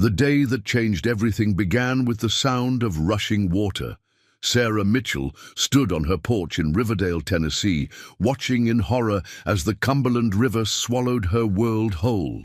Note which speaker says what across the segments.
Speaker 1: The day that changed everything began with the sound of rushing water. Sarah Mitchell stood on her porch in Riverdale, Tennessee, watching in horror as the Cumberland River swallowed her world whole.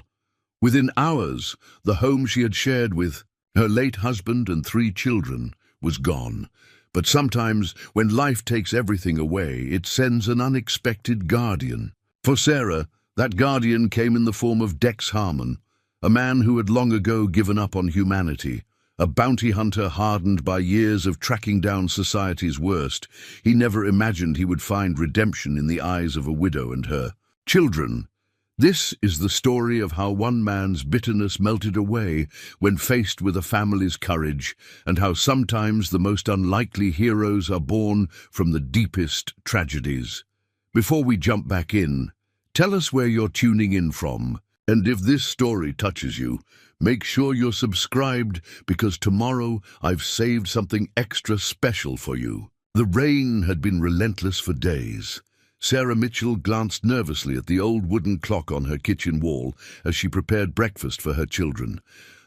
Speaker 1: Within hours, the home she had shared with her late husband and 3 children was gone. But sometimes, when life takes everything away, it sends an unexpected guardian. For Sarah, that guardian came in the form of Dex Harmon, a man who had long ago given up on humanity. A bounty hunter hardened by years of tracking down society's worst, he never imagined he would find redemption in the eyes of a widow and her children. This is the story of how one man's bitterness melted away when faced with a family's courage, and how sometimes the most unlikely heroes are born from the deepest tragedies. Before we jump back in, tell us where you're tuning in from, and if this story touches you, make sure you're subscribed, because tomorrow I've saved something extra special for you. The rain had been relentless for days. Sarah Mitchell glanced nervously at the old wooden clock on her kitchen wall as she prepared breakfast for her children.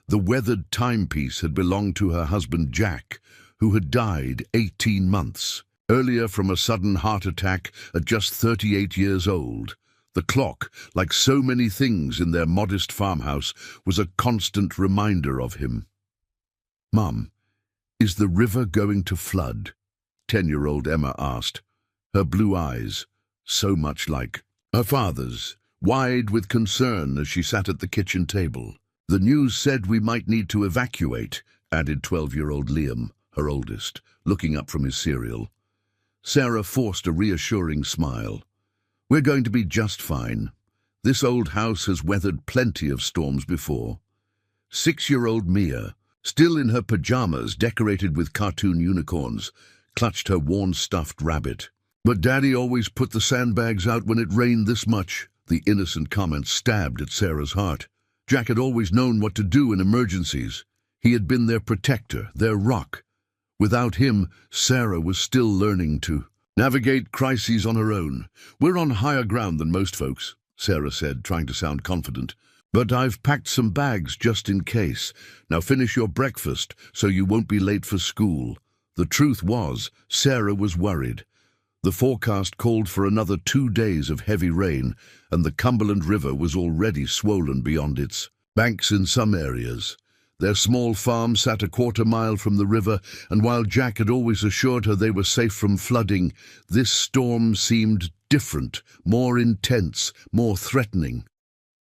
Speaker 1: The weathered timepiece had belonged to her husband Jack, who had died 18 months earlier from a sudden heart attack at just 38 years old. The clock, like so many things in their modest farmhouse, was a constant reminder of him. "Mum, is the river going to flood?" 10-year-old Emma asked, her blue eyes so much like her father's, wide with concern as she sat at the kitchen table. "The news said we might need to evacuate," added 12-year-old Liam, her oldest, looking up from his cereal. Sarah forced a reassuring smile. "We're going to be just fine. This old house has weathered plenty of storms before." 6-year-old Mia, still in her pajamas decorated with cartoon unicorns, clutched her worn stuffed rabbit. "But Daddy always put the sandbags out when it rained this much." The innocent comment stabbed at Sarah's heart. Jack had always known what to do in emergencies. He had been their protector, their rock. Without him, Sarah was still learning to navigate crises on her own. "We're on higher ground than most folks," Sarah said, trying to sound confident. "But I've packed some bags just in case. Now finish your breakfast so you won't be late for school." The truth was, Sarah was worried. The forecast called for another 2 days of heavy rain, and the Cumberland River was already swollen beyond its banks in some areas. Their small farm sat a quarter-mile from the river, and while Jack had always assured her they were safe from flooding, this storm seemed different, more intense, more threatening.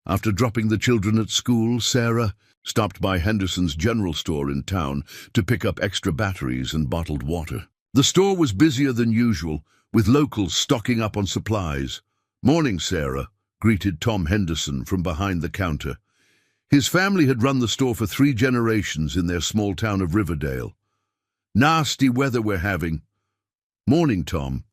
Speaker 1: After dropping the children at school, Sarah stopped by Henderson's general store in town to pick up extra batteries and bottled water. The store was busier than usual, with locals stocking up on supplies. "Morning, Sarah," greeted Tom Henderson from behind the counter. His family had run the store for 3 generations in their small town of Riverdale. "Nasty weather we're having." "Morning, Tom.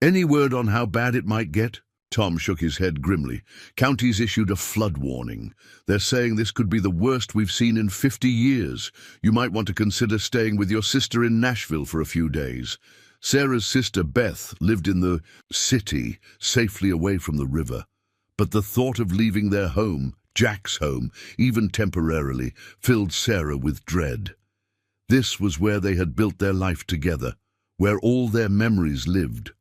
Speaker 1: Any word on how bad it might get?" Tom shook his head grimly. "County's issued a flood warning. They're saying this could be the worst we've seen in 50 years. You might want to consider staying with your sister in Nashville for a few days." Sarah's sister Beth lived in the city, safely away from the river. But the thought of leaving their home, Jack's home, even temporarily, filled Sarah with dread. This was where they had built their life together, where all their memories lived.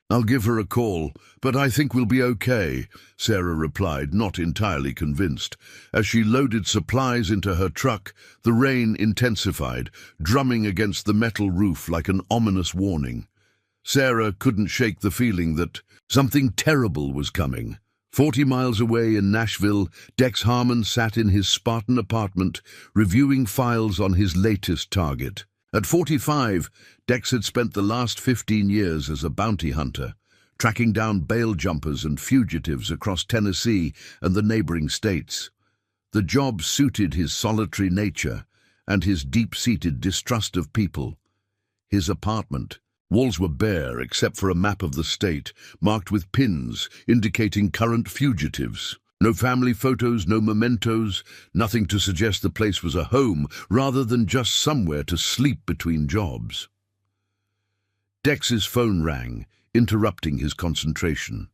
Speaker 1: "I'll give her a call, but I think we'll be okay," Sarah replied, not entirely convinced. As she loaded supplies into her truck, the rain intensified, drumming against the metal roof like an ominous warning. Sarah couldn't shake the feeling that something terrible was coming. 40 miles away in Nashville, Dex Harmon sat in his Spartan apartment, reviewing files on his latest target. At 45, Dex had spent the last 15 years as a bounty hunter, tracking down bail jumpers and fugitives across Tennessee and the neighboring states. The job suited his solitary nature and his deep-seated distrust of people. His apartment. Walls were bare except for a map of the state, marked with pins indicating current fugitives. No family photos, no mementos, nothing to suggest the place was a home, rather than just somewhere to sleep between jobs. Dex's phone rang, interrupting his concentration.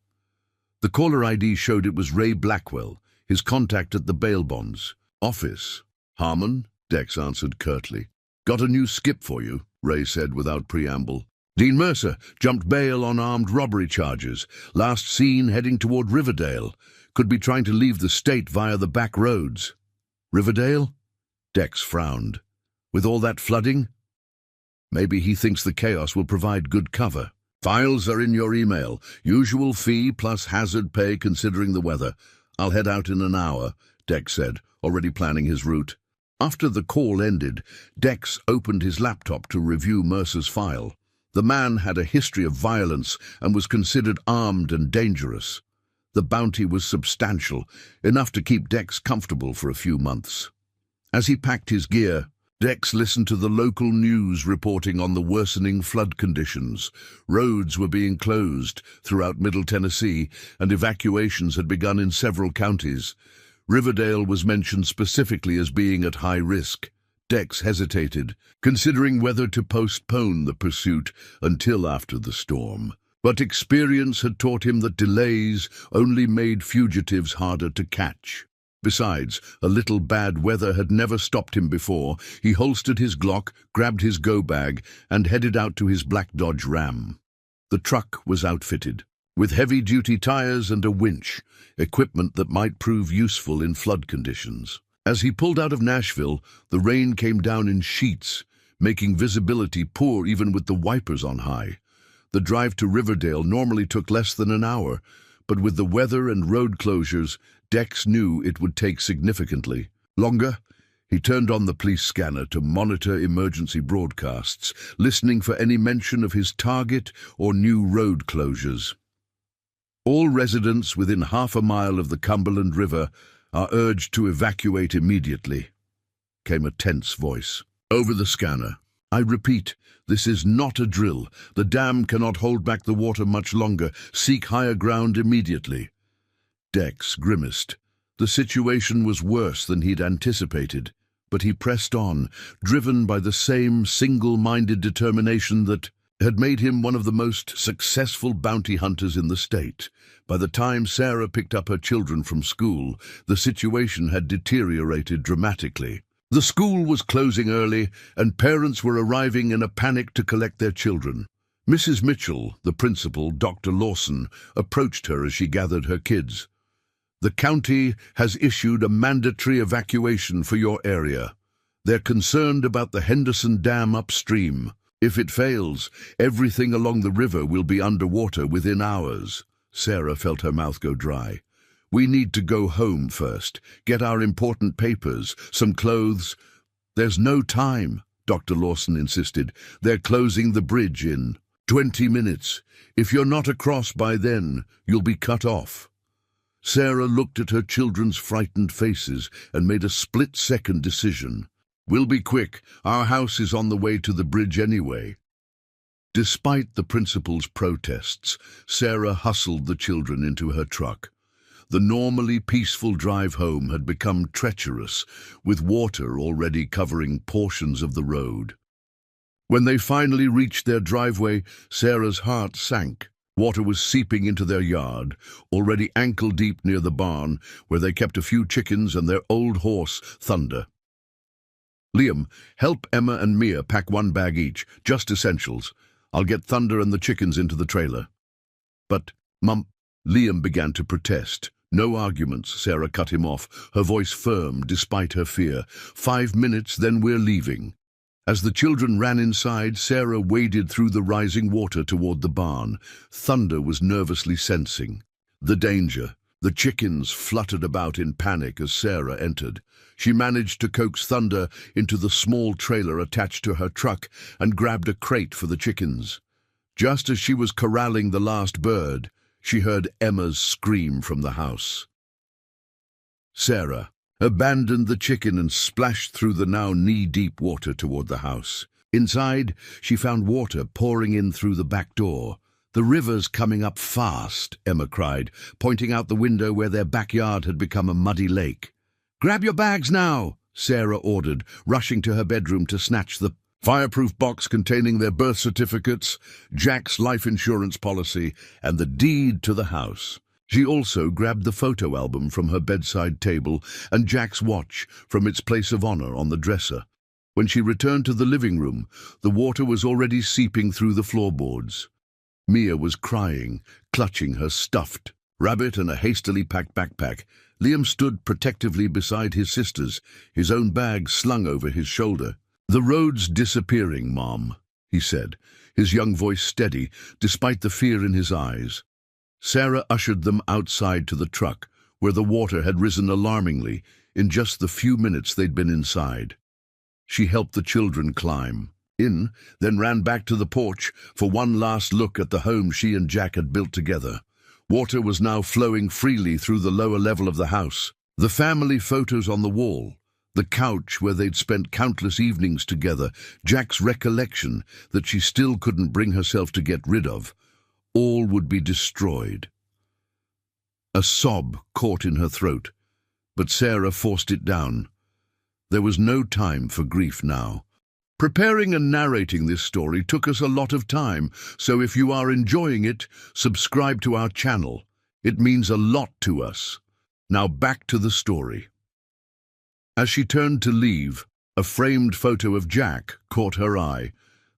Speaker 1: The caller ID showed it was Ray Blackwell, his contact at the bail bonds office. Harmon, Dex answered curtly. Got a new skip for you, Ray said without preamble. Dean Mercer jumped bail on armed robbery charges. Last seen heading toward Riverdale. Could be trying to leave the state via the back roads. Riverdale? Dex frowned. With all that flooding? Maybe he thinks the chaos will provide good cover. Files are in your email. Usual fee plus hazard pay considering the weather. I'll head out in an hour, Dex said, already planning his route. After the call ended, Dex opened his laptop to review Mercer's file. The man had a history of violence and was considered armed and dangerous. The bounty was substantial, enough to keep Dex comfortable for a few months. As he packed his gear, Dex listened to the local news reporting on the worsening flood conditions. Roads were being closed throughout Middle Tennessee, and evacuations had begun in several counties. Riverdale was mentioned specifically as being at high risk. Dex hesitated, considering whether to postpone the pursuit until after the storm. But experience had taught him that delays only made fugitives harder to catch. Besides, a little bad weather had never stopped him before. He holstered his Glock, grabbed his go-bag, and headed out to his black Dodge Ram. The truck was outfitted with heavy-duty tires and a winch, equipment that might prove useful in flood conditions. As he pulled out of Nashville, the rain came down in sheets, making visibility poor even with the wipers on high. The drive to Riverdale normally took less than an hour, but with the weather and road closures, Dex knew it would take significantly longer. He turned on the police scanner to monitor emergency broadcasts, listening for any mention of his target or new road closures. All residents within half a mile of the Cumberland River are urged to evacuate immediately, came a tense voice. Over the scanner. I repeat, this is not a drill. The dam cannot hold back the water much longer. Seek higher ground immediately. Dex grimaced. The situation was worse than he'd anticipated, but he pressed on, driven by the same single-minded determination that had made him one of the most successful bounty hunters in the state. By the time Sarah picked up her children from school, the situation had deteriorated dramatically. The school was closing early, and parents were arriving in a panic to collect their children. Mrs. Mitchell, the principal, Dr. Lawson, approached her as she gathered her kids. The county has issued a mandatory evacuation for your area. They're concerned about the Henderson Dam upstream. If it fails, everything along the river will be underwater within hours. Sarah felt her mouth go dry. We need to go home first, get our important papers, some clothes. There's no time, Dr. Lawson insisted. They're closing the bridge in 20 minutes. If you're not across by then, you'll be cut off. Sarah looked at her children's frightened faces and made a split-second decision. We'll be quick. Our house is on the way to the bridge anyway. Despite the principal's protests, Sarah hustled the children into her truck. The normally peaceful drive home had become treacherous, with water already covering portions of the road. When they finally reached their driveway, Sarah's heart sank. Water was seeping into their yard, already ankle-deep near the barn, where they kept a few chickens and their old horse, Thunder. Liam, help Emma and Mia pack one bag each, just essentials. I'll get Thunder and the chickens into the trailer. But, Mum, Liam began to protest. No arguments, Sarah cut him off, her voice firm despite her fear. 5 minutes, then we're leaving. As the children ran inside, Sarah waded through the rising water toward the barn. Thunder was nervously sensing the danger. The chickens fluttered about in panic as Sarah entered. She managed to coax Thunder into the small trailer attached to her truck and grabbed a crate for the chickens. Just as she was corralling the last bird, she heard Emma's scream from the house. Sarah abandoned the chicken and splashed through the now knee-deep water toward the house. Inside, she found water pouring in through the back door. The river's coming up fast, Emma cried, pointing out the window where their backyard had become a muddy lake. Grab your bags now, Sarah ordered, rushing to her bedroom to snatch the fireproof box containing their birth certificates, Jack's life insurance policy, and the deed to the house. She also grabbed the photo album from her bedside table and Jack's watch from its place of honor on the dresser. When she returned to the living room, the water was already seeping through the floorboards. Mia was crying, clutching her stuffed rabbit and a hastily packed backpack. Liam stood protectively beside his sisters, his own bag slung over his shoulder. "The road's disappearing, Mom," he said, his young voice steady, despite the fear in his eyes. Sarah ushered them outside to the truck, where the water had risen alarmingly in just the few minutes they'd been inside. She helped the children climb in, then ran back to the porch for one last look at the home she and Jack had built together. Water was now flowing freely through the lower level of the house. The family photos on the wall, the couch where they'd spent countless evenings together, Jack's recollection that she still couldn't bring herself to get rid of, all would be destroyed. A sob caught in her throat, but Sarah forced it down. There was no time for grief now. Preparing and narrating this story took us a lot of time, so if you are enjoying it, subscribe to our channel. It means a lot to us. Now back to the story. As she turned to leave, a framed photo of Jack caught her eye.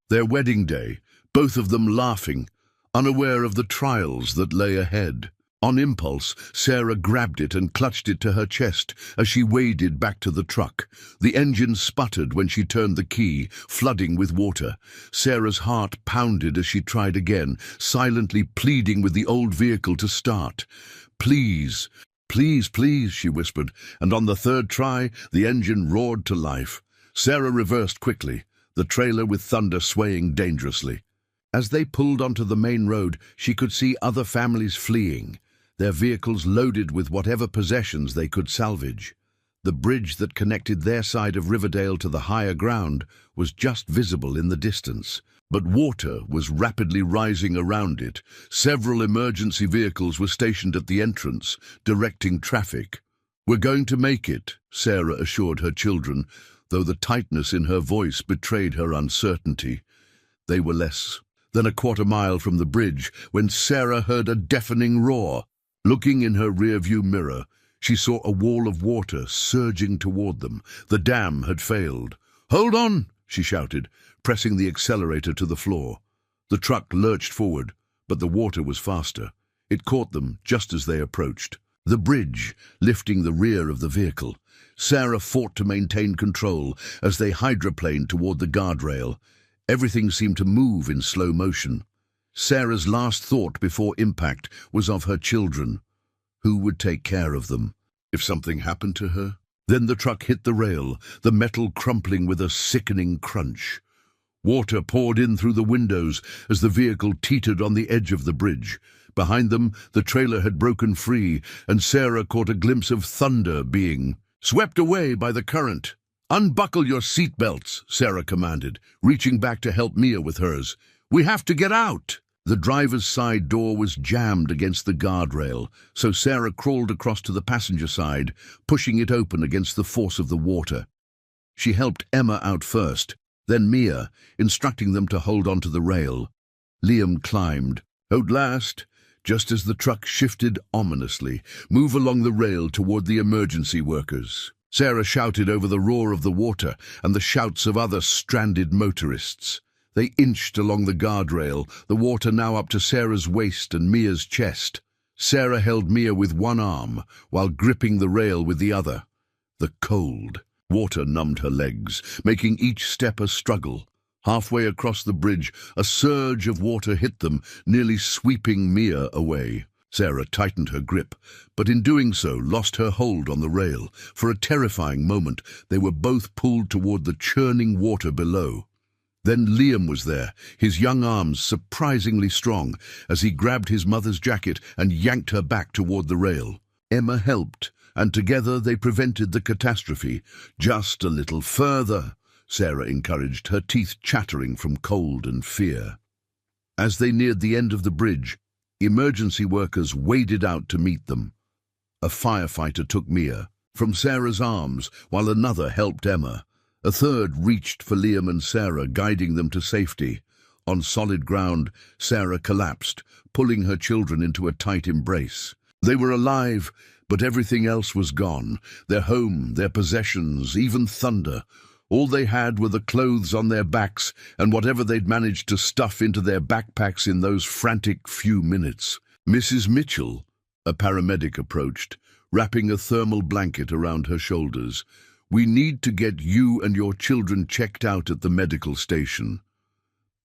Speaker 1: Their wedding day, both of them laughing, unaware of the trials that lay ahead. On impulse, Sarah grabbed it and clutched it to her chest as she waded back to the truck. The engine sputtered when she turned the key, flooding with water. Sarah's heart pounded as she tried again, silently pleading with the old vehicle to start. "Please, please, please," she whispered, and on the third try, the engine roared to life. Sarah reversed quickly, the trailer with thunder swaying dangerously. As they pulled onto the main road, she could see other families fleeing, their vehicles loaded with whatever possessions they could salvage. The bridge that connected their side of Riverdale to the higher ground was just visible in the distance, but water was rapidly rising around it. Several emergency vehicles were stationed at the entrance, directing traffic. "We're going to make it," Sarah assured her children, though the tightness in her voice betrayed her uncertainty. They were less than a quarter-mile from the bridge when Sarah heard a deafening roar. Looking in her rearview mirror, she saw a wall of water surging toward them. The dam had failed. "Hold on!" she shouted, pressing the accelerator to the floor. The truck lurched forward, but the water was faster. It caught them just as they approached. The bridge, lifting the rear of the vehicle. Sarah fought to maintain control as they hydroplaned toward the guardrail. Everything seemed to move in slow motion. Sarah's last thought before impact was of her children. Who would take care of them if something happened to her? Then the truck hit the rail, the metal crumpling with a sickening crunch. Water poured in through the windows as the vehicle teetered on the edge of the bridge. Behind them, the trailer had broken free, and Sarah caught a glimpse of thunder being swept away by the current. "Unbuckle your seatbelts," Sarah commanded, reaching back to help Mia with hers. "We have to get out." The driver's side door was jammed against the guardrail, so Sarah crawled across to the passenger side, pushing it open against the force of the water. She helped Emma out first, then Mia, instructing them to hold onto the rail. Liam climbed. Hold last, just as the truck shifted ominously, move along the rail toward the emergency workers. Sarah shouted over the roar of the water and the shouts of other stranded motorists. They inched along the guardrail, the water now up to Sarah's waist and Mia's chest. Sarah held Mia with one arm, while gripping the rail with the other. The cold water numbed her legs, making each step a struggle. Halfway across the bridge, a surge of water hit them, nearly sweeping Mia away. Sarah tightened her grip, but in doing so lost her hold on the rail. For a terrifying moment, they were both pulled toward the churning water below. Then Liam was there, his young arms surprisingly strong, as he grabbed his mother's jacket and yanked her back toward the rail. Emma helped, and together they prevented the catastrophe. "Just a little further," Sarah encouraged, her teeth chattering from cold and fear. As they neared the end of the bridge, emergency workers waded out to meet them. A firefighter took Mia from Sarah's arms, while another helped Emma. A third reached for Liam and Sarah, guiding them to safety. On solid ground, Sarah collapsed, pulling her children into a tight embrace. They were alive, but everything else was gone. Their home, their possessions, even thunder. All they had were the clothes on their backs and whatever they'd managed to stuff into their backpacks in those frantic few minutes. Mrs. Mitchell, a paramedic, approached, wrapping a thermal blanket around her shoulders. "We need to get you and your children checked out at the medical station."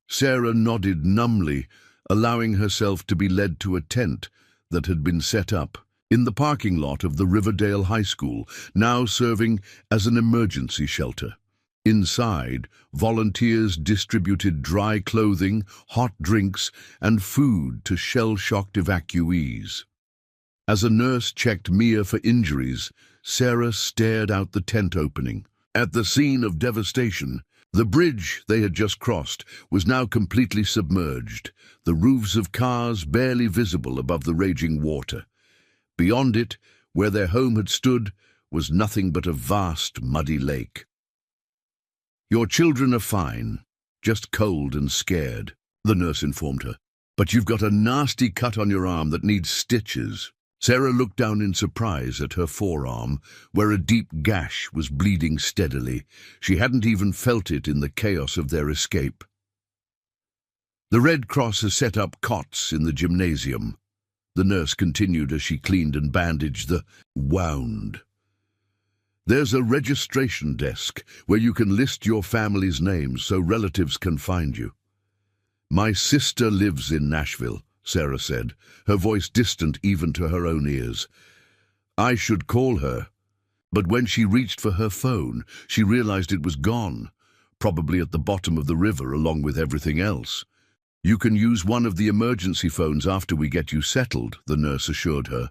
Speaker 1: Sarah nodded numbly, allowing herself to be led to a tent that had been set up in the parking lot of the Riverdale High School, now serving as an emergency shelter. Inside, volunteers distributed dry clothing, hot drinks, and food to shell-shocked evacuees. As a nurse checked Mia for injuries, Sarah stared out the tent opening. At the scene of devastation, the bridge they had just crossed was now completely submerged, the roofs of cars barely visible above the raging water. Beyond it, where their home had stood, was nothing but a vast, muddy lake. "Your children are fine, just cold and scared," the nurse informed her. "But you've got a nasty cut on your arm that needs stitches." Sarah looked down in surprise at her forearm, where a deep gash was bleeding steadily. She hadn't even felt it in the chaos of their escape. "The Red Cross has set up cots in the gymnasium," the nurse continued as she cleaned and bandaged the wound. "There's a registration desk where you can list your family's names so relatives can find you." "My sister lives in Nashville," Sarah said, her voice distant even to her own ears. "I should call her." But when she reached for her phone, she realized it was gone, probably at the bottom of the river along with everything else. "You can use one of the emergency phones after we get you settled," the nurse assured her.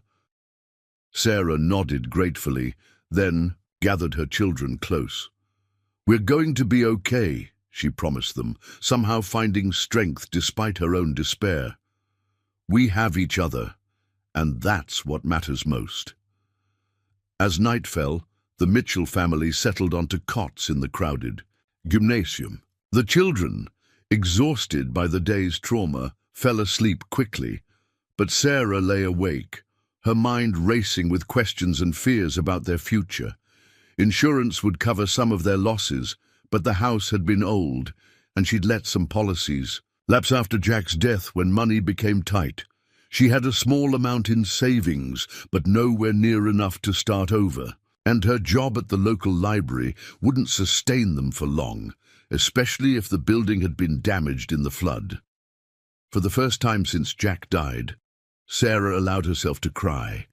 Speaker 1: Sarah nodded gratefully, then gathered her children close. "We're going to be okay," she promised them, somehow finding strength despite her own despair. "We have each other, and that's what matters most." As night fell, the Mitchell family settled onto cots in the crowded gymnasium. The children, exhausted by the day's trauma, fell asleep quickly, but Sarah lay awake, her mind racing with questions and fears about their future. Insurance would cover some of their losses, but the house had been old, and she'd let some policies lapse after Jack's death when money became tight. She had a small amount in savings, but nowhere near enough to start over, and her job at the local library wouldn't sustain them for long, especially if the building had been damaged in the flood. For the first time since Jack died, Sarah allowed herself to cry,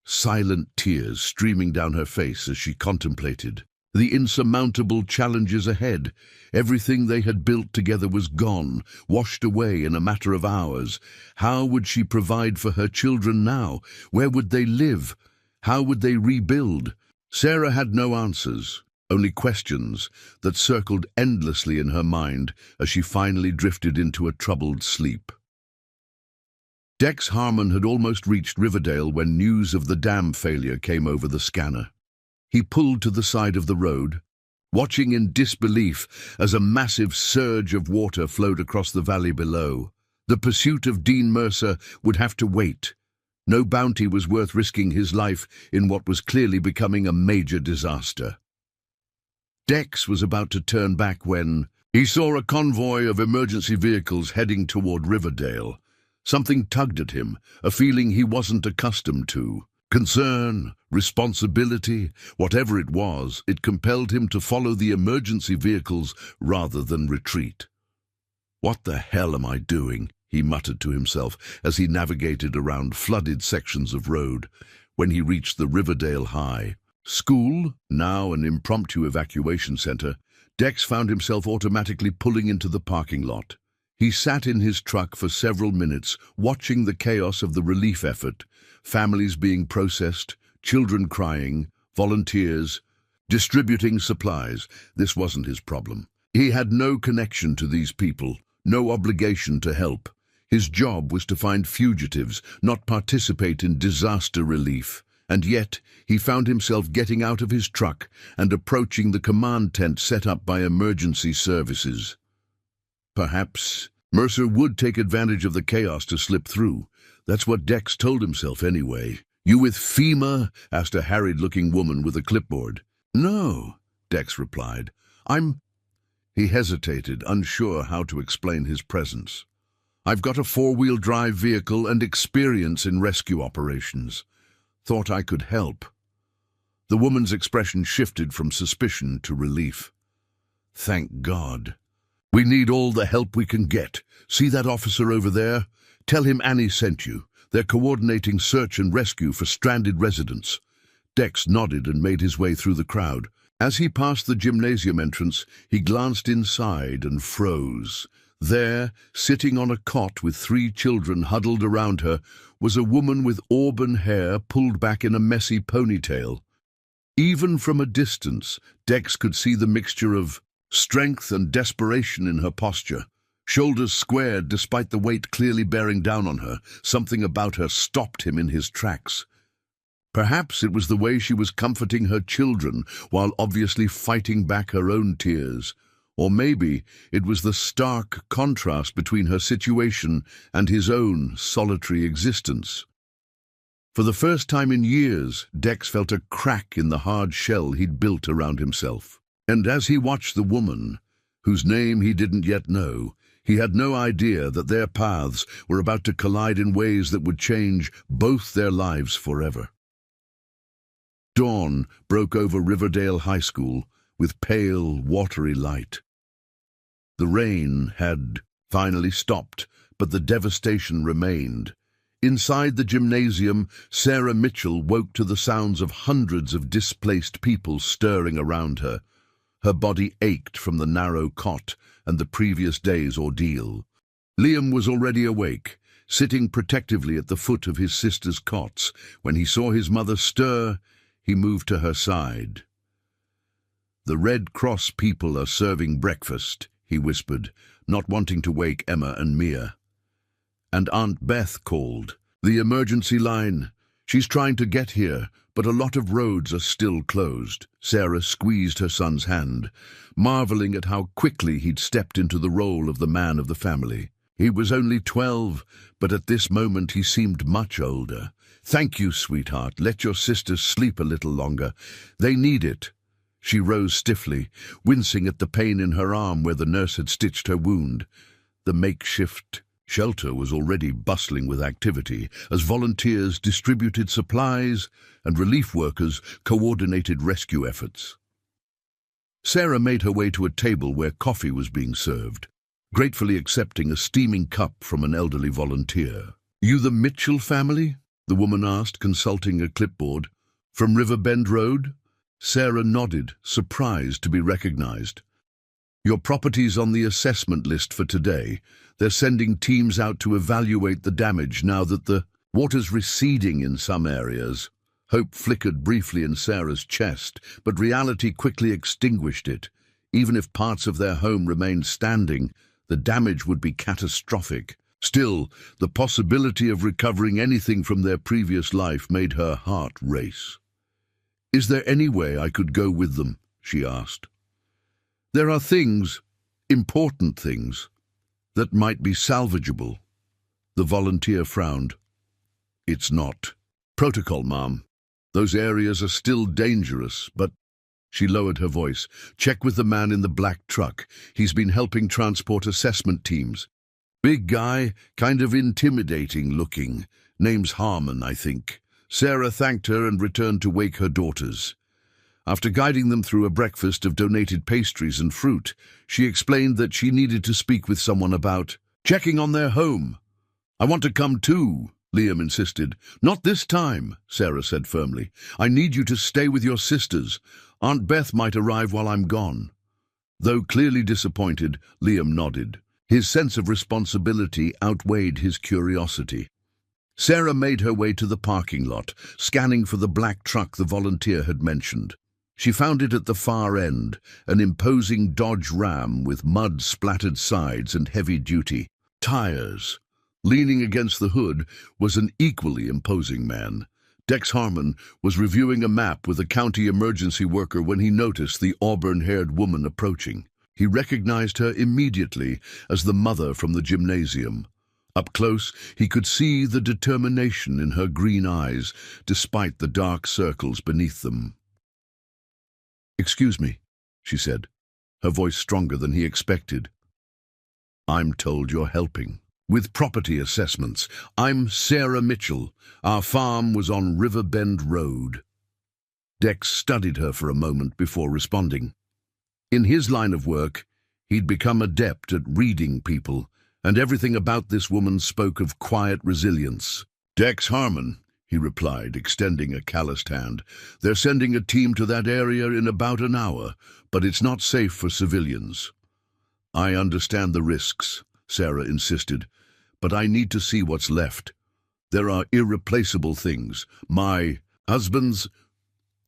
Speaker 1: silent tears streaming down her face as she contemplated the insurmountable challenges ahead. Everything they had built together was gone, washed away in a matter of hours. How would she provide for her children now? Where would they live? How would they rebuild? Sarah had no answers, only questions that circled endlessly in her mind as she finally drifted into a troubled sleep. Dex Harmon had almost reached Riverdale when news of the dam failure came over the scanner. He pulled to the side of the road, watching in disbelief as a massive surge of water flowed across the valley below. The pursuit of Dean Mercer would have to wait. No bounty was worth risking his life in what was clearly becoming a major disaster. Dex was about to turn back when he saw a convoy of emergency vehicles heading toward Riverdale. Something tugged at him, a feeling he wasn't accustomed to. Concern, responsibility, whatever it was, it compelled him to follow the emergency vehicles rather than retreat. "What the hell am I doing?" he muttered to himself as he navigated around flooded sections of road. When he reached the Riverdale High School, now an impromptu evacuation center, Dex found himself automatically pulling into the parking lot. He sat in his truck for several minutes, watching the chaos of the relief effort, families being processed, children crying, volunteers, distributing supplies. This wasn't his problem. He had no connection to these people, no obligation to help. His job was to find fugitives, not participate in disaster relief. And yet, he found himself getting out of his truck and approaching the command tent set up by emergency services. Perhaps Mercer would take advantage of the chaos to slip through. That's what Dex told himself anyway. "You with FEMA?" asked a harried-looking woman with a clipboard. "No," Dex replied. He hesitated, unsure how to explain his presence. "I've got a four-wheel drive vehicle and experience in rescue operations. Thought I could help." The woman's expression shifted from suspicion to relief. "Thank God. We need all the help we can get. See that officer over there? Tell him Annie sent you. They're coordinating search and rescue for stranded residents." Dex nodded and made his way through the crowd. As he passed the gymnasium entrance, he glanced inside and froze. There, sitting on a cot with 3 children huddled around her, was a woman with auburn hair pulled back in a messy ponytail. Even from a distance, Dex could see the mixture of strength and desperation in her posture. Shoulders squared despite the weight clearly bearing down on her, something about her stopped him in his tracks. Perhaps it was the way she was comforting her children while obviously fighting back her own tears. Or maybe it was the stark contrast between her situation and his own solitary existence. For the first time in years, Dex felt a crack in the hard shell he'd built around himself. And as he watched the woman, whose name he didn't yet know, he had no idea that their paths were about to collide in ways that would change both their lives forever. Dawn broke over Riverdale High School with pale, watery light. The rain had finally stopped, but the devastation remained. Inside the gymnasium, Sarah Mitchell woke to the sounds of hundreds of displaced people stirring around her. Her body ached from the narrow cot and the previous day's ordeal. Liam was already awake, sitting protectively at the foot of his sister's cots. When he saw his mother stir, he moved to her side. "The Red Cross people are serving breakfast," he whispered, not wanting to wake Emma and Mia. "And Aunt Beth called. The emergency line. She's trying to get here, but a lot of roads are still closed." Sarah squeezed her son's hand, marveling at how quickly he'd stepped into the role of the man of the family. He was only 12, but at this moment he seemed much older. "Thank you, sweetheart. Let your sisters sleep a little longer. They need it." She rose stiffly, wincing at the pain in her arm where the nurse had stitched her wound. The makeshift shelter was already bustling with activity as volunteers distributed supplies and relief workers coordinated rescue efforts. Sarah made her way to a table where coffee was being served, gratefully accepting a steaming cup from an elderly volunteer. "You the Mitchell family?" the woman asked, consulting a clipboard. "From Riverbend Road?" Sarah nodded, surprised to be recognized. "Your property's on the assessment list for today. They're sending teams out to evaluate the damage now that the water's receding in some areas." Hope flickered briefly in Sarah's chest, but reality quickly extinguished it. Even if parts of their home remained standing, the damage would be catastrophic. Still, the possibility of recovering anything from their previous life made her heart race. "Is there any way I could go with them?" she asked. "There are things, important things, that might be salvageable." The volunteer frowned. "It's not protocol, Mom. Those areas are still dangerous, but..." She lowered her voice. "Check with the man in the black truck. He's been helping transport assessment teams. Big guy, kind of intimidating looking. Name's Harmon, I think." Sarah thanked her and returned to wake her daughters. After guiding them through a breakfast of donated pastries and fruit, she explained that she needed to speak with someone about checking on their home. "I want to come too," Liam insisted. "Not this time," Sarah said firmly. "I need you to stay with your sisters. Aunt Beth might arrive while I'm gone." Though clearly disappointed, Liam nodded. His sense of responsibility outweighed his curiosity. Sarah made her way to the parking lot, scanning for the black truck the volunteer had mentioned. She found it at the far end, an imposing Dodge Ram with mud-splattered sides and heavy-duty tires. Leaning against the hood was an equally imposing man. Dex Harmon was reviewing a map with a county emergency worker when he noticed the auburn-haired woman approaching. He recognized her immediately as the mother from the gymnasium. Up close, he could see the determination in her green eyes, despite the dark circles beneath them. "Excuse me," she said, her voice stronger than he expected. "I'm told you're helping with property assessments. I'm Sarah Mitchell. Our farm was on Riverbend Road." Dex studied her for a moment before responding. In his line of work, he'd become adept at reading people, and everything about this woman spoke of quiet resilience. "Dex Harmon," he replied, extending a calloused hand. "They're sending a team to that area in about an hour, but it's not safe for civilians." "I understand the risks," Sarah insisted, "but I need to see what's left. There are irreplaceable things. My husband's—"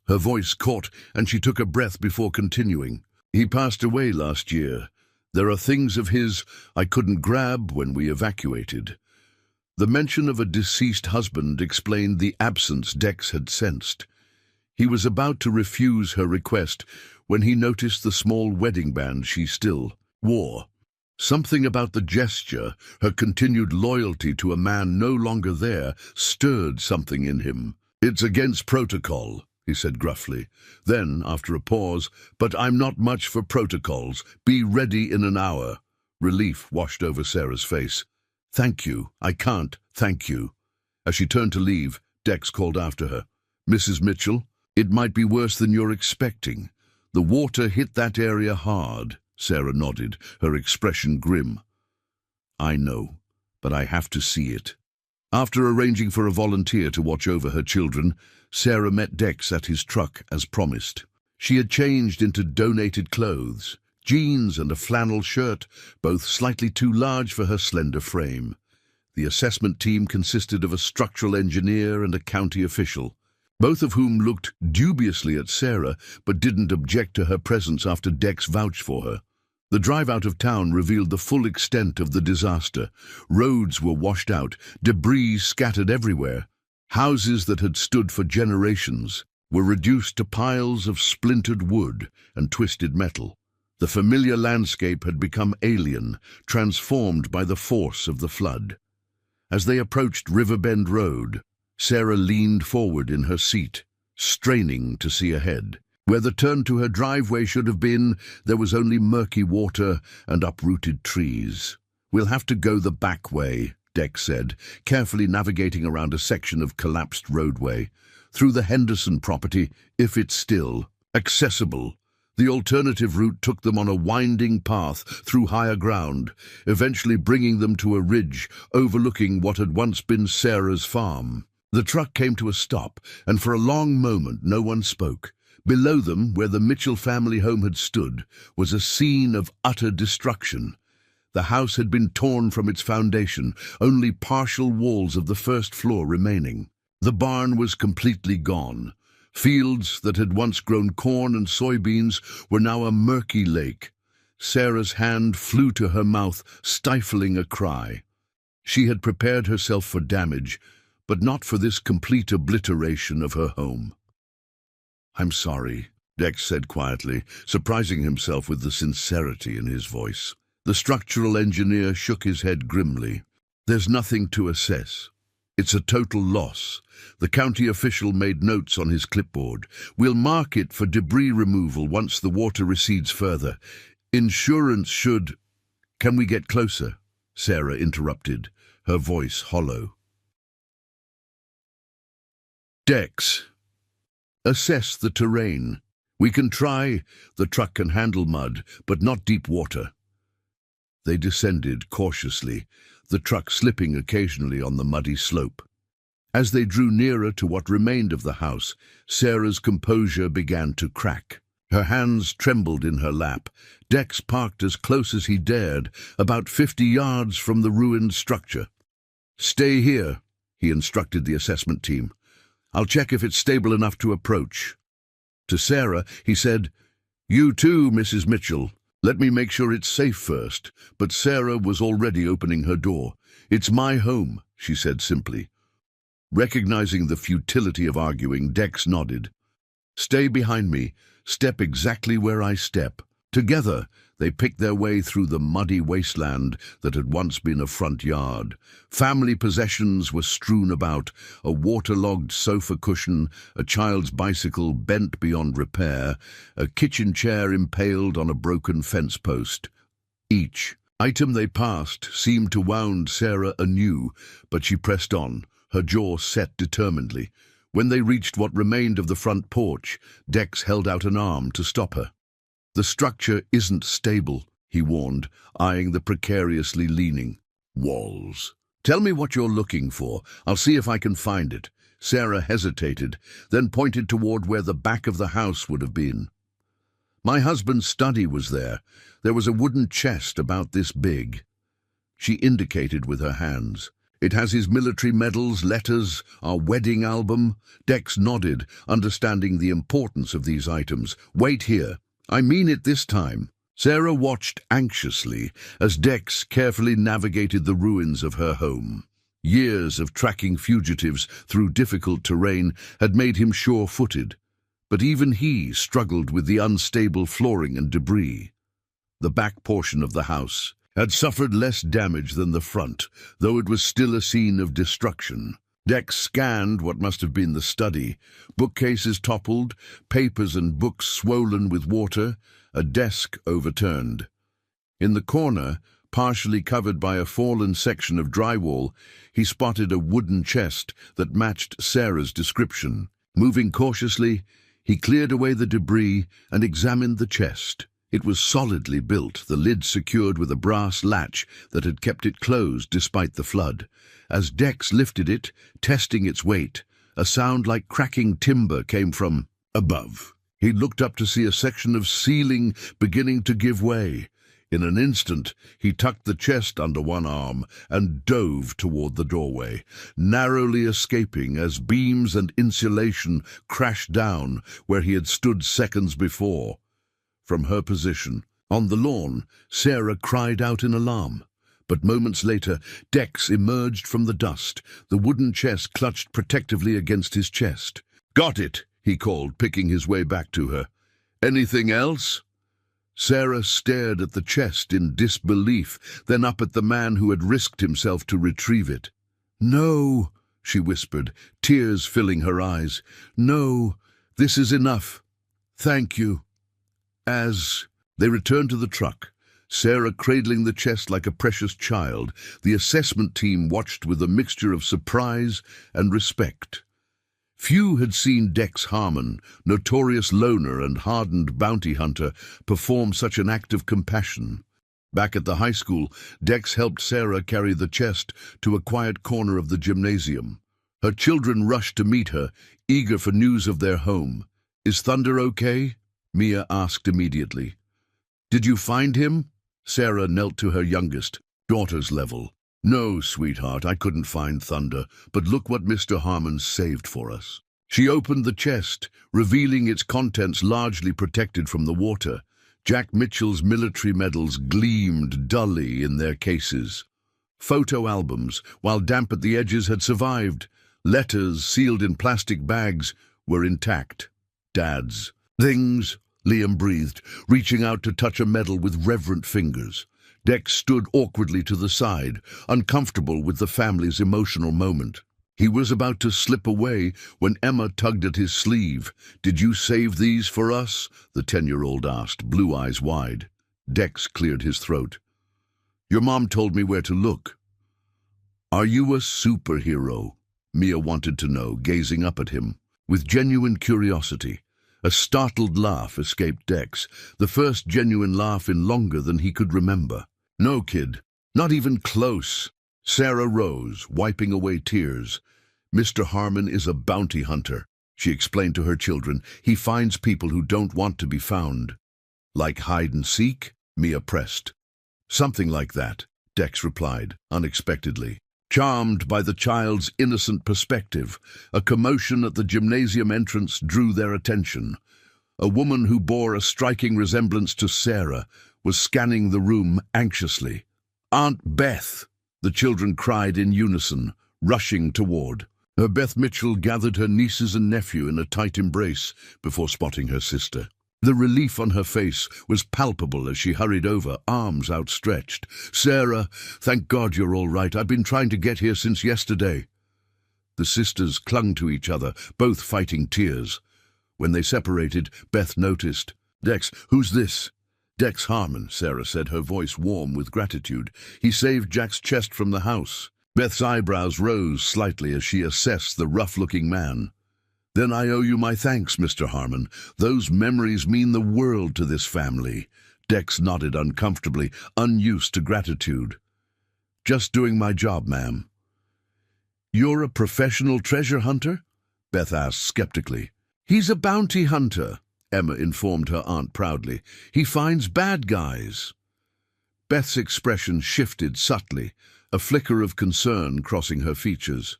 Speaker 1: Her voice caught, and she took a breath before continuing. "He passed away last year. There are things of his I couldn't grab when we evacuated." The mention of a deceased husband explained the absence Dex had sensed. He was about to refuse her request when he noticed the small wedding band she still wore. Something about the gesture, her continued loyalty to a man no longer there, stirred something in him. "It's against protocol," he said gruffly. Then, after a pause, "But I'm not much for protocols. Be ready in an hour." Relief washed over Sarah's face. "Thank you. I can't, thank you." As she turned to leave, Dex called after her. "Mrs. Mitchell, it might be worse than you're expecting. The water hit that area hard." Sarah nodded, her expression grim. "I know, but I have to see it." After arranging for a volunteer to watch over her children, Sarah met Dex at his truck as promised. She had changed into donated clothes, jeans and a flannel shirt, both slightly too large for her slender frame. The assessment team consisted of a structural engineer and a county official, both of whom looked dubiously at Sarah but didn't object to her presence after Dex vouched for her. The drive out of town revealed the full extent of the disaster. Roads were washed out, debris scattered everywhere. Houses that had stood for generations were reduced to piles of splintered wood and twisted metal. The familiar landscape had become alien, transformed by the force of the flood. As they approached Riverbend Road, Sarah leaned forward in her seat, straining to see ahead. Where the turn to her driveway should have been, there was only murky water and uprooted trees. "We'll have to go the back way," Dex said, carefully navigating around a section of collapsed roadway. "Through the Henderson property, if it's still accessible." The alternative route took them on a winding path through higher ground, eventually bringing them to a ridge overlooking what had once been Sarah's farm. The truck came to a stop, and for a long moment no one spoke. Below them, where the Mitchell family home had stood, was a scene of utter destruction. The house had been torn from its foundation, only partial walls of the first floor remaining. The barn was completely gone. Fields that had once grown corn and soybeans were now a murky lake. Sarah's hand flew to her mouth, stifling a cry. She had prepared herself for damage, but not for this complete obliteration of her home. "I'm sorry," Dex said quietly, surprising himself with the sincerity in his voice. The structural engineer shook his head grimly. "There's nothing to assess. It's a total loss." The county official made notes on his clipboard. "We'll mark it for debris removal once the water recedes further. Insurance should—" "Can we get closer?" Sarah interrupted, her voice hollow. "Dex, assess the terrain. We can try. The truck can handle mud, but not deep water." They descended cautiously, the truck slipping occasionally on the muddy slope. As they drew nearer to what remained of the house, Sarah's composure began to crack. Her hands trembled in her lap. Dex parked as close as he dared, about 50 yards from the ruined structure. "Stay here," he instructed the assessment team. "I'll check if it's stable enough to approach." To Sarah, he said, "You too, Mrs. Mitchell. Let me make sure it's safe first." But Sarah was already opening her door. "It's my home," she said simply. Recognizing the futility of arguing, Dex nodded. "Stay behind me. Step exactly where I step." Together, they picked their way through the muddy wasteland that had once been a front yard. Family possessions were strewn about, a waterlogged sofa cushion, a child's bicycle bent beyond repair, a kitchen chair impaled on a broken fence post. Each item they passed seemed to wound Sarah anew, but she pressed on, her jaw set determinedly. When they reached what remained of the front porch, Dex held out an arm to stop her. "The structure isn't stable," he warned, eyeing the precariously leaning walls. "Tell me what you're looking for. I'll see if I can find it." Sarah hesitated, then pointed toward where the back of the house would have been. "My husband's study was there. There was a wooden chest about this big." She indicated with her hands. "It has his military medals, letters, our wedding album." Dex nodded, understanding the importance of these items. "Wait here. I mean it this time." Sarah watched anxiously as Dex carefully navigated the ruins of her home. Years of tracking fugitives through difficult terrain had made him sure-footed, but even he struggled with the unstable flooring and debris. The back portion of the house had suffered less damage than the front, though it was still a scene of destruction. Dex scanned what must have been the study. Bookcases toppled, papers and books swollen with water, a desk overturned. In the corner, partially covered by a fallen section of drywall, he spotted a wooden chest that matched Sarah's description. Moving cautiously, he cleared away the debris and examined the chest. It was solidly built, the lid secured with a brass latch that had kept it closed despite the flood. As Dex lifted it, testing its weight, a sound like cracking timber came from above. He looked up to see a section of ceiling beginning to give way. In an instant, he tucked the chest under one arm and dove toward the doorway, narrowly escaping as beams and insulation crashed down where he had stood seconds before. From her position, on the lawn, Sarah cried out in alarm. But moments later, Dex emerged from the dust, the wooden chest clutched protectively against his chest. "Got it," he called, picking his way back to her. "Anything else?" Sarah stared at the chest in disbelief, then up at the man who had risked himself to retrieve it. "No," she whispered, tears filling her eyes. "No, this is enough. Thank you." As they returned to the truck, Sarah cradling the chest like a precious child, the assessment team watched with a mixture of surprise and respect. Few had seen Dex Harmon, notorious loner and hardened bounty hunter, perform such an act of compassion. Back at the high school, Dex helped Sarah carry the chest to a quiet corner of the gymnasium. Her children rushed to meet her, eager for news of their home. "Is Thunder okay?" Mia asked immediately. "Did you find him?" Sarah knelt to her youngest, daughter's level. "No, sweetheart, I couldn't find Thunder, but look what Mr. Harmon saved for us." She opened the chest, revealing its contents largely protected from the water. Jack Mitchell's military medals gleamed dully in their cases. Photo albums, while damp at the edges, had survived. Letters, sealed in plastic bags, were intact. "Dad's things," Liam breathed, reaching out to touch a medal with reverent fingers. Dex stood awkwardly to the side, uncomfortable with the family's emotional moment. He was about to slip away when Emma tugged at his sleeve. "Did you save these for us?" the 10-year-old asked, blue eyes wide. Dex cleared his throat. "Your mom told me where to look." "Are you a superhero?" Mia wanted to know, gazing up at him with genuine curiosity. A startled laugh escaped Dex, the first genuine laugh in longer than he could remember. "No, kid, not even close." Sarah rose, wiping away tears. "Mr. Harmon is a bounty hunter," she explained to her children. "He finds people who don't want to be found." "Like hide and seek?" Mia pressed. "Something like that," Dex replied, unexpectedly. Charmed by the child's innocent perspective, a commotion at the gymnasium entrance drew their attention. A woman who bore a striking resemblance to Sarah was scanning the room anxiously. "Aunt Beth!" the children cried in unison, rushing toward. Beth Mitchell gathered her nieces and nephew in a tight embrace before spotting her sister. The relief on her face was palpable as she hurried over, arms outstretched. "Sarah, thank God you're all right. I've been trying to get here since yesterday." The sisters clung to each other, both fighting tears. When they separated, Beth noticed. "Dex, who's this?" "Dex Harmon," Sarah said, her voice warm with gratitude. "He saved Jack's chest from the house." Beth's eyebrows rose slightly as she assessed the rough-looking man. "Then I owe you my thanks, Mr. Harmon. Those memories mean the world to this family." Dex nodded uncomfortably, unused to gratitude. "Just doing my job, ma'am." "You're a professional treasure hunter?" Beth asked skeptically. "He's a bounty hunter," Emma informed her aunt proudly. "He finds bad guys." Beth's expression shifted subtly, a flicker of concern crossing her features.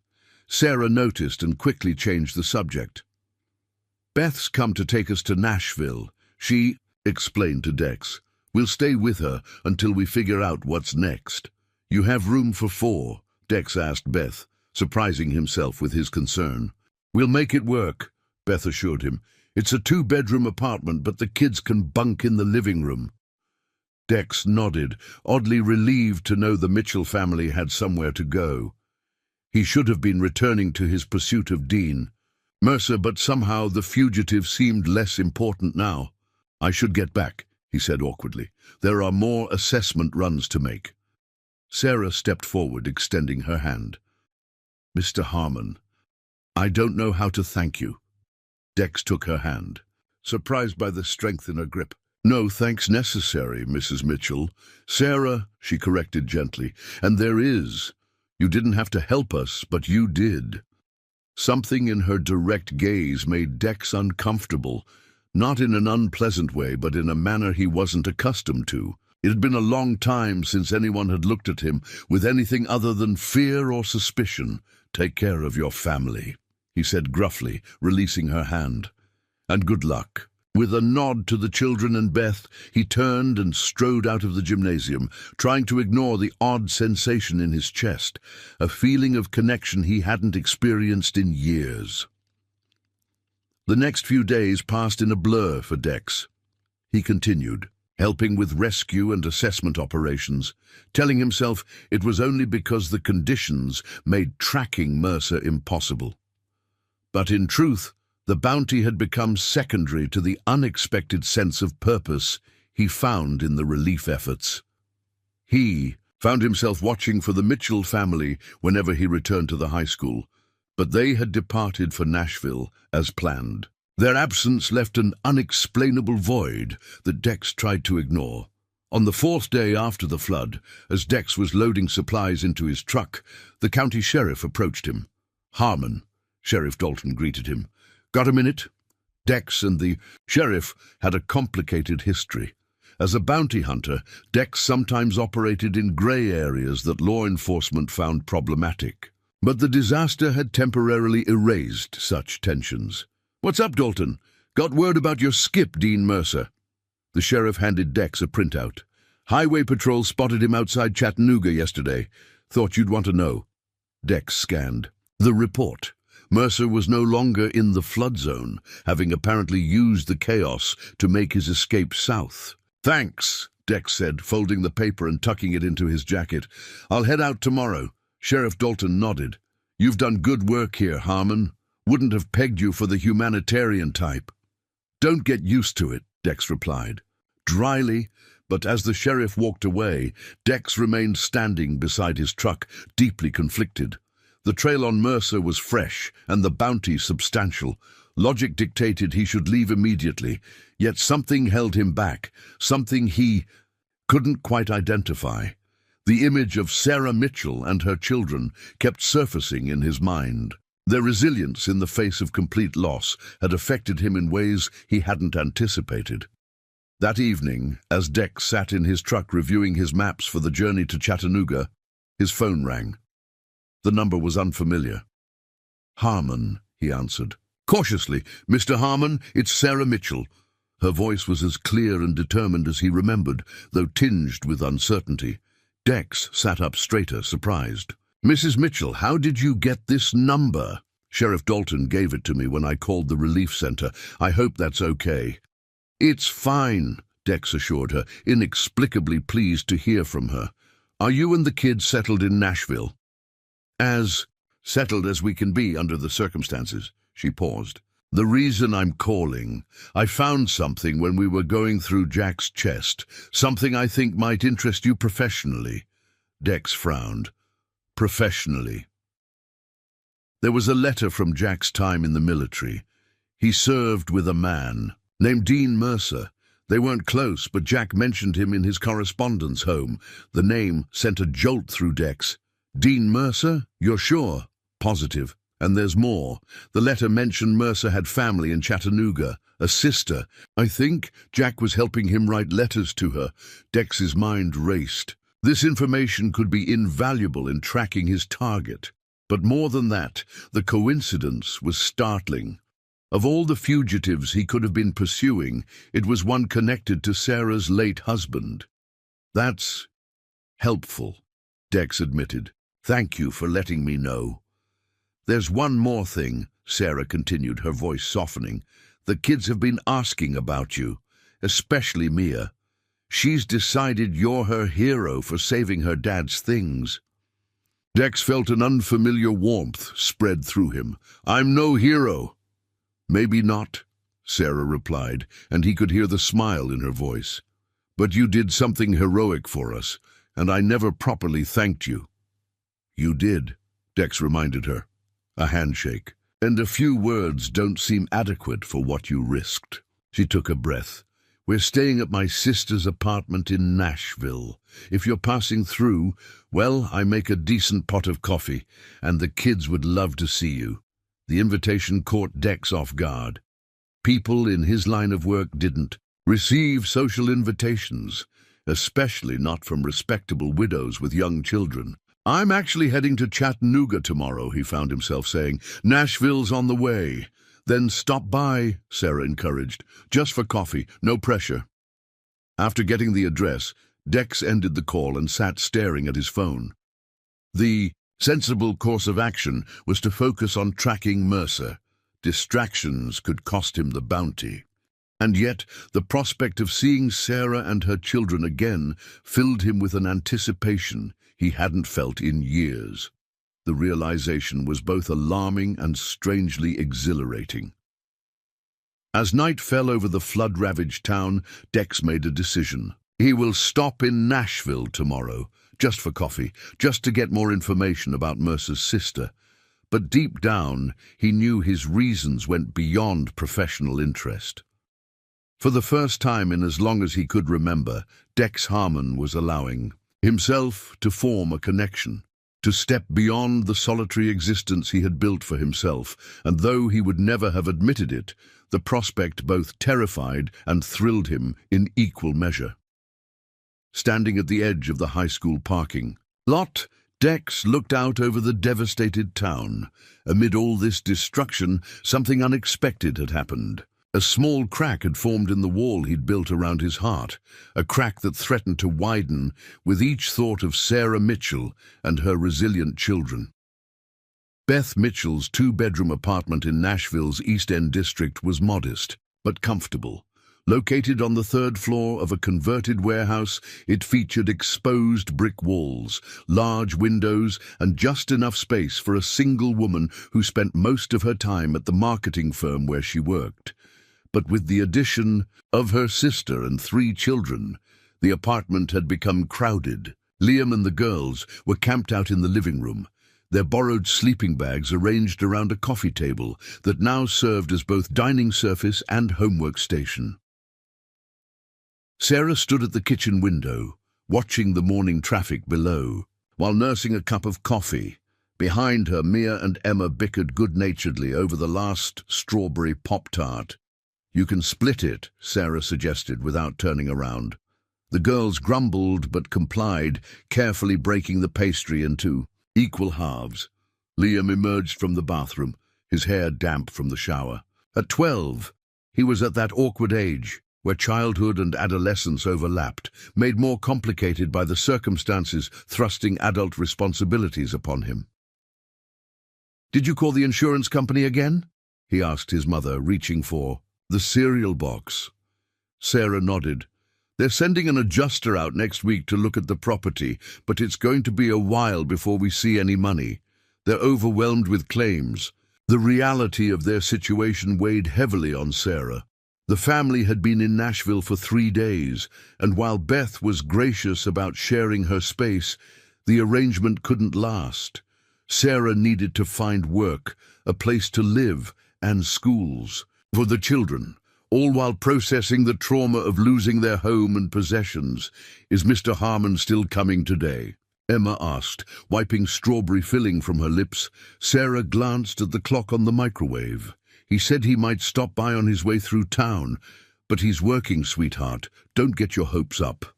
Speaker 1: Sarah noticed and quickly changed the subject. "Beth's come to take us to Nashville. She explained to Dex. "We'll stay with her until we figure out what's next." "You have room for 4?" Dex asked Beth, surprising himself with his concern. "We'll make it work," Beth assured him. "It's a 2-bedroom apartment, but the kids can bunk in the living room." Dex nodded, oddly relieved to know the Mitchell family had somewhere to go. He should have been returning to his pursuit of Dean. Mercer, but somehow the fugitive seemed less important now. "I should get back," he said awkwardly. "There are more assessment runs to make." Sarah stepped forward, extending her hand. "Mr. Harmon, I don't know how to thank you." Dex took her hand, surprised by the strength in her grip. "No thanks necessary, Mrs. Mitchell. Sarah," she corrected gently, "and there is. You didn't have to help us, but you did." Something in her direct gaze made Dex uncomfortable, not in an unpleasant way, but in a manner he wasn't accustomed to. It had been a long time since anyone had looked at him with anything other than fear or suspicion. "Take care of your family," he said gruffly, releasing her hand. "And good luck." With a nod to the children and Beth, he turned and strode out of the gymnasium, trying to ignore the odd sensation in his chest, a feeling of connection he hadn't experienced in years. The next few days passed in a blur for Dex. He continued, helping with rescue and assessment operations, telling himself it was only because the conditions made tracking Mercer impossible. But in truth, the bounty had become secondary to the unexpected sense of purpose he found in the relief efforts. He found himself watching for the Mitchell family whenever he returned to the high school, but they had departed for Nashville as planned. Their absence left an unexplainable void that Dex tried to ignore. On the 4th day after the flood, as Dex was loading supplies into his truck, the county sheriff approached him. "Harmon," Sheriff Dalton greeted him. "Got a minute?" Dex and the sheriff had a complicated history. As a bounty hunter, Dex sometimes operated in grey areas that law enforcement found problematic. But the disaster had temporarily erased such tensions. "What's up, Dalton? Got word about your skip, Dean Mercer." The sheriff handed Dex a printout. "Highway Patrol spotted him outside Chattanooga yesterday. Thought you'd want to know." Dex scanned. The report. Mercer was no longer in the flood zone, having apparently used the chaos to make his escape south. "Thanks," Dex said, folding the paper and tucking it into his jacket. "I'll head out tomorrow." Sheriff Dalton nodded. "You've done good work here, Harmon. Wouldn't have pegged you for the humanitarian type." "Don't get used to it," Dex replied. Dryly, but as the sheriff walked away, Dex remained standing beside his truck, deeply conflicted. The trail on Mercer was fresh, and the bounty substantial. Logic dictated he should leave immediately, yet something held him back, something he couldn't quite identify. The image of Sarah Mitchell and her children kept surfacing in his mind. Their resilience in the face of complete loss had affected him in ways he hadn't anticipated. That evening, as Dex sat in his truck reviewing his maps for the journey to Chattanooga, his phone rang. The number was unfamiliar. "Harmon," he answered. Cautiously, "Mr. Harmon, it's Sarah Mitchell." Her voice was as clear and determined as he remembered, though tinged with uncertainty. Dex sat up straighter, surprised. "Mrs. Mitchell, how did you get this number?" "Sheriff Dalton gave it to me when I called the relief center. I hope that's okay." "It's fine," Dex assured her, inexplicably pleased to hear from her. "Are you and the kids settled in Nashville?" "As settled as we can be under the circumstances." She paused. "The reason I'm calling, I found something when we were going through Jack's chest, something I think might interest you professionally." Dex frowned. Professionally. There was a letter from Jack's time in the military. He served with a man named Dean Mercer. They weren't close, but Jack mentioned him in his correspondence home. The name sent a jolt through Dex. "Dean Mercer? You're sure?" "Positive. And there's more. The letter mentioned Mercer had family in Chattanooga, a sister. I think Jack was helping him write letters to her." Dex's mind raced. This information could be invaluable in tracking his target. But more than that, the coincidence was startling. Of all the fugitives he could have been pursuing, it was one connected to Sarah's late husband. "That's helpful," Dex admitted. "Thank you for letting me know." "There's one more thing," Sarah continued, her voice softening. "The kids have been asking about you, especially Mia. She's decided you're her hero for saving her dad's things." Dex felt an unfamiliar warmth spread through him. "I'm no hero." "Maybe not," Sarah replied, and he could hear the smile in her voice. "But you did something heroic for us, and I never properly thanked you." "You did," Dex reminded her. "A handshake. And a few words don't seem adequate for what you risked." She took a breath. "We're staying at my sister's apartment in Nashville. If you're passing through, well, I make a decent pot of coffee, and the kids would love to see you." The invitation caught Dex off guard. People in his line of work didn't receive social invitations, especially not from respectable widows with young children. "I'm actually heading to Chattanooga tomorrow," he found himself saying. "Nashville's on the way." "Then stop by," Sarah encouraged. "Just for coffee, no pressure." After getting the address, Dex ended the call and sat staring at his phone. The sensible course of action was to focus on tracking Mercer. Distractions could cost him the bounty. And yet, the prospect of seeing Sarah and her children again filled him with an anticipation he hadn't felt in years. The realization was both alarming and strangely exhilarating. As night fell over the flood-ravaged town, Dex made a decision. He will stop in Nashville tomorrow, just for coffee, just to get more information about Mercer's sister. But deep down, he knew his reasons went beyond professional interest. For the first time in as long as he could remember, Dex Harmon was allowing himself to form a connection, to step beyond the solitary existence he had built for himself, and though he would never have admitted it, the prospect both terrified and thrilled him in equal measure. Standing at the edge of the high school parking lot, Dex looked out over the devastated town. Amid all this destruction, something unexpected had happened. A small crack had formed in the wall he'd built around his heart, a crack that threatened to widen with each thought of Sarah Mitchell and her resilient children. Beth Mitchell's two-bedroom apartment in Nashville's East End district was modest, but comfortable. Located on the third floor of a converted warehouse, it featured exposed brick walls, large windows, and just enough space for a single woman who spent most of her time at the marketing firm where she worked. But with the addition of her sister and 3 children, the apartment had become crowded. Liam and the girls were camped out in the living room, their borrowed sleeping bags arranged around a coffee table that now served as both dining surface and homework station. Sarah stood at the kitchen window, watching the morning traffic below, while nursing a cup of coffee. Behind her, Mia and Emma bickered good-naturedly over the last strawberry Pop-Tart. "You can split it," Sarah suggested without turning around. The girls grumbled but complied, carefully breaking the pastry into equal halves. Liam emerged from the bathroom, his hair damp from the shower. At 12, he was at that awkward age where childhood and adolescence overlapped, made more complicated by the circumstances thrusting adult responsibilities upon him. "Did you call the insurance company again?" he asked his mother, reaching for the cereal box. Sarah nodded. They're sending an adjuster out next week to look at the property, but it's going to be a while before we see any money. They're overwhelmed with claims. The reality of their situation weighed heavily on Sarah. The family had been in Nashville for 3 days, and while Beth was gracious about sharing her space, the arrangement couldn't last. Sarah needed to find work, a place to live, and schools for the children, all while processing the trauma of losing their home and possessions. "Is Mr. Harmon still coming today?" Emma asked, wiping strawberry filling from her lips. Sarah glanced at the clock on the microwave. "He said he might stop by on his way through town, but he's working, sweetheart. Don't get your hopes up."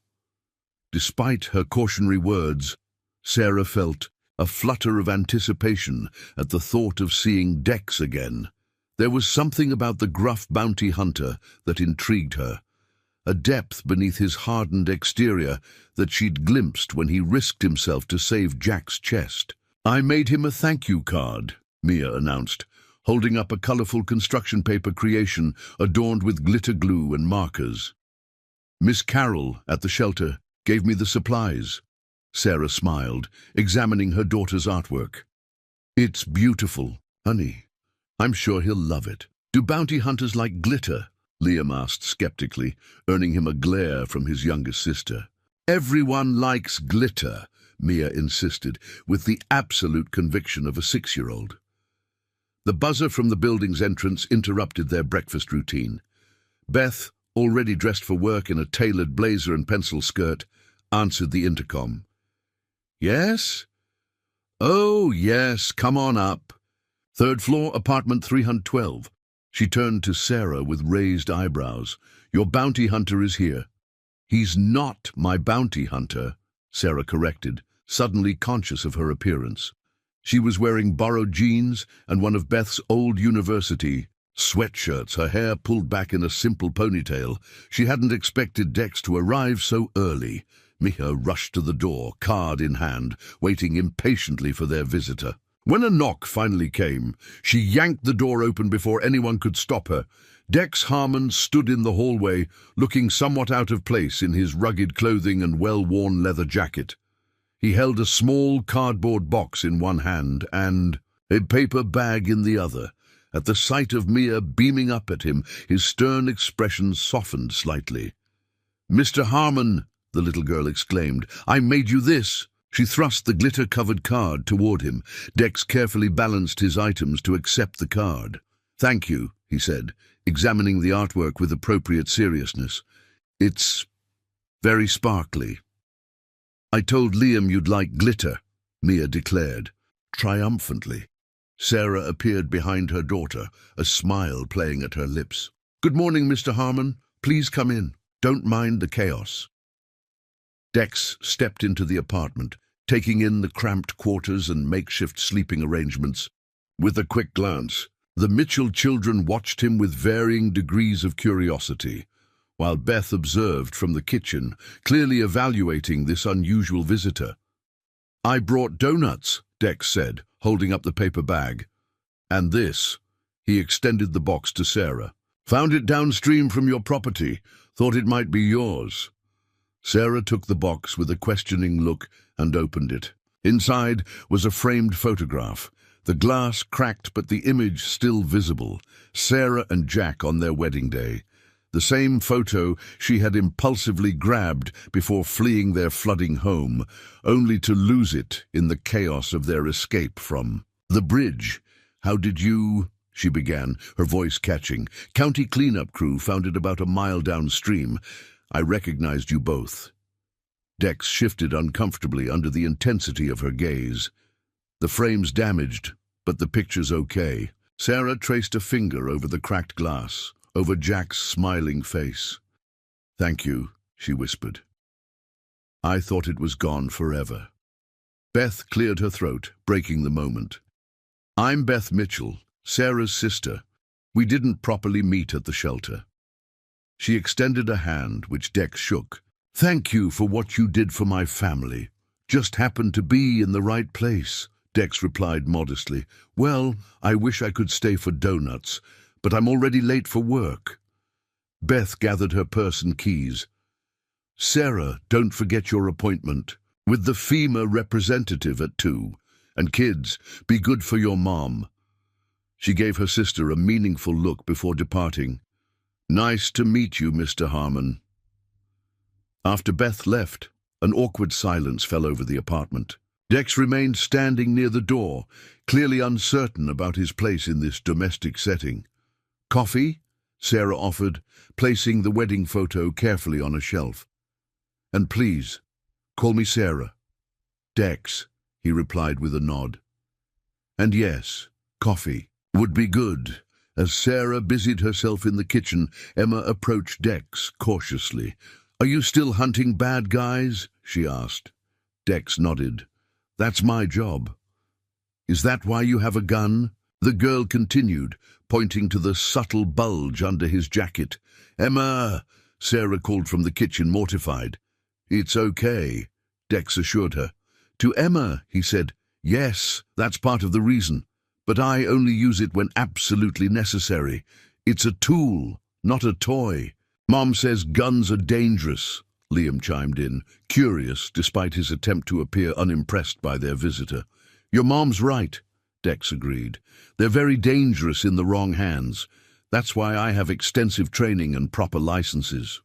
Speaker 1: Despite her cautionary words, Sarah felt a flutter of anticipation at the thought of seeing Dex again. There was something about the gruff bounty hunter that intrigued her, a depth beneath his hardened exterior that she'd glimpsed when he risked himself to save Jack's chest. "I made him a thank you card," Mia announced, holding up a colorful construction paper creation adorned with glitter glue and markers. "Miss Carroll at the shelter gave me the supplies." Sarah smiled, examining her daughter's artwork. "It's beautiful, honey. I'm sure he'll love it." "Do bounty hunters like glitter?" Liam asked skeptically, earning him a glare from his youngest sister. "Everyone likes glitter," Mia insisted, with the absolute conviction of a 6-year-old. The buzzer from the building's entrance interrupted their breakfast routine. Beth, already dressed for work in a tailored blazer and pencil skirt, answered the intercom. "Yes? Oh, yes, come on up. 3rd floor, apartment 312. She turned to Sarah with raised eyebrows. "Your bounty hunter is here." "He's not my bounty hunter," Sarah corrected, suddenly conscious of her appearance. She was wearing borrowed jeans and one of Beth's old university sweatshirts, her hair pulled back in a simple ponytail. She hadn't expected Dex to arrive so early. Mia rushed to the door, card in hand, waiting impatiently for their visitor. When a knock finally came, she yanked the door open before anyone could stop her. Dex Harmon stood in the hallway, looking somewhat out of place in his rugged clothing and well-worn leather jacket. He held a small cardboard box in one hand and a paper bag in the other. At the sight of Mia beaming up at him, his stern expression softened slightly. "Mr. Harmon," the little girl exclaimed, "I made you this." She thrust the glitter-covered card toward him. Dex carefully balanced his items to accept the card. "Thank you," he said, examining the artwork with appropriate seriousness. "It's very sparkly." "I told Liam you'd like glitter," Mia declared, triumphantly. Sarah appeared behind her daughter, a smile playing at her lips. "Good morning, Mr. Harmon. Please come in. Don't mind the chaos." Dex stepped into the apartment, taking in the cramped quarters and makeshift sleeping arrangements. With a quick glance, the Mitchell children watched him with varying degrees of curiosity, while Beth observed from the kitchen, clearly evaluating this unusual visitor. "I brought donuts," Dex said, holding up the paper bag. "And this." He extended the box to Sarah. "Found it downstream from your property. Thought it might be yours." Sarah took the box with a questioning look and opened it. Inside was a framed photograph. The glass cracked, but the image still visible. Sarah and Jack on their wedding day. The same photo she had impulsively grabbed before fleeing their flooding home, only to lose it in the chaos of their escape from the bridge. "How did you—" she began, her voice catching. "County cleanup crew found it about a mile downstream. I recognized you both." Dex shifted uncomfortably under the intensity of her gaze. "The frame's damaged, but the picture's okay." Sarah traced a finger over the cracked glass, over Jack's smiling face. "Thank you," she whispered. "I thought it was gone forever." Beth cleared her throat, breaking the moment. "I'm Beth Mitchell, Sarah's sister. We didn't properly meet at the shelter." She extended a hand, which Dex shook. "Thank you for what you did for my family. Just happened to be in the right place," Dex replied modestly. "Well, I wish I could stay for donuts, but I'm already late for work." Beth gathered her purse and keys. "Sarah, don't forget your appointment with the FEMA representative at 2. And kids, be good for your mom." She gave her sister a meaningful look before departing. "Nice to meet you, Mr. Harmon." After Beth left, an awkward silence fell over the apartment. Dex remained standing near the door, clearly uncertain about his place in this domestic setting. "Coffee?" Sarah offered, placing the wedding photo carefully on a shelf. "And please, call me Sarah." "Dex," he replied with a nod. "And yes, coffee would be good." As Sarah busied herself in the kitchen, Emma approached Dex cautiously. "Are you still hunting bad guys?" she asked. Dex nodded. "That's my job." "Is that why you have a gun?" The girl continued, pointing to the subtle bulge under his jacket. "Emma!" Sarah called from the kitchen, mortified. "It's okay," Dex assured her. "To Emma," he said. "Yes, that's part of the reason. But I only use it when absolutely necessary. It's a tool, not a toy." "Mom says guns are dangerous," Liam chimed in, curious despite his attempt to appear unimpressed by their visitor. "Your mom's right," Dex agreed. "They're very dangerous in the wrong hands. That's why I have extensive training and proper licenses."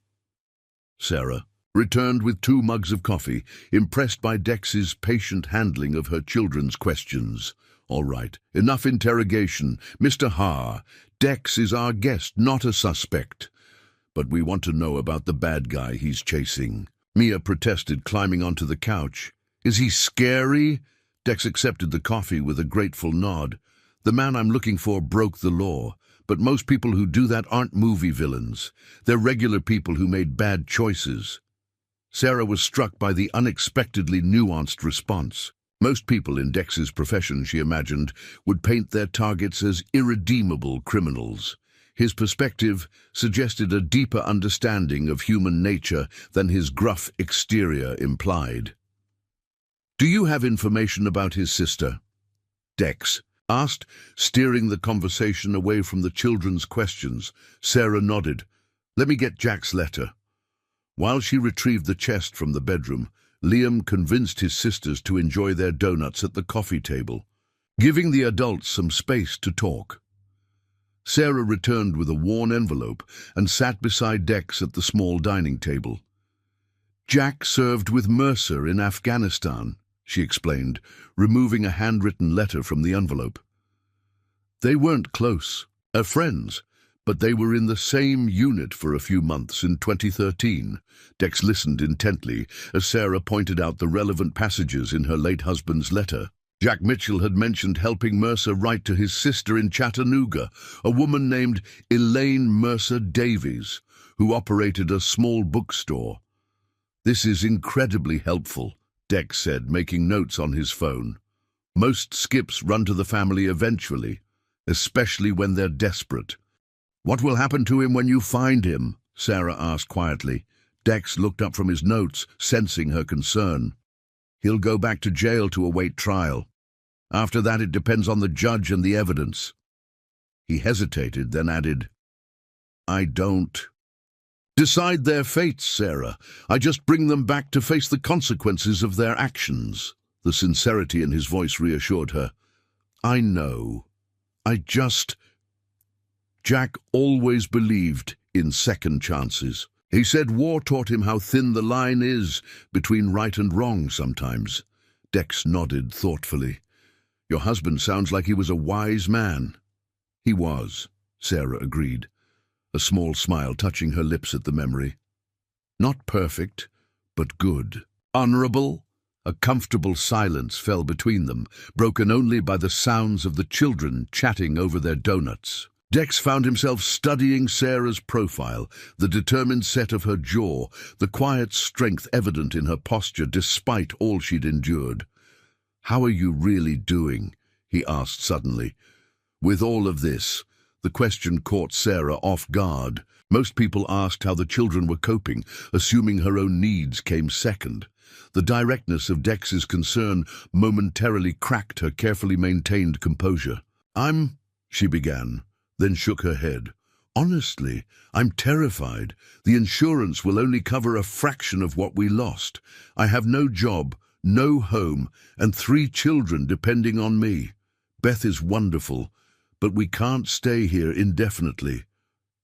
Speaker 1: Sarah returned with 2 mugs of coffee, impressed by Dex's patient handling of her children's questions. "All right, enough interrogation. Mr. Haar, Dex is our guest, not a suspect. But we want to know about the bad guy he's chasing." Mia protested, climbing onto the couch. "Is he scary?" Dex accepted the coffee with a grateful nod. "The man I'm looking for broke the law, but most people who do that aren't movie villains. They're regular people who made bad choices." Sarah was struck by the unexpectedly nuanced response. Most people in Dex's profession, she imagined, would paint their targets as irredeemable criminals. His perspective suggested a deeper understanding of human nature than his gruff exterior implied. "Do you have information about his sister?" Dex asked, steering the conversation away from the children's questions. Sarah nodded. "Let me get Jack's letter." While she retrieved the chest from the bedroom, Liam convinced his sisters to enjoy their donuts at the coffee table, giving the adults some space to talk. Sarah returned with a worn envelope and sat beside Dex at the small dining table. "Jack served with Mercer in Afghanistan," she explained, removing a handwritten letter from the envelope. "They weren't close, friends, but they were in the same unit for a few months in 2013. Dex listened intently as Sarah pointed out the relevant passages in her late husband's letter. Jack Mitchell had mentioned helping Mercer write to his sister in Chattanooga, a woman named Elaine Mercer Davies, who operated a small bookstore. "This is incredibly helpful," Dex said, making notes on his phone. "Most skips run to the family eventually, especially when they're desperate." "What will happen to him when you find him?" Sarah asked quietly. Dex looked up from his notes, sensing her concern. "He'll go back to jail to await trial. After that, it depends on the judge and the evidence." He hesitated, then added, "I don't decide their fates, Sarah. I just bring them back to face the consequences of their actions." The sincerity in his voice reassured her. "I know. Jack always believed in second chances. He said war taught him how thin the line is between right and wrong sometimes." Dex nodded thoughtfully. "Your husband sounds like he was a wise man." "He was," Sarah agreed, a small smile touching her lips at the memory. "Not perfect, but good. Honorable." A comfortable silence fell between them, broken only by the sounds of the children chatting over their donuts. Dex found himself studying Sarah's profile, the determined set of her jaw, the quiet strength evident in her posture despite all she'd endured. "How are you really doing?" he asked suddenly. With all of this, the question caught Sarah off guard. Most people asked how the children were coping, assuming her own needs came second. The directness of Dex's concern momentarily cracked her carefully maintained composure. "She began, then shook her head. Honestly, I'm terrified. The insurance will only cover a fraction of what we lost. I have no job, no home, and 3 children depending on me. Beth is wonderful, but we can't stay here indefinitely.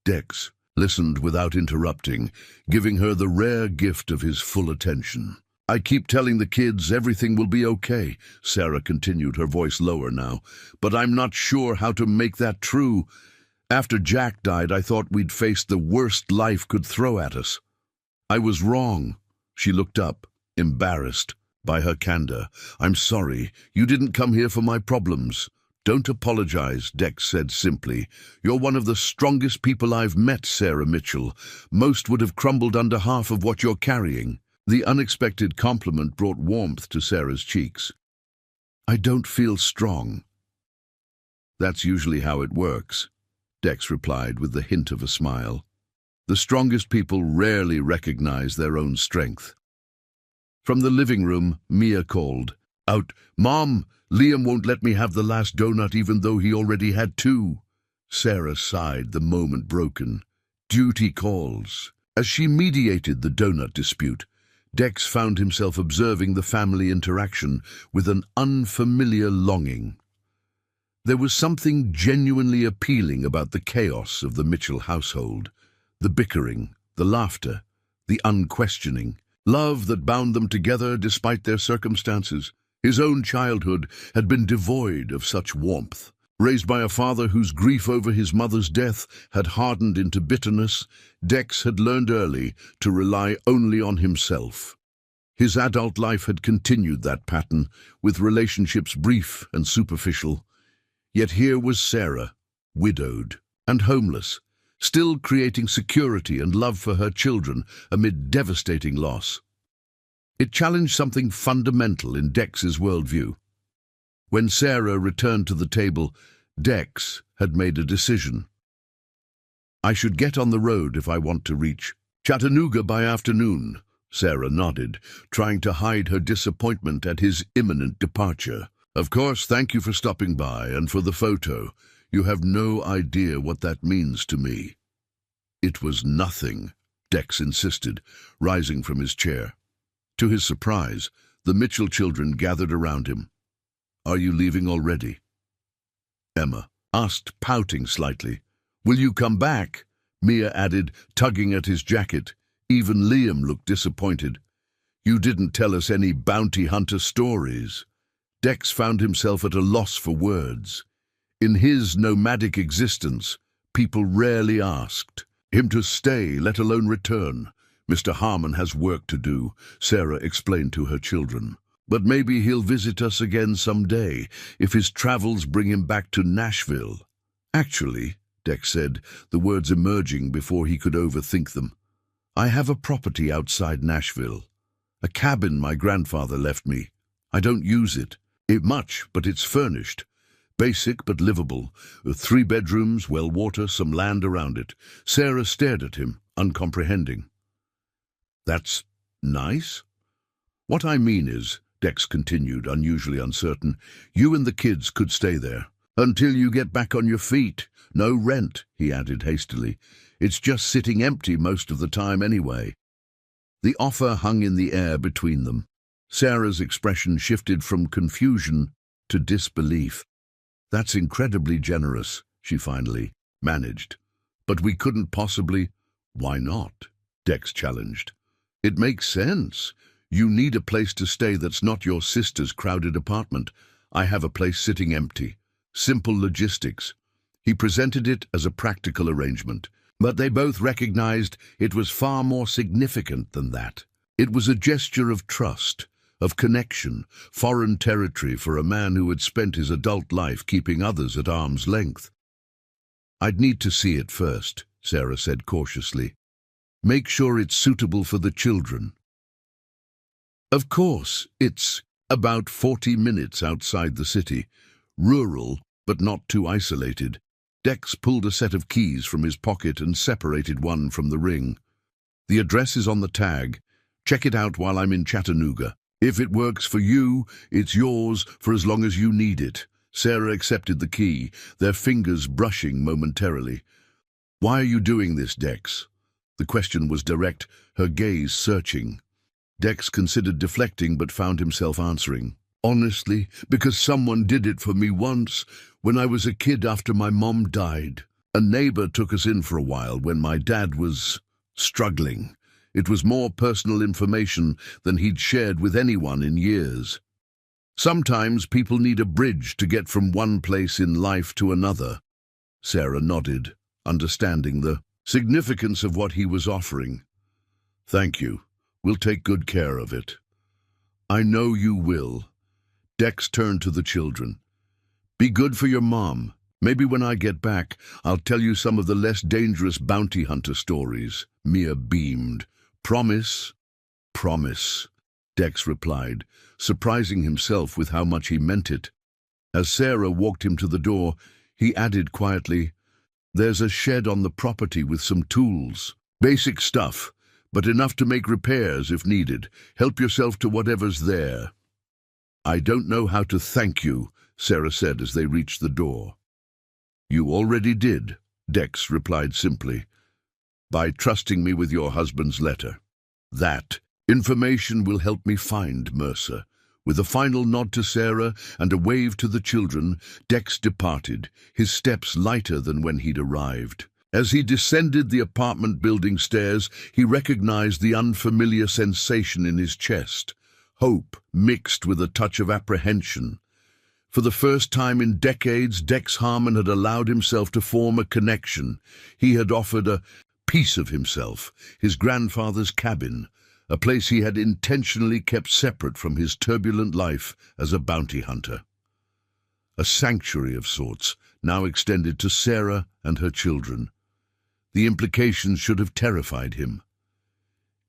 Speaker 1: Dex listened without interrupting, giving her the rare gift of his full attention. I keep telling the kids everything will be okay, Sarah continued, her voice lower now, but I'm not sure how to make that true. After Jack died, I thought we'd face the worst life could throw at us. I was wrong. She looked up, embarrassed by her candor. I'm sorry. You didn't come here for my problems. Don't apologize, Dex said simply. You're one of the strongest people I've met, Sarah Mitchell. Most would have crumbled under half of what you're carrying. The unexpected compliment brought warmth to Sarah's cheeks. I don't feel strong. That's usually how it works, Dex replied with the hint of a smile. The strongest people rarely recognize their own strength. From the living room, Mia called out, Mom, Liam won't let me have the last donut even though he already had 2. Sarah sighed, the moment broken. Duty calls. As she mediated the donut dispute, Dex found himself observing the family interaction with an unfamiliar longing. There was something genuinely appealing about the chaos of the Mitchell household, the bickering, the laughter, the unquestioning, love that bound them together despite their circumstances. His own childhood had been devoid of such warmth. Raised by a father whose grief over his mother's death had hardened into bitterness, Dex had learned early to rely only on himself. His adult life had continued that pattern, with relationships brief and superficial. Yet here was Sarah, widowed and homeless, still creating security and love for her children amid devastating loss. It challenged something fundamental in Dex's worldview. When Sarah returned to the table, Dex had made a decision. I should get on the road if I want to reach Chattanooga by afternoon, Sarah nodded, trying to hide her disappointment at his imminent departure. Of course, thank you for stopping by and for the photo. You have no idea what that means to me. It was nothing, Dex insisted, rising from his chair. To his surprise, the Mitchell children gathered around him. Are you leaving already? Emma asked, pouting slightly. Will you come back? Mia added, tugging at his jacket. Even Liam looked disappointed. You didn't tell us any bounty hunter stories. Dex found himself at a loss for words. In his nomadic existence, people rarely asked him to stay, let alone return. Mr. Harmon has work to do, Sarah explained to her children. But maybe he'll visit us again someday, if his travels bring him back to Nashville. Actually, Dex said, the words emerging before he could overthink them, I have a property outside Nashville. A cabin my grandfather left me. I don't use it. Much, but it's furnished. Basic but livable, with 3 bedrooms, well water, some land around it. Sarah stared at him, uncomprehending. That's nice? What I mean is, Dex continued, unusually uncertain, you and the kids could stay there. Until you get back on your feet. No rent, he added hastily. It's just sitting empty most of the time anyway. The offer hung in the air between them. Sarah's expression shifted from confusion to disbelief. That's incredibly generous, she finally managed. But we couldn't possibly. Why not? Dex challenged. It makes sense. You need a place to stay that's not your sister's crowded apartment. I have a place sitting empty. Simple logistics. He presented it as a practical arrangement, but they both recognized it was far more significant than that. It was a gesture of trust, of connection, foreign territory for a man who had spent his adult life keeping others at arm's length. I'd need to see it first, Sarah said cautiously. Make sure it's suitable for the children. Of course, it's about 40 minutes outside the city, rural but not too isolated. Dex pulled a set of keys from his pocket and separated one from the ring. The address is on the tag. Check it out while I'm in Chattanooga. If it works for you, it's yours for as long as you need it. Sarah accepted the key, their fingers brushing momentarily. "Why are you doing this, Dex?" The question was direct, her gaze searching. Dex considered deflecting but found himself answering. "Honestly, because someone did it for me once, when I was a kid after my mom died. A neighbor took us in for a while when my dad was struggling. It was more personal information than he'd shared with anyone in years. Sometimes people need a bridge to get from one place in life to another." Sarah nodded, understanding the significance of what he was offering. "Thank you. We'll take good care of it." "I know you will." Dex turned to the children. "Be good for your mom. Maybe when I get back, I'll tell you some of the less dangerous bounty hunter stories." Mia beamed. "Promise?" "Promise," Dex replied, surprising himself with how much he meant it. As Sarah walked him to the door, he added quietly, "There's a shed on the property with some tools. Basic stuff, but enough to make repairs if needed. Help yourself to whatever's there." "I don't know how to thank you," Sarah said as they reached the door. "You already did," Dex replied simply, "by trusting me with your husband's letter. That information will help me find Mercer." With a final nod to Sarah and a wave to the children, Dex departed, his steps lighter than when he'd arrived. As he descended the apartment building stairs, he recognized the unfamiliar sensation in his chest, hope mixed with a touch of apprehension. For the first time in decades, Dex Harmon had allowed himself to form a connection. He had offered a piece of himself, his grandfather's cabin, a place he had intentionally kept separate from his turbulent life as a bounty hunter. A sanctuary of sorts, now extended to Sarah and her children. The implications should have terrified him.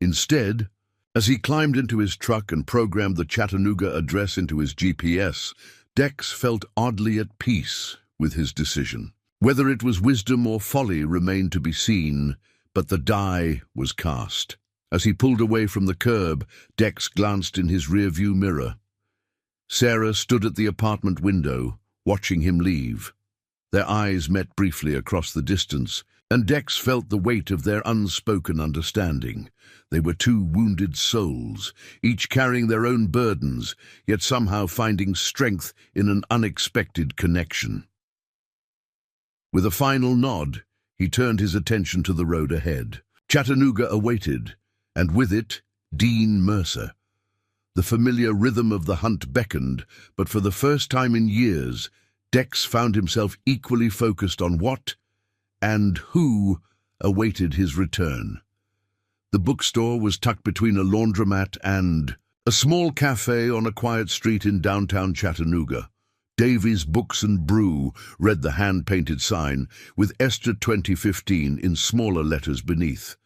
Speaker 1: Instead, as he climbed into his truck and programmed the Chattanooga address into his GPS, Dex felt oddly at peace with his decision. Whether it was wisdom or folly remained to be seen, but the die was cast. As he pulled away from the curb, Dex glanced in his rearview mirror. Sarah stood at the apartment window, watching him leave. Their eyes met briefly across the distance, and Dex felt the weight of their unspoken understanding. They were two wounded souls, each carrying their own burdens, yet somehow finding strength in an unexpected connection. With a final nod, he turned his attention to the road ahead. Chattanooga awaited, and with it, Dean Mercer. The familiar rhythm of the hunt beckoned, but for the first time in years, Dex found himself equally focused on what and who awaited his return. The bookstore was tucked between a laundromat and a small cafe on a quiet street in downtown Chattanooga. Davies Books and Brew read the hand-painted sign, with Esther 2015 in smaller letters beneath.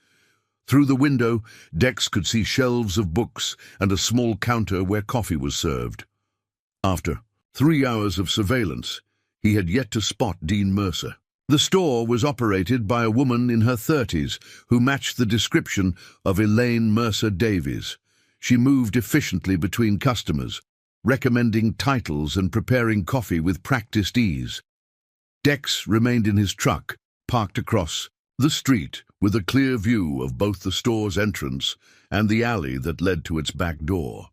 Speaker 1: Through the window, Dex could see shelves of books and a small counter where coffee was served. After 3 hours of surveillance, he had yet to spot Dean Mercer. The store was operated by a woman in her 30s who matched the description of Elaine Mercer Davies. She moved efficiently between customers, recommending titles and preparing coffee with practiced ease. Dex remained in his truck, parked across the street, with a clear view of both the store's entrance and the alley that led to its back door.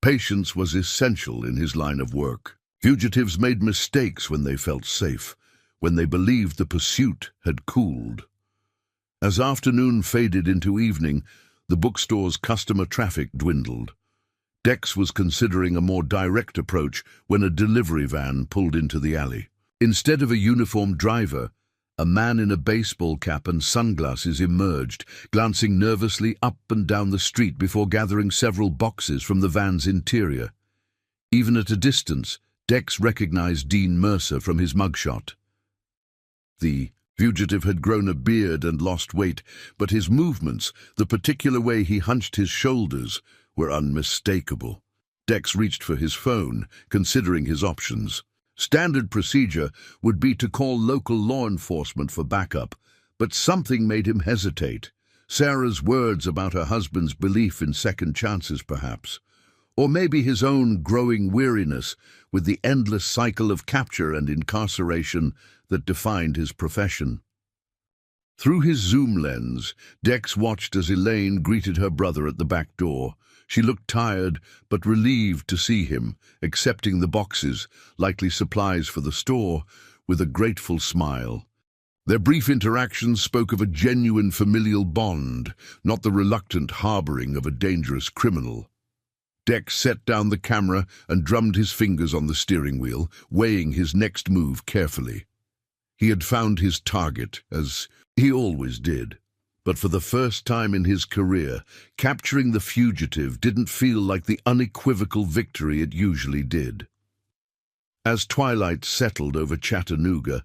Speaker 1: Patience was essential in his line of work. Fugitives made mistakes when they felt safe, when they believed the pursuit had cooled. As afternoon faded into evening, the bookstore's customer traffic dwindled. Dex was considering a more direct approach when a delivery van pulled into the alley. Instead of a uniformed driver, a man in a baseball cap and sunglasses emerged, glancing nervously up and down the street before gathering several boxes from the van's interior. Even at a distance, Dex recognized Dean Mercer from his mugshot. The fugitive had grown a beard and lost weight, but his movements, the particular way he hunched his shoulders, were unmistakable. Dex reached for his phone, considering his options. Standard procedure would be to call local law enforcement for backup, but something made him hesitate. Sarah's words about her husband's belief in second chances, perhaps. Or maybe his own growing weariness with the endless cycle of capture and incarceration that defined his profession. Through his zoom lens, Dex watched as Elaine greeted her brother at the back door. She looked tired, but relieved to see him, accepting the boxes, likely supplies for the store, with a grateful smile. Their brief interactions spoke of a genuine familial bond, not the reluctant harboring of a dangerous criminal. Dex set down the camera and drummed his fingers on the steering wheel, weighing his next move carefully. He had found his target, as he always did. But for the first time in his career, capturing the fugitive didn't feel like the unequivocal victory it usually did. As twilight settled over Chattanooga,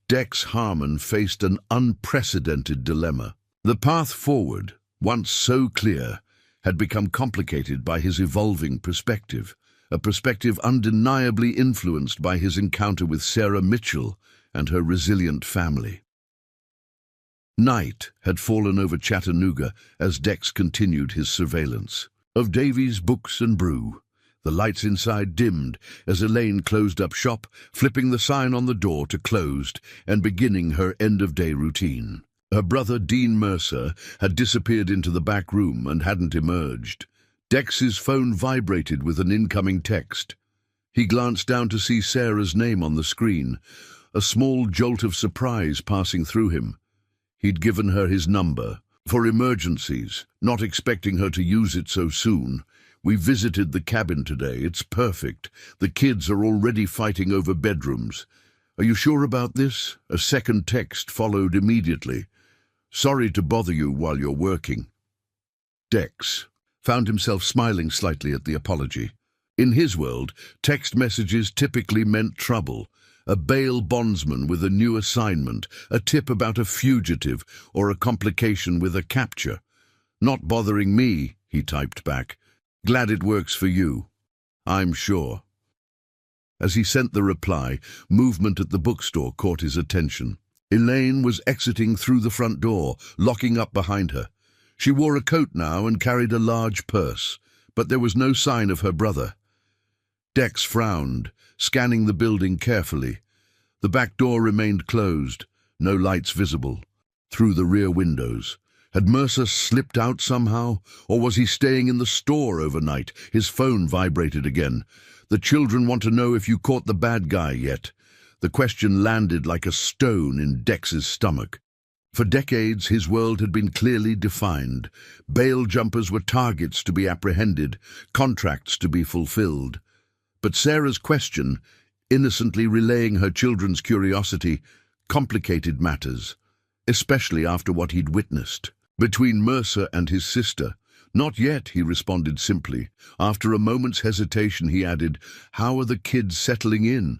Speaker 1: Dex Harmon faced an unprecedented dilemma. The path forward, once so clear, had become complicated by his evolving perspective, a perspective undeniably influenced by his encounter with Sarah Mitchell and her resilient family. Night had fallen over Chattanooga as Dex continued his surveillance of Davy's Books and Brew. The lights inside dimmed as Elaine closed up shop, flipping the sign on the door to closed and beginning her end-of-day routine. Her brother, Dean Mercer, had disappeared into the back room and hadn't emerged. Dex's phone vibrated with an incoming text. He glanced down to see Sarah's name on the screen, a small jolt of surprise passing through him. He'd given her his number for emergencies, not expecting her to use it so soon. "We visited the cabin today. It's perfect. The kids are already fighting over bedrooms. Are you sure about this?" A second text followed immediately. "Sorry to bother you while you're working." Dex found himself smiling slightly at the apology. In his world, text messages typically meant trouble. A bail bondsman with a new assignment, a tip about a fugitive, or a complication with a capture. "Not bothering me," he typed back. "Glad it works for you. I'm sure." As he sent the reply, movement at the bookstore caught his attention. Elaine was exiting through the front door, locking up behind her. She wore a coat now and carried a large purse, but there was no sign of her brother. Dex frowned, scanning the building carefully. The back door remained closed, no lights visible. Through the rear windows, had Mercer slipped out somehow, or was he staying in the store overnight? His phone vibrated again. "The children want to know if you caught the bad guy yet." The question landed like a stone in Dex's stomach. For decades, his world had been clearly defined. Bail jumpers were targets to be apprehended, contracts to be fulfilled. But Sarah's question, innocently relaying her children's curiosity, complicated matters, especially after what he'd witnessed. Between Mercer and his sister, "Not yet," he responded simply. After a moment's hesitation, he added, "How are the kids settling in?"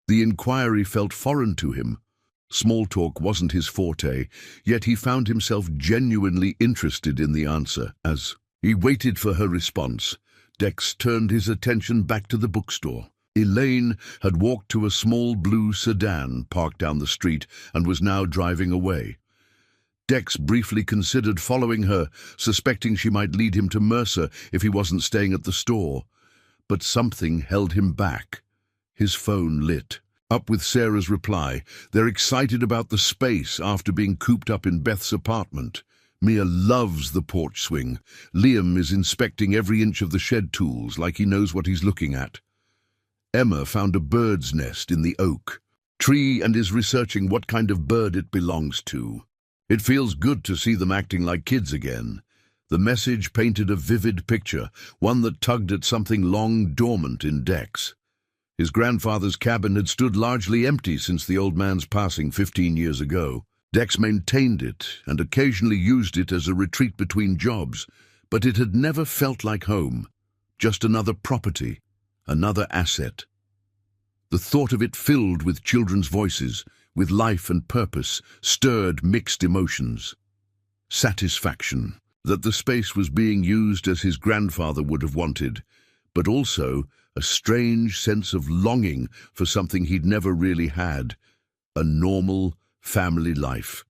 Speaker 1: The inquiry felt foreign to him. Small talk wasn't his forte, yet he found himself genuinely interested in the answer. As he waited for her response, Dex turned his attention back to the bookstore. Elaine had walked to a small blue sedan parked down the street and was now driving away. Dex briefly considered following her, suspecting she might lead him to Mercer if he wasn't staying at the store. But something held him back. His phone lit. Up with Sarah's reply. They're excited about the space after being cooped up in Beth's apartment. Mia loves the porch swing. Liam is inspecting every inch of the shed tools like he knows what he's looking at. Emma found a bird's nest in the oak tree and is researching what kind of bird it belongs to. It feels good to see them acting like kids again. The message painted a vivid picture, one that tugged at something long dormant in Dex. His grandfather's cabin had stood largely empty since the old man's passing 15 years ago. Dex maintained it and occasionally used it as a retreat between jobs, but it had never felt like home, just another property, another asset. The thought of it filled with children's voices, with life and purpose, stirred mixed emotions. Satisfaction that the space was being used as his grandfather would have wanted, but also a strange sense of longing for something he'd never really had, a normal family life.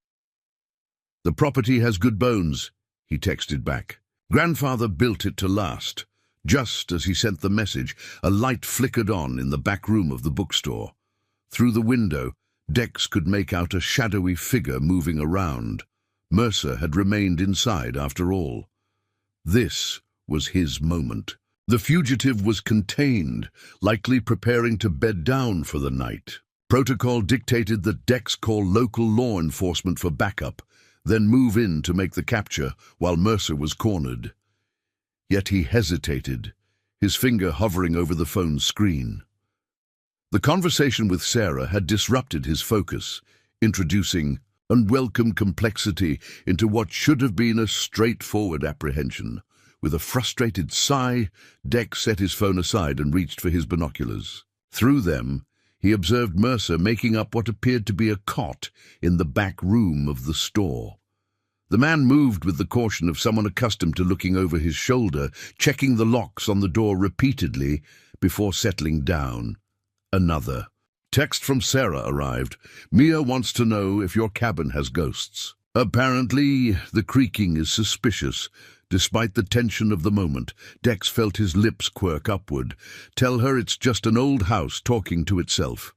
Speaker 1: "The property has good bones," he texted back. Grandfather built it to last. Just as he sent the message, a light flickered on in the back room of the bookstore. Through the window, Dex could make out a shadowy figure moving around. Mercer had remained inside after all. This was his moment. The fugitive was contained, likely preparing to bed down for the night. Protocol dictated that Dex call local law enforcement for backup, then move in to make the capture while Mercer was cornered. Yet he hesitated, his finger hovering over the phone's screen. The conversation with Sarah had disrupted his focus, introducing unwelcome complexity into what should have been a straightforward apprehension. With a frustrated sigh, Dex set his phone aside and reached for his binoculars. Through them, he observed Mercer making up what appeared to be a cot in the back room of the store. The man moved with the caution of someone accustomed to looking over his shoulder, checking the locks on the door repeatedly before settling down. Another. Text from Sarah arrived. Mia wants to know if your cabin has ghosts. Apparently, the creaking is suspicious. Despite the tension of the moment, Dex felt his lips quirk upward. Tell her it's just an old house talking to itself.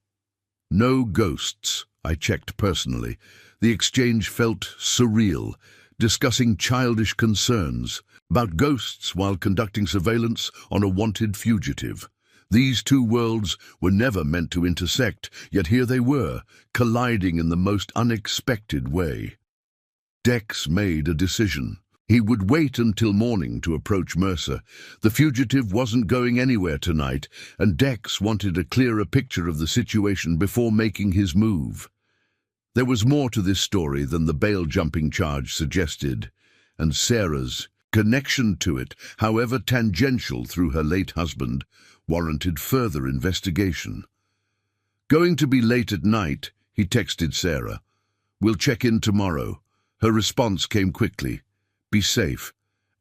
Speaker 1: No ghosts, I checked personally. The exchange felt surreal, discussing childish concerns about ghosts while conducting surveillance on a wanted fugitive. These two worlds were never meant to intersect, yet here they were, colliding in the most unexpected way. Dex made a decision. He would wait until morning to approach Mercer. The fugitive wasn't going anywhere tonight, and Dex wanted a clearer picture of the situation before making his move. There was more to this story than the bail-jumping charge suggested, and Sarah's connection to it, however tangential through her late husband, warranted further investigation. Going to be late at night, he texted Sarah. We'll check in tomorrow. Her response came quickly. Be safe,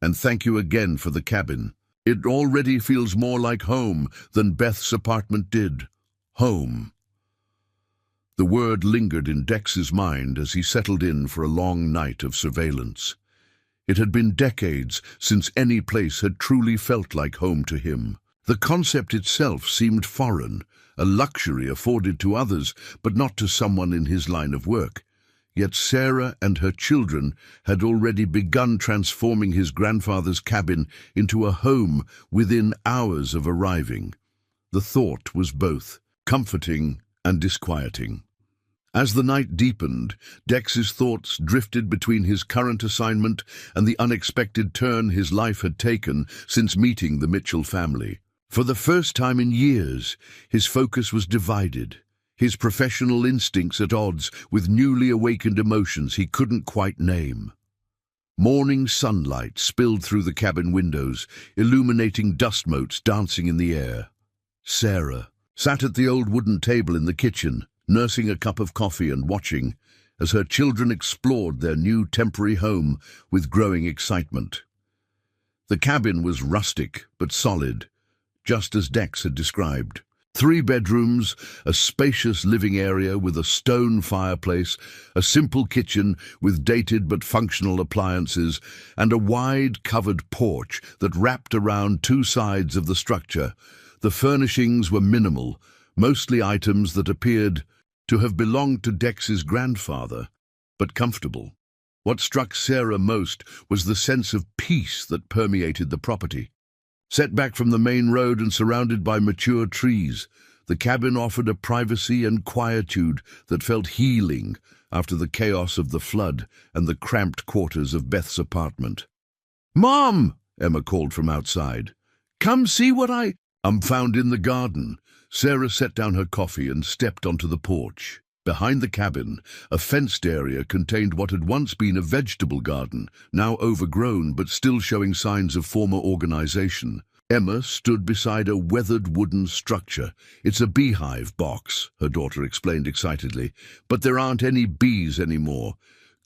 Speaker 1: and thank you again for the cabin. It already feels more like home than Beth's apartment did. Home. The word lingered in Dex's mind as he settled in for a long night of surveillance. It had been decades since any place had truly felt like home to him. The concept itself seemed foreign, a luxury afforded to others, but not to someone in his line of work. Yet Sarah and her children had already begun transforming his grandfather's cabin into a home within hours of arriving. The thought was both comforting and disquieting. As the night deepened, Dex's thoughts drifted between his current assignment and the unexpected turn his life had taken since meeting the Mitchell family. For the first time in years, his focus was divided. His professional instincts at odds with newly awakened emotions he couldn't quite name. Morning sunlight spilled through the cabin windows, illuminating dust motes dancing in the air. Sarah sat at the old wooden table in the kitchen, nursing a cup of coffee and watching as her children explored their new temporary home with growing excitement. The cabin was rustic but solid, just as Dex had described. 3 bedrooms, a spacious living area with a stone fireplace, a simple kitchen with dated but functional appliances, and a wide covered porch that wrapped around 2 sides of the structure. The furnishings were minimal, mostly items that appeared to have belonged to Dex's grandfather, but comfortable. What struck Sarah most was the sense of peace that permeated the property. Set back from the main road and surrounded by mature trees, the cabin offered a privacy and quietude that felt healing after the chaos of the flood and the cramped quarters of Beth's apartment. "Mom!" Emma called from outside. "Come see what I'm found in the garden." Sarah set down her coffee and stepped onto the porch. Behind the cabin, a fenced area contained what had once been a vegetable garden, now overgrown but still showing signs of former organization. Emma stood beside a weathered wooden structure. "It's a beehive box," her daughter explained excitedly. "But there aren't any bees anymore.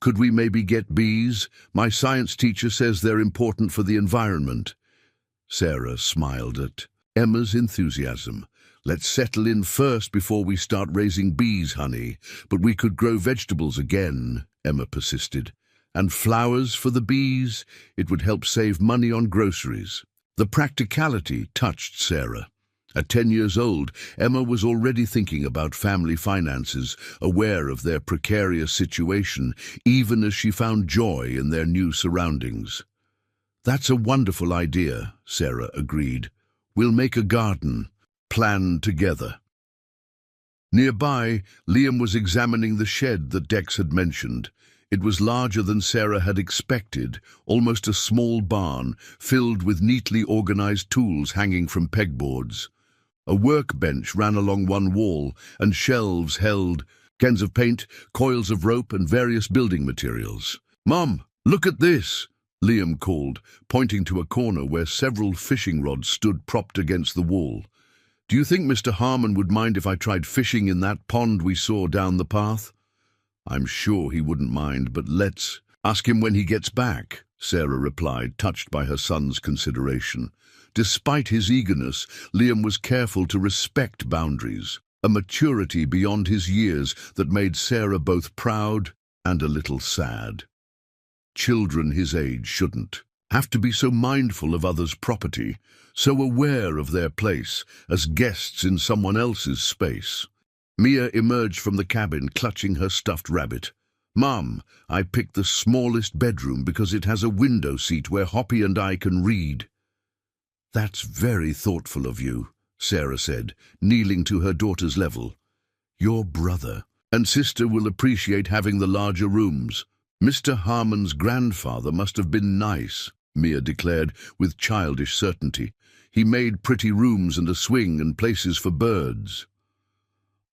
Speaker 1: Could we maybe get bees? My science teacher says they're important for the environment." Sarah smiled at Emma's enthusiasm. "Let's settle in first before we start raising bees, honey. But we could grow vegetables again," Emma persisted. "And flowers for the bees? It would help save money on groceries." The practicality touched Sarah. At 10 years old, Emma was already thinking about family finances, aware of their precarious situation, even as she found joy in their new surroundings. "That's a wonderful idea," Sarah agreed. "We'll make a garden, plan together." Nearby, Liam was examining the shed that Dex had mentioned. It was larger than Sarah had expected, almost a small barn, filled with neatly organized tools hanging from pegboards. A workbench ran along one wall, and shelves held cans of paint, coils of rope, and various building materials. "Mom, look at this!" Liam called, pointing to a corner where several fishing rods stood propped against the wall. "Do you think Mr. Harmon would mind if I tried fishing in that pond we saw down the path?" "I'm sure he wouldn't mind, but let's ask him when he gets back," Sarah replied, touched by her son's consideration. Despite his eagerness, Liam was careful to respect boundaries, a maturity beyond his years that made Sarah both proud and a little sad. Children his age shouldn't have to be so mindful of others' property, so aware of their place as guests in someone else's space. Mia emerged from the cabin, clutching her stuffed rabbit. "Mom, I picked the smallest bedroom because it has a window seat where Hoppy and I can read." "That's very thoughtful of you," Sarah said, kneeling to her daughter's level. "Your brother and sister will appreciate having the larger rooms. Mr. Harmon's grandfather must have been nice," Mia declared with childish certainty. "He made pretty rooms and a swing and places for birds."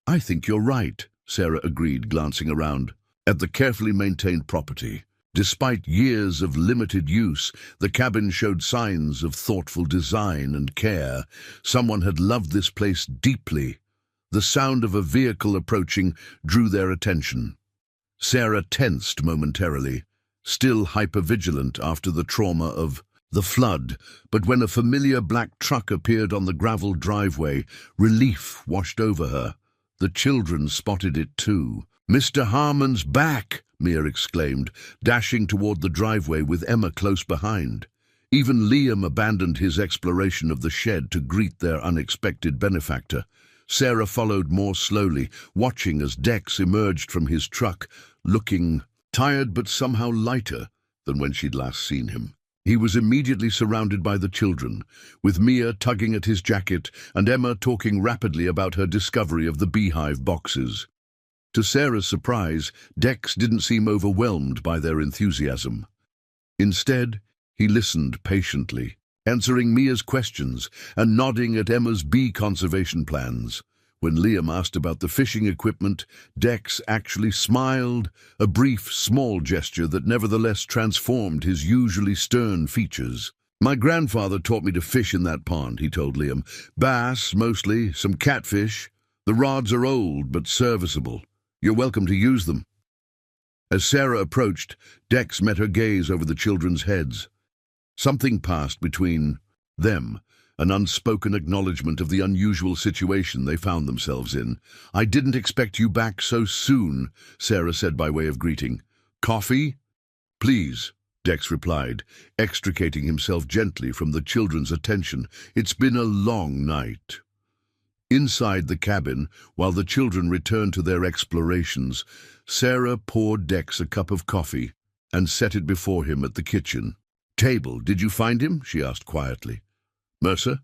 Speaker 1: "I think you're right," Sarah agreed, glancing around at the carefully maintained property. Despite years of limited use, the cabin showed signs of thoughtful design and care. Someone had loved this place deeply. The sound of a vehicle approaching drew their attention. Sarah tensed momentarily, still hypervigilant after the trauma of the flood, but when a familiar black truck appeared on the gravel driveway, relief washed over her. The children spotted it too. "Mr. Harmon's back!" Mia exclaimed, dashing toward the driveway with Emma close behind. Even Liam abandoned his exploration of the shed to greet their unexpected benefactor. Sarah followed more slowly, watching as Dex emerged from his truck, looking tired but somehow lighter than when she'd last seen him. He was immediately surrounded by the children, with Mia tugging at his jacket and Emma talking rapidly about her discovery of the beehive boxes. To Sarah's surprise, Dex didn't seem overwhelmed by their enthusiasm. Instead, he listened patiently, answering Mia's questions and nodding at Emma's bee conservation plans. When Liam asked about the fishing equipment, Dex actually smiled, a brief, small gesture that nevertheless transformed his usually stern features. "My grandfather taught me to fish in that pond," he told Liam. "Bass, mostly, some catfish. The rods are old but serviceable. You're welcome to use them." As Sarah approached, Dex met her gaze over the children's heads. Something passed between them, an unspoken acknowledgement of the unusual situation they found themselves in. "I didn't expect you back so soon," Sarah said by way of greeting. "Coffee?" "Please," Dex replied, extricating himself gently from the children's attention. "It's been a long night." Inside the cabin, while the children returned to their explorations, Sarah poured Dex a cup of coffee and set it before him at the kitchen table. "Did you find him?" she asked quietly. "Mercer?"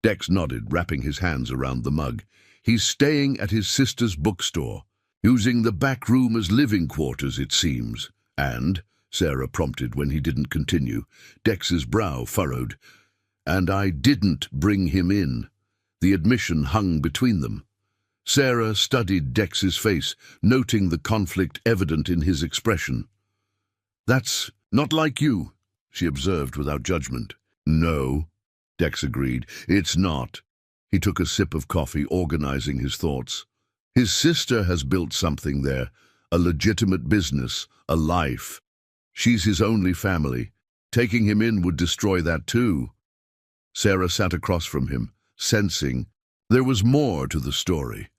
Speaker 1: Dex nodded, wrapping his hands around the mug. "He's staying at his sister's bookstore, using the back room as living quarters, it seems." "And?" Sarah prompted when he didn't continue. Dex's brow furrowed. "And I didn't bring him in." The admission hung between them. Sarah studied Dex's face, noting the conflict evident in his expression. "That's not like you," she observed without judgment. "No," Dex agreed, "it's not." He took a sip of coffee, organizing his thoughts. His sister has built something there, a legitimate business, a life. She's his only family. Taking him in would destroy that too. Sarah sat across from him, sensing there was more to the story.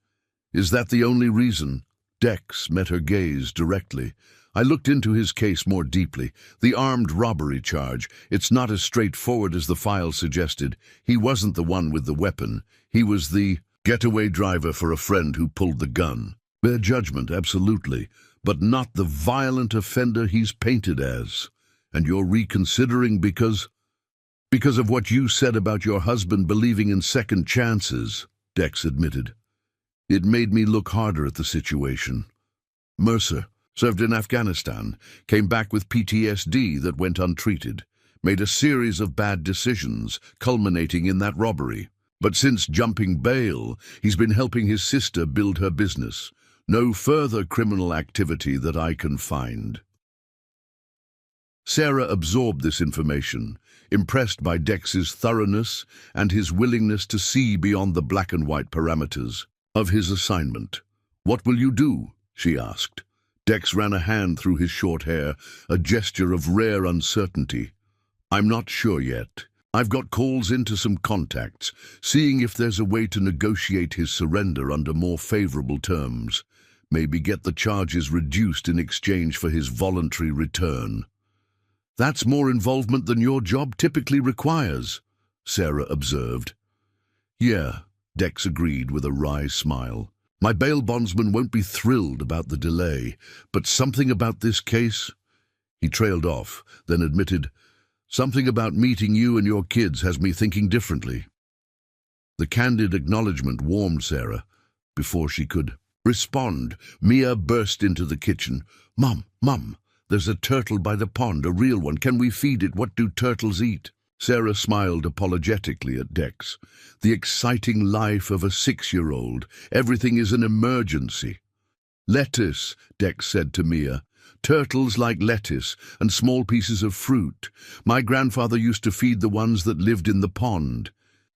Speaker 1: "Is that the only reason?" Dex met her gaze directly. I looked into his case more deeply. The armed robbery charge. It's not as straightforward as the file suggested. He wasn't the one with the weapon. He was the getaway driver for a friend who pulled the gun. Fair judgment, absolutely, but not the violent offender he's painted as. And you're reconsidering because of what you said about your husband believing in second chances, Dex admitted. It made me look harder at the situation. Mercer served in Afghanistan, came back with PTSD that went untreated, made a series of bad decisions, culminating in that robbery. But since jumping bail, he's been helping his sister build her business. No further criminal activity that I can find. Sarah absorbed this information, impressed by Dex's thoroughness and his willingness to see beyond the black and white parameters of his assignment. "What will you do?" she asked. Dex ran a hand through his short hair, a gesture of rare uncertainty. "I'm not sure yet. I've got calls into some contacts, seeing if there's a way to negotiate his surrender under more favorable terms. Maybe get the charges reduced in exchange for his voluntary return." "That's more involvement than your job typically requires," Sarah observed. "Yeah," Dex agreed with a wry smile. "My bail bondsman won't be thrilled about the delay, but something about this case—" He trailed off, then admitted, "Something about meeting you and your kids has me thinking differently." The candid acknowledgement warmed Sarah. Before she could respond, Mia burst into the kitchen. Mom, there's a turtle by the pond, a real one. Can we feed it? What do turtles eat?" Sarah smiled apologetically at Dex. The exciting life of a 6-year-old. Everything is an emergency. "Lettuce," Dex said to Mia. "Turtles like lettuce and small pieces of fruit. My grandfather used to feed the ones that lived in the pond."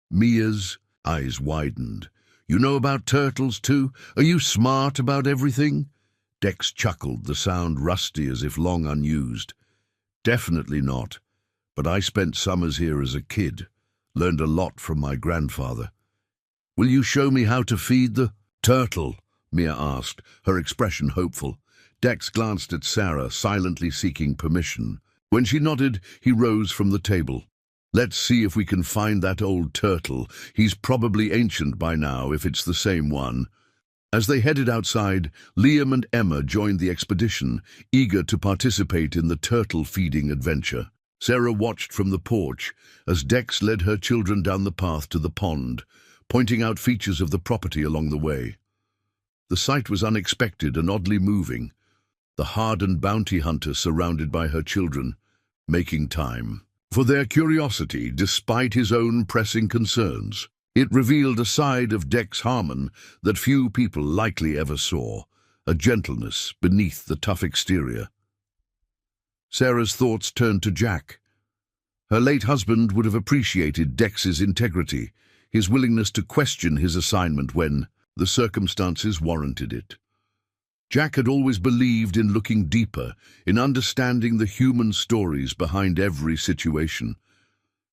Speaker 1: Mia's eyes widened. "You know about turtles too? Are you smart about everything?" Dex chuckled, the sound rusty as if long unused. "Definitely not. But I spent summers here as a kid. Learned a lot from my grandfather." "Will you show me how to feed the turtle?" Mia asked, her expression hopeful. Dex glanced at Sarah, silently seeking permission. When she nodded, he rose from the table. "Let's see if we can find that old turtle. He's probably ancient by now, if it's the same one." As they headed outside, Liam and Emma joined the expedition, eager to participate in the turtle-feeding adventure. Sarah watched from the porch as Dex led her children down the path to the pond, pointing out features of the property along the way. The sight was unexpected and oddly moving. The hardened bounty hunter surrounded by her children, making time for their curiosity despite his own pressing concerns. It revealed a side of Dex Harmon that few people likely ever saw, a gentleness beneath the tough exterior. Sarah's thoughts turned to Jack. Her late husband would have appreciated Dex's integrity, his willingness to question his assignment when the circumstances warranted it. Jack had always believed in looking deeper, in understanding the human stories behind every situation.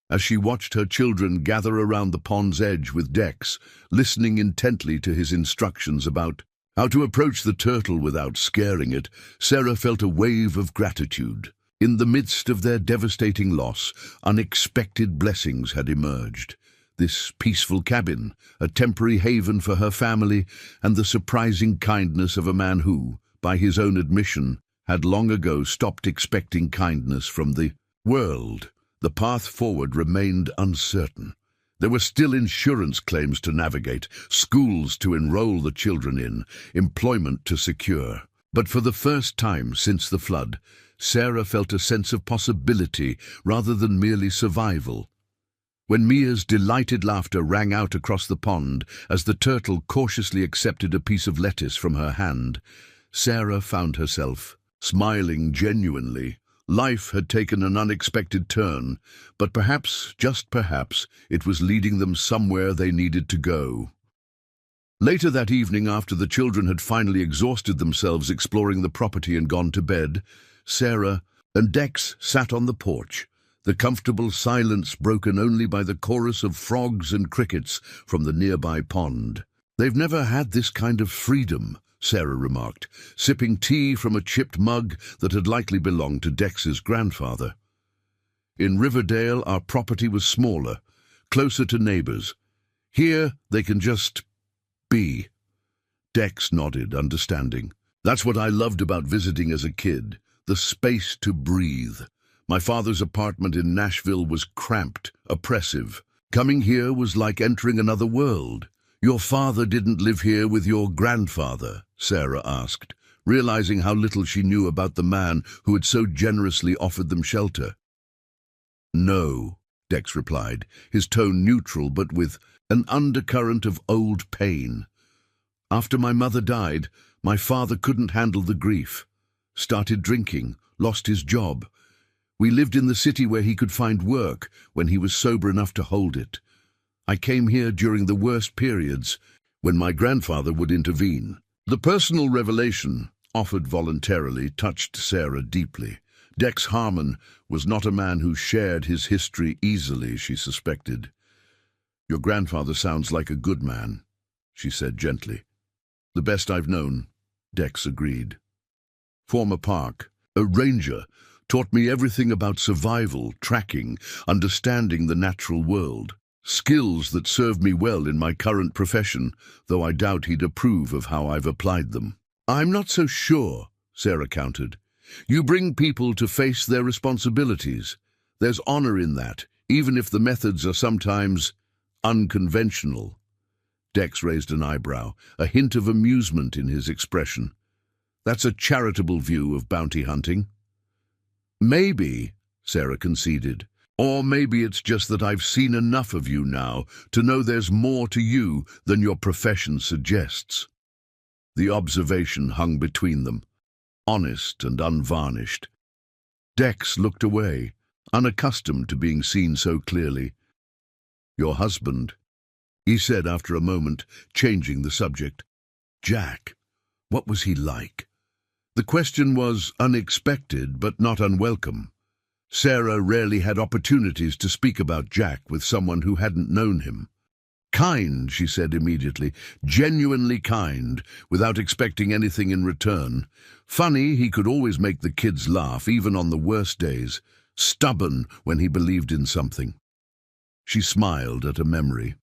Speaker 1: As she watched her children gather around the pond's edge with Dex, listening intently to his instructions about how to approach the turtle without scaring it, Sarah felt a wave of gratitude. In the midst of their devastating loss, unexpected blessings had emerged. This peaceful cabin, a temporary haven for her family, and the surprising kindness of a man who, by his own admission, had long ago stopped expecting kindness from the world. The path forward remained uncertain. There were still insurance claims to navigate, schools to enroll the children in, employment to secure. But for the first time since the flood, Sarah felt a sense of possibility rather than merely survival. When Mia's delighted laughter rang out across the pond as the turtle cautiously accepted a piece of lettuce from her hand, Sarah found herself smiling genuinely. Life had taken an unexpected turn, but perhaps, just perhaps, it was leading them somewhere they needed to go. Later that evening, after the children had finally exhausted themselves exploring the property and gone to bed, Sarah and Dex sat on the porch, the comfortable silence broken only by the chorus of frogs and crickets from the nearby pond. "They've never had this kind of freedom," Sarah remarked, sipping tea from a chipped mug that had likely belonged to Dex's grandfather. In Riverdale, our property was smaller, closer to neighbors. Here, they can just be. Dex nodded, understanding. That's what I loved about visiting as a kid, the space to breathe. My father's apartment in Nashville was cramped, oppressive. Coming here was like entering another world. Your father didn't live here with your grandfather, Sarah asked, realizing how little she knew about the man who had so generously offered them shelter. No, Dex replied, his tone neutral but with an undercurrent of old pain. After my mother died, my father couldn't handle the grief. Started drinking, lost his job. We lived in the city where he could find work when he was sober enough to hold it. I came here during the worst periods, when my grandfather would intervene. The personal revelation, offered voluntarily, touched Sarah deeply. Dex Harmon was not a man who shared his history easily, she suspected. Your grandfather sounds like a good man, she said gently. The best I've known, Dex agreed. Former Park, a ranger, taught me everything about survival, tracking, understanding the natural world. Skills that serve me well in my current profession, though I doubt he'd approve of how I've applied them. I'm not so sure, Sarah countered. You bring people to face their responsibilities. There's honor in that, even if the methods are sometimes unconventional. Dex raised an eyebrow, a hint of amusement in his expression. That's a charitable view of bounty hunting. Maybe, Sarah conceded. Or maybe it's just that I've seen enough of you now to know there's more to you than your profession suggests. The observation hung between them, honest and unvarnished. Dex looked away, unaccustomed to being seen so clearly. Your husband, he said after a moment, changing the subject. Jack, what was he like? The question was unexpected but not unwelcome. Sarah rarely had opportunities to speak about Jack with someone who hadn't known him. Kind, she said immediately, genuinely kind, without expecting anything in return. Funny, he could always make the kids laugh, even on the worst days. Stubborn when he believed in something. She smiled at a memory.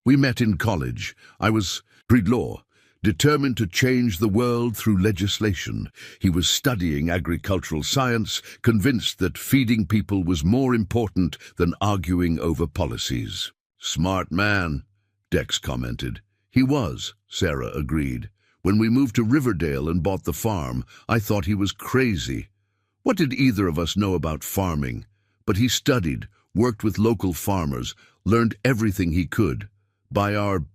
Speaker 1: We met in college. I was pre-law. Determined to change the world through legislation. He was studying agricultural science, convinced that feeding people was more important than arguing over policies. Smart man, Dex commented. He was, Sarah agreed. When we moved to Riverdale and bought the farm, I thought he was crazy. What did either of us know about farming? But he studied, worked with local farmers, learned everything he could. By our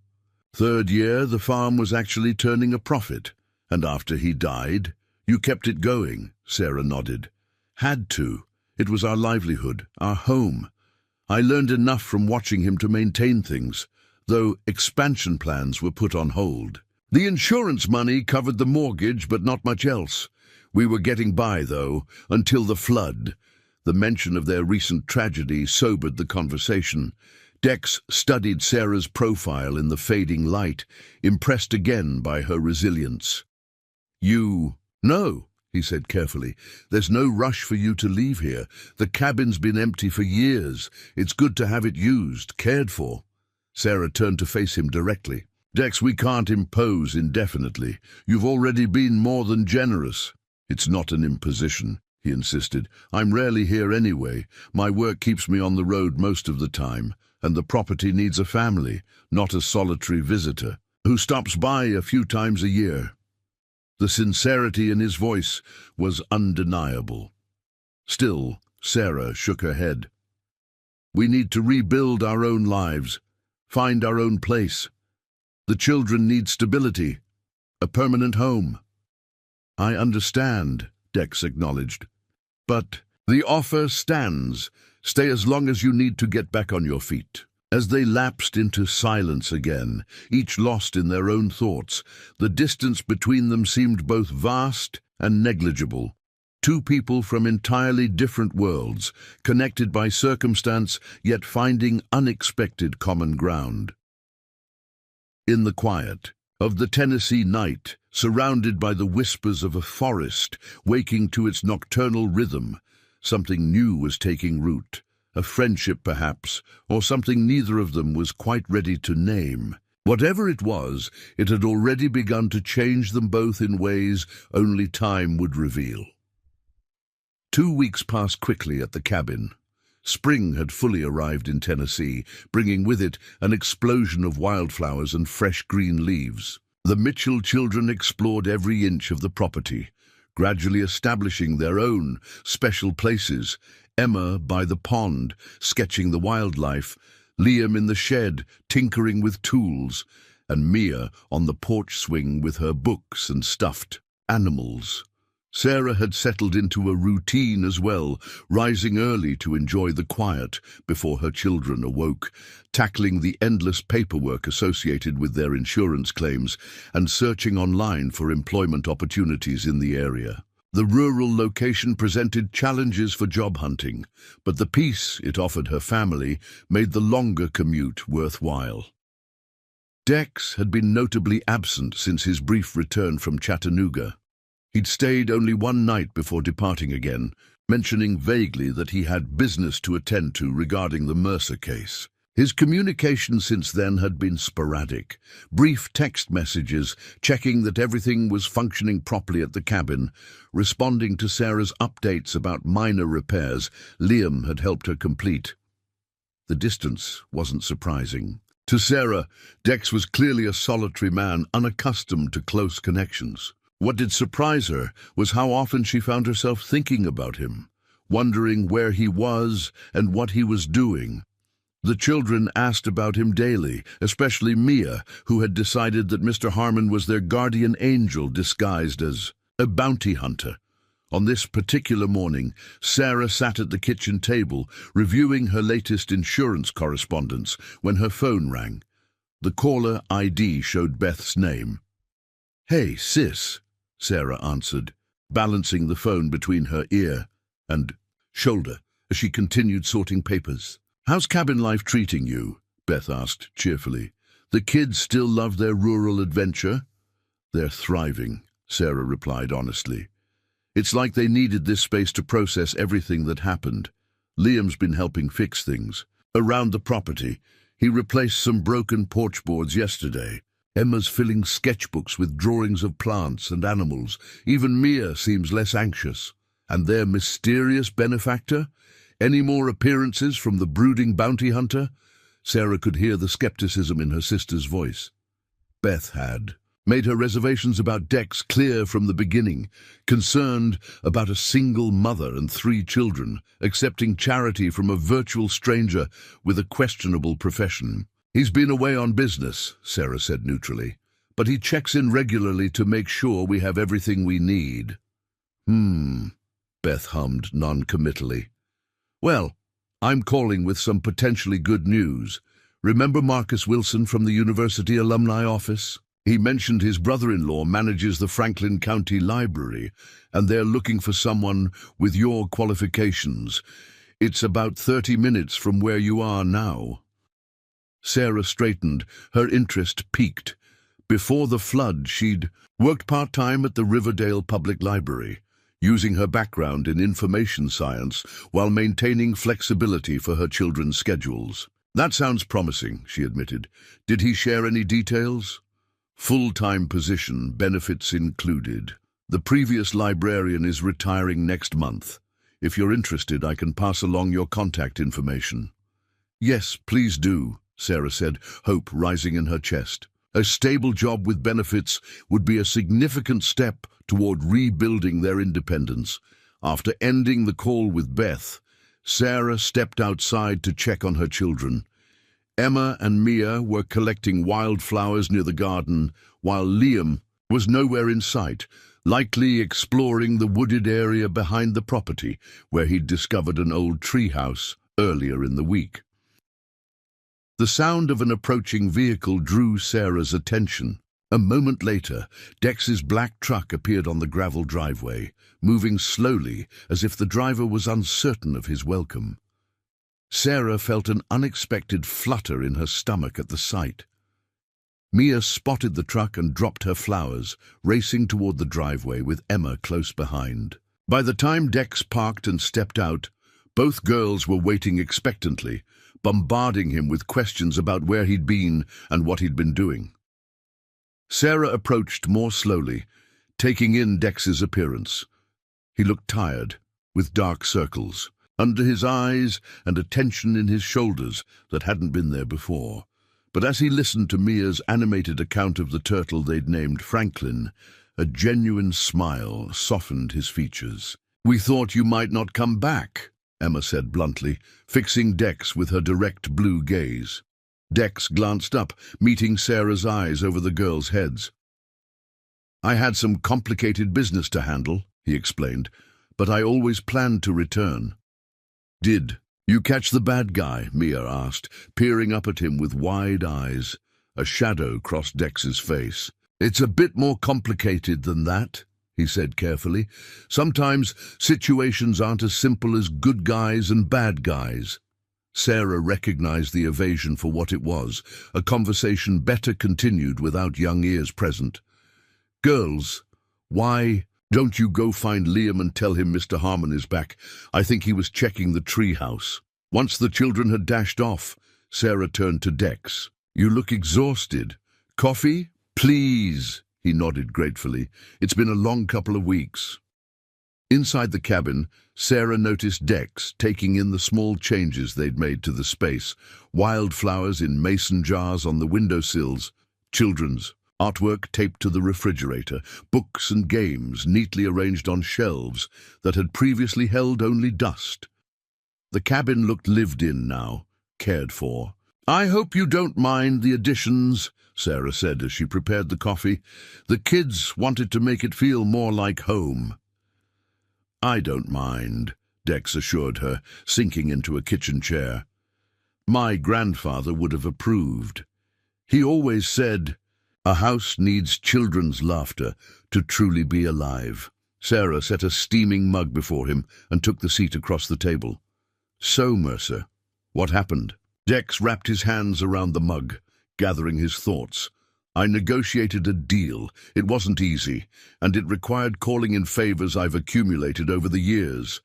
Speaker 1: third year, the farm was actually turning a profit. And after he died, you kept it going, Sarah nodded. Had to. It was our livelihood, our home. I learned enough from watching him to maintain things, though expansion plans were put on hold. The insurance money covered the mortgage, but not much else. We were getting by, though, until the flood. The mention of their recent tragedy sobered the conversation. Dex studied Sarah's profile in the fading light, impressed again by her resilience. No, he said carefully. There's no rush for you to leave here. The cabin's been empty for years. It's good to have it used, cared for. Sarah turned to face him directly. Dex, we can't impose indefinitely. You've already been more than generous. It's not an imposition, he insisted. I'm rarely here anyway. My work keeps me on the road most of the time. And the property needs a family, not a solitary visitor, who stops by a few times a year. The sincerity in his voice was undeniable. Still, Sarah shook her head. We need to rebuild our own lives, find our own place. The children need stability, a permanent home. I understand, Dex acknowledged. But the offer stands. Stay as long as you need to get back on your feet. As they lapsed into silence again, each lost in their own thoughts, the distance between them seemed both vast and negligible. Two people from entirely different worlds, connected by circumstance, yet finding unexpected common ground. In the quiet of the Tennessee night, surrounded by the whispers of a forest, waking to its nocturnal rhythm. Something new was taking root, a friendship perhaps, or something neither of them was quite ready to name. Whatever it was, it had already begun to change them both in ways only time would reveal. 2 weeks passed quickly at the cabin. Spring had fully arrived in Tennessee, bringing with it an explosion of wildflowers and fresh green leaves. The Mitchell children explored every inch of the property, gradually establishing their own special places. Emma by the pond, sketching the wildlife, Liam in the shed, tinkering with tools, and Mia on the porch swing with her books and stuffed animals. Sarah had settled into a routine as well, rising early to enjoy the quiet before her children awoke, tackling the endless paperwork associated with their insurance claims and searching online for employment opportunities in the area. The rural location presented challenges for job hunting, but the peace it offered her family made the longer commute worthwhile. Dex had been notably absent since his brief return from Chattanooga. He'd stayed only one night before departing again, mentioning vaguely that he had business to attend to regarding the Mercer case. His communication since then had been sporadic, brief text messages checking that everything was functioning properly at the cabin, responding to Sarah's updates about minor repairs Liam had helped her complete. The distance wasn't surprising. To Sarah, Dex was clearly a solitary man unaccustomed to close connections. What did surprise her was how often she found herself thinking about him, wondering where he was and what he was doing. The children asked about him daily, especially Mia, who had decided that Mr. Harmon was their guardian angel disguised as a bounty hunter. On this particular morning, Sarah sat at the kitchen table, reviewing her latest insurance correspondence, when her phone rang. The caller ID showed Beth's name. "Hey, sis," Sarah answered, balancing the phone between her ear and shoulder as she continued sorting papers. "How's cabin life treating you?" Beth asked cheerfully. "The kids still love their rural adventure?" "They're thriving," Sarah replied honestly. "It's like they needed this space to process everything that happened. Liam's been helping fix things. Around the property, he replaced some broken porch boards yesterday. Emma's filling sketchbooks with drawings of plants and animals. Even Mia seems less anxious. And their mysterious benefactor? Any more appearances from the brooding bounty hunter?" Sarah could hear the skepticism in her sister's voice. Beth had made her reservations about Dex clear from the beginning, concerned about a single mother and 3 children, accepting charity from a virtual stranger with a questionable profession. "He's been away on business," Sarah said neutrally, "but he checks in regularly to make sure we have everything we need." Beth hummed non-committally. "Well, I'm calling with some potentially good news. Remember Marcus Wilson from the University Alumni Office? He mentioned his brother-in-law manages the Franklin County Library, and they're looking for someone with your qualifications. It's about 30 minutes from where you are now." Sarah straightened, her interest piqued. Before the flood, she'd worked part-time at the Riverdale Public Library, using her background in information science while maintaining flexibility for her children's schedules. "That sounds promising," she admitted. "Did he share any details?" "Full-time position, benefits included. The previous librarian is retiring next month. If you're interested, I can pass along your contact information." "Yes, please do," Sarah said, hope rising in her chest. A stable job with benefits would be a significant step toward rebuilding their independence. After ending the call with Beth, Sarah stepped outside to check on her children. Emma and Mia were collecting wildflowers near the garden, while Liam was nowhere in sight, likely exploring the wooded area behind the property, where he'd discovered an old treehouse earlier in the week. The sound of an approaching vehicle drew Sarah's attention. A moment later, Dex's black truck appeared on the gravel driveway, moving slowly as if the driver was uncertain of his welcome. Sarah felt an unexpected flutter in her stomach at the sight. Mia spotted the truck and dropped her flowers, racing toward the driveway with Emma close behind. By the time Dex parked and stepped out, both girls were waiting expectantly, bombarding him with questions about where he'd been and what he'd been doing. Sarah approached more slowly, taking in Dex's appearance. He looked tired, with dark circles under his eyes and a tension in his shoulders that hadn't been there before. But as he listened to Mia's animated account of the turtle they'd named Franklin, a genuine smile softened his features. "We thought you might not come back," Emma said bluntly, fixing Dex with her direct blue gaze. Dex glanced up, meeting Sarah's eyes over the girls' heads. "I had some complicated business to handle," he explained, "but I always planned to return." "Did you catch the bad guy?" Mia asked, peering up at him with wide eyes. A shadow crossed Dex's face. "It's a bit more complicated than that," he said carefully. "Sometimes situations aren't as simple as good guys and bad guys." Sarah recognized the evasion for what it was, a conversation better continued without young ears present. "Girls, why don't you go find Liam and tell him Mr. Harmon is back? I think he was checking the treehouse." Once the children had dashed off, Sarah turned to Dex. "You look exhausted. Coffee? Please." He nodded gratefully. "It's been a long couple of weeks." Inside the cabin, Sarah noticed Dex taking in the small changes they'd made to the space. Wildflowers in mason jars on the windowsills, children's artwork taped to the refrigerator, books and games neatly arranged on shelves that had previously held only dust. The cabin looked lived in now, cared for. "I hope you don't mind the additions," Sarah said as she prepared the coffee. "The kids wanted to make it feel more like home." "I don't mind," Dex assured her, sinking into a kitchen chair. "My grandfather would have approved. He always said, 'A house needs children's laughter to truly be alive.'" Sarah set a steaming mug before him and took the seat across the table. "So, Mercer, what happened?" Dex wrapped his hands around the mug, gathering his thoughts. "I negotiated a deal. It wasn't easy, and it required calling in favors I've accumulated over the years.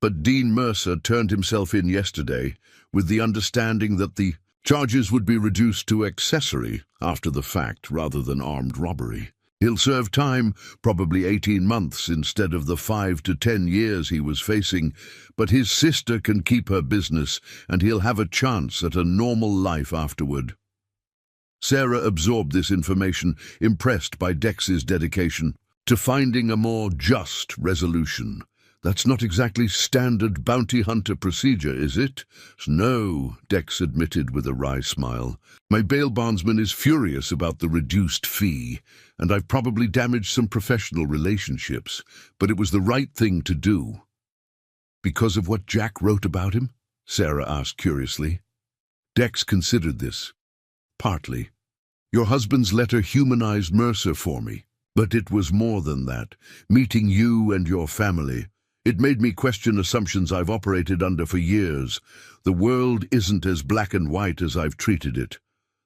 Speaker 1: But Dean Mercer turned himself in yesterday with the understanding that the charges would be reduced to accessory after the fact rather than armed robbery. He'll serve time, probably 18 months instead of the 5 to 10 years he was facing, but his sister can keep her business and he'll have a chance at a normal life afterward." Sarah absorbed this information, impressed by Dex's dedication to finding a more just resolution. "That's not exactly standard bounty hunter procedure, is it?" "No," Dex admitted with a wry smile. "My bail bondsman is furious about the reduced fee, and I've probably damaged some professional relationships, but it was the right thing to do." "Because of what Jack wrote about him?" Sarah asked curiously. Dex considered this. "Partly. Your husband's letter humanized Mercer for me, but it was more than that. Meeting you and your family, it made me question assumptions I've operated under for years. The world isn't as black and white as I've treated it."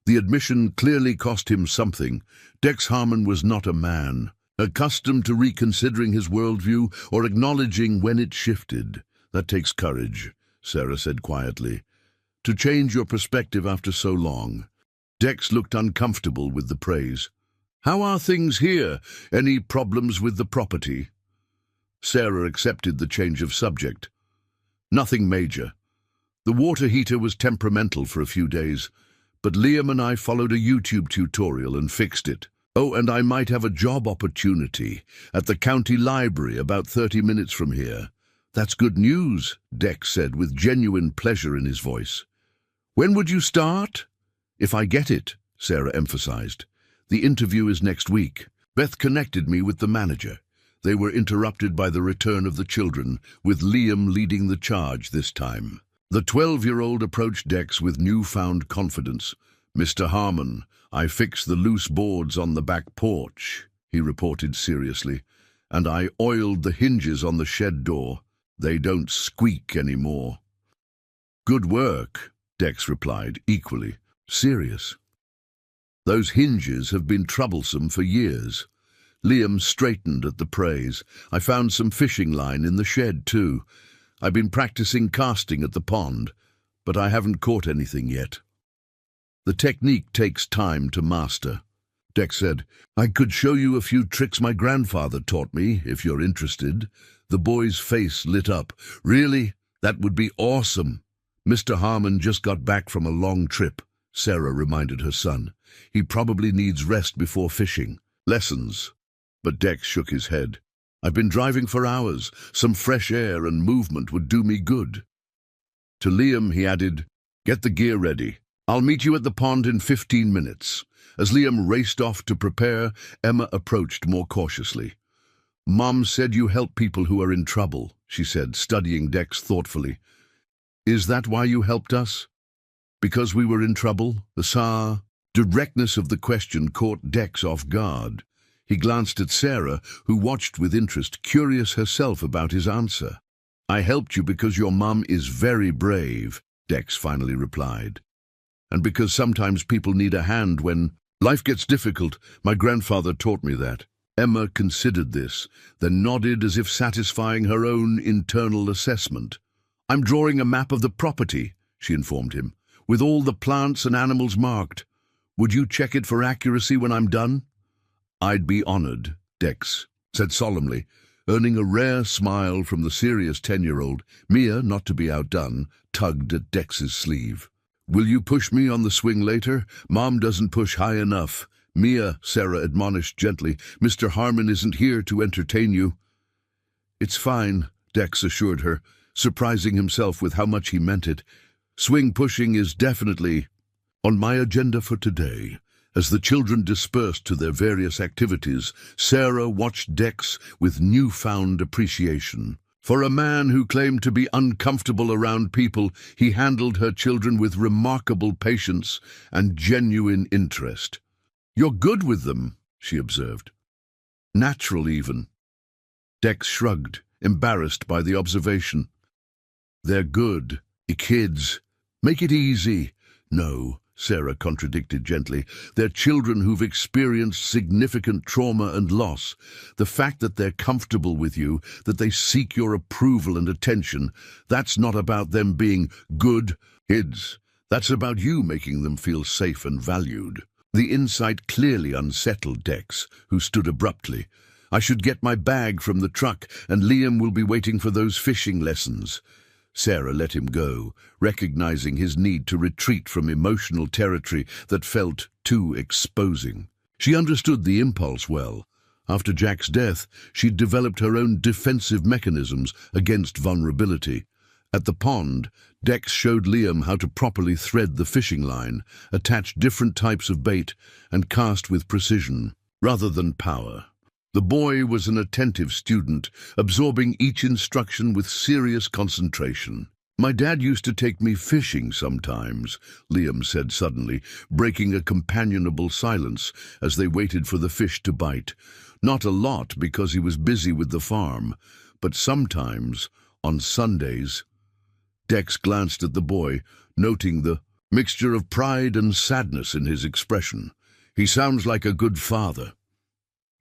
Speaker 1: The admission clearly cost him something. Dex Harmon was not a man, accustomed to reconsidering his worldview or acknowledging when it shifted. "That takes courage," Sarah said quietly, "to change your perspective after so long." Dex looked uncomfortable with the praise. "How are things here? Any problems with the property?" Sarah accepted the change of subject. "Nothing major. The water heater was temperamental for a few days, but Liam and I followed a YouTube tutorial and fixed it. Oh, and I might have a job opportunity at the county library about 30 minutes from here." "That's good news," Dex said with genuine pleasure in his voice. "When would you start?" "If I get it," Sarah emphasized. "The interview is next week." Beth connected me with the manager. They were interrupted by the return of the children, with Liam leading the charge this time. The 12-year-old approached Dex with newfound confidence. "Mr. Harmon, I fixed the loose boards on the back porch," he reported seriously, "and I oiled the hinges on the shed door. They don't squeak anymore." "Good work," Dex replied, equally serious. Those hinges have been troublesome for years. Liam straightened at the praise. I found some fishing line in the shed too. I've been practicing casting at the pond, but I haven't caught anything yet. The technique takes time to master. Dex said, I could show you a few tricks my grandfather taught me, if you're interested. The boy's face lit up. Really? That would be awesome. Mr. Harmon just got back from a long trip, Sarah reminded her son. He probably needs rest before fishing. Lessons. But Dex shook his head. I've been driving for hours. Some fresh air and movement would do me good. To Liam, he added, Get the gear ready. I'll meet you at the pond in 15 minutes. As Liam raced off to prepare, Emma approached more cautiously. Mom said you help people who are in trouble, she said, studying Dex thoughtfully. Is that why you helped us? Because we were in trouble? The directness of the question caught Dex off guard. He glanced at Sarah, who watched with interest, curious herself about his answer. I helped you because your mum is very brave, Dex finally replied. And because sometimes people need a hand when life gets difficult. My grandfather taught me that. Emma considered this, then nodded as if satisfying her own internal assessment. I'm drawing a map of the property, she informed him, with all the plants and animals marked. Would you check it for accuracy when I'm done? I'd be honored, Dex said solemnly, earning a rare smile from the serious 10-year-old. Mia, not to be outdone, tugged at Dex's sleeve. Will you push me on the swing later? Mom doesn't push high enough. Mia, Sarah admonished gently, Mr. Harmon isn't here to entertain you. It's fine, Dex assured her, surprising himself with how much he meant it. Swing pushing is definitely on my agenda for today. As the children dispersed to their various activities, Sarah watched Dex with newfound appreciation. For a man who claimed to be uncomfortable around people, he handled her children with remarkable patience and genuine interest. You're good with them, she observed. Natural, even. Dex shrugged, embarrassed by the observation. They're good. Kids. Make it easy. No, Sarah contradicted gently. They're children who've experienced significant trauma and loss. The fact that they're comfortable with you, that they seek your approval and attention, that's not about them being good kids. That's about you making them feel safe and valued. The insight clearly unsettled Dex, who stood abruptly. I should get my bag from the truck, and Liam will be waiting for those fishing lessons. Sarah let him go, recognizing his need to retreat from emotional territory that felt too exposing. She understood the impulse well. After Jack's death, she'd developed her own defensive mechanisms against vulnerability. At the pond, Dex showed Liam how to properly thread the fishing line, attach different types of bait, and cast with precision, rather than power. The boy was an attentive student, absorbing each instruction with serious concentration. My dad used to take me fishing sometimes, Liam said suddenly, breaking a companionable silence as they waited for the fish to bite. Not a lot because he was busy with the farm, but sometimes, on Sundays. Dex glanced at the boy, noting the mixture of pride and sadness in his expression. He sounds like a good father.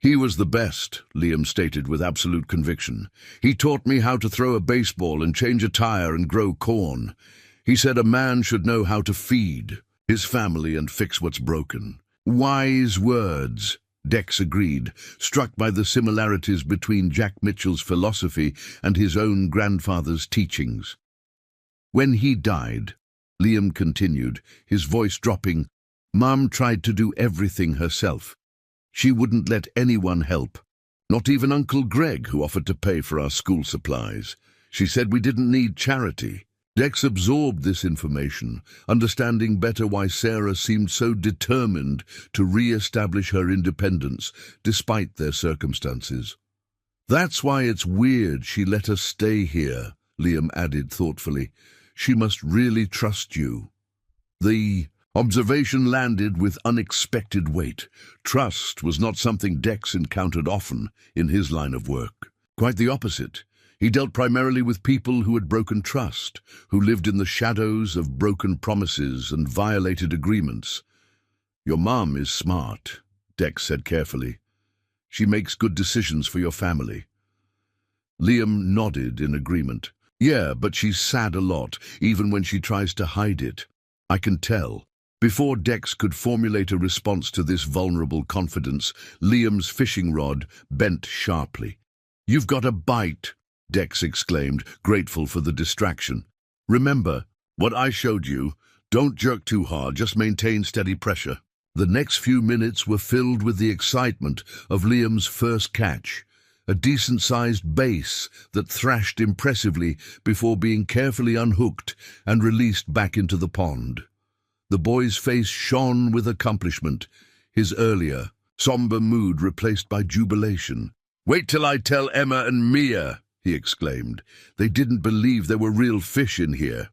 Speaker 1: He was the best, Liam stated with absolute conviction. He taught me how to throw a baseball and change a tire and grow corn. He said a man should know how to feed his family and fix what's broken. Wise words, Dex agreed, struck by the similarities between Jack Mitchell's philosophy and his own grandfather's teachings. When he died, Liam continued, his voice dropping, Mom tried to do everything herself. She wouldn't let anyone help, not even Uncle Greg, who offered to pay for our school supplies. She said we didn't need charity. Dex absorbed this information, understanding better why Sarah seemed so determined to re-establish her independence despite their circumstances. That's why it's weird she let us stay here, Liam added thoughtfully. She must really trust you. The observation landed with unexpected weight. Trust was not something Dex encountered often in his line of work. Quite the opposite. He dealt primarily with people who had broken trust, who lived in the shadows of broken promises and violated agreements. Your mom is smart, Dex said carefully. She makes good decisions for your family. Liam nodded in agreement. Yeah, but she's sad a lot, even when she tries to hide it. I can tell. Before Dex could formulate a response to this vulnerable confidence, Liam's fishing rod bent sharply. You've got a bite, Dex exclaimed, grateful for the distraction. Remember, what I showed you, don't jerk too hard, just maintain steady pressure. The next few minutes were filled with the excitement of Liam's first catch, a decent-sized bass that thrashed impressively before being carefully unhooked and released back into the pond. The boy's face shone with accomplishment, his earlier, somber mood replaced by jubilation. "Wait till I tell Emma and Mia," he exclaimed. They didn't believe there were real fish in here.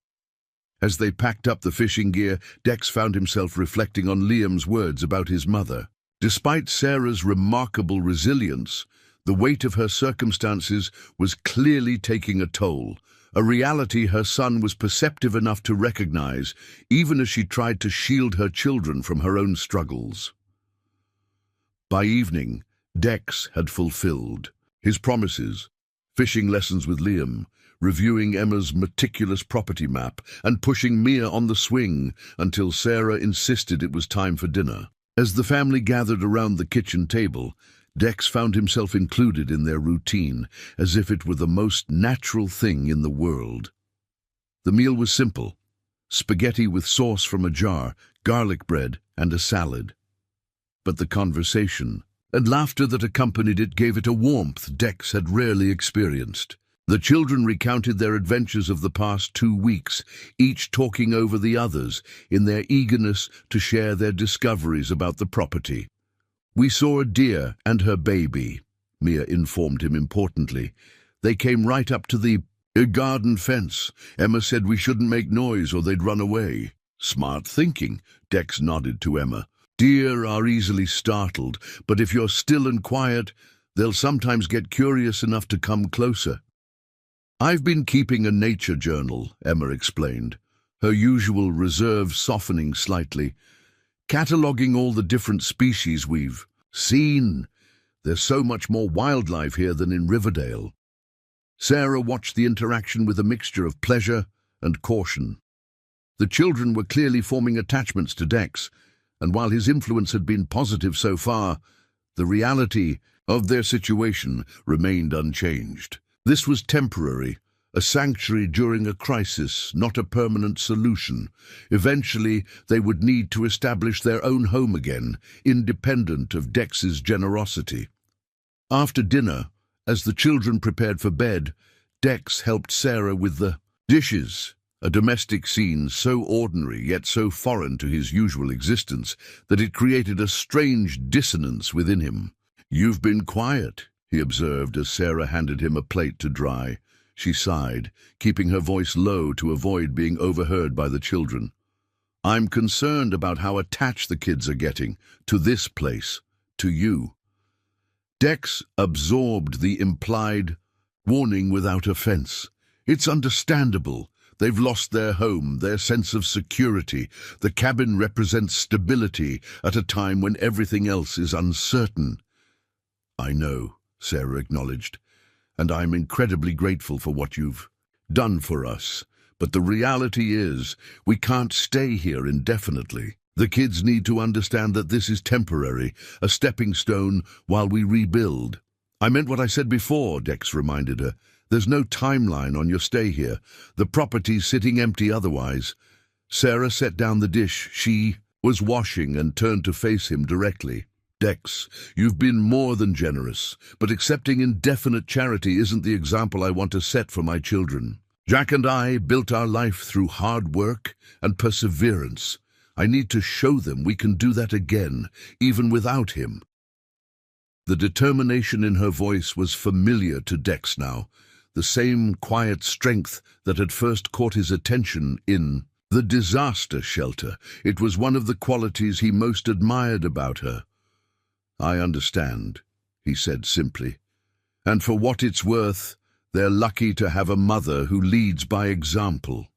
Speaker 1: As they packed up the fishing gear, Dex found himself reflecting on Liam's words about his mother. Despite Sarah's remarkable resilience, the weight of her circumstances was clearly taking a toll, a reality her son was perceptive enough to recognize, even as she tried to shield her children from her own struggles. By evening, Dex had fulfilled his promises, fishing lessons with Liam, reviewing Emma's meticulous property map, and pushing Mia on the swing until Sarah insisted it was time for dinner. As the family gathered around the kitchen table, Dex found himself included in their routine, as if it were the most natural thing in the world. The meal was simple: spaghetti with sauce from a jar, garlic bread, and a salad. But the conversation and laughter that accompanied it gave it a warmth Dex had rarely experienced. The children recounted their adventures of the past 2 weeks, each talking over the others in their eagerness to share their discoveries about the property. "We saw a deer and her baby," Mia informed him importantly. "They came right up to the garden fence. Emma said we shouldn't make noise or they'd run away." "Smart thinking," Dex nodded to Emma. "Deer are easily startled, but if you're still and quiet, they'll sometimes get curious enough to come closer." "I've been keeping a nature journal," Emma explained, her usual reserve softening slightly, "cataloging all the different species we've seen. There's so much more wildlife here than in Riverdale." Sarah watched the interaction with a mixture of pleasure and caution. The children were clearly forming attachments to Dex, and while his influence had been positive so far, the reality of their situation remained unchanged. This was temporary, a sanctuary during a crisis, not a permanent solution. Eventually, they would need to establish their own home again, independent of Dex's generosity. After dinner, as the children prepared for bed, Dex helped Sarah with the dishes, a domestic scene so ordinary yet so foreign to his usual existence that it created a strange dissonance within him. "You've been quiet," he observed as Sarah handed him a plate to dry. She sighed, keeping her voice low to avoid being overheard by the children. "I'm concerned about how attached the kids are getting to this place, to you." Dex absorbed the implied warning without offense. "It's understandable. They've lost their home, their sense of security. The cabin represents stability at a time when everything else is uncertain." "I know," Sarah acknowledged, "and I'm incredibly grateful for what you've done for us. But the reality is, we can't stay here indefinitely. The kids need to understand that this is temporary, a stepping stone while we rebuild." "I meant what I said before," Dex reminded her. "There's no timeline on your stay here. The property's sitting empty otherwise." Sarah set down the dish she was washing and turned to face him directly. "Dex, you've been more than generous, but accepting indefinite charity isn't the example I want to set for my children. Jack and I built our life through hard work and perseverance. I need to show them we can do that again, even without him." The determination in her voice was familiar to Dex now, the same quiet strength that had first caught his attention in the disaster shelter. It was one of the qualities he most admired about her. "I understand," he said simply. "And for what it's worth, they're lucky to have a mother who leads by example."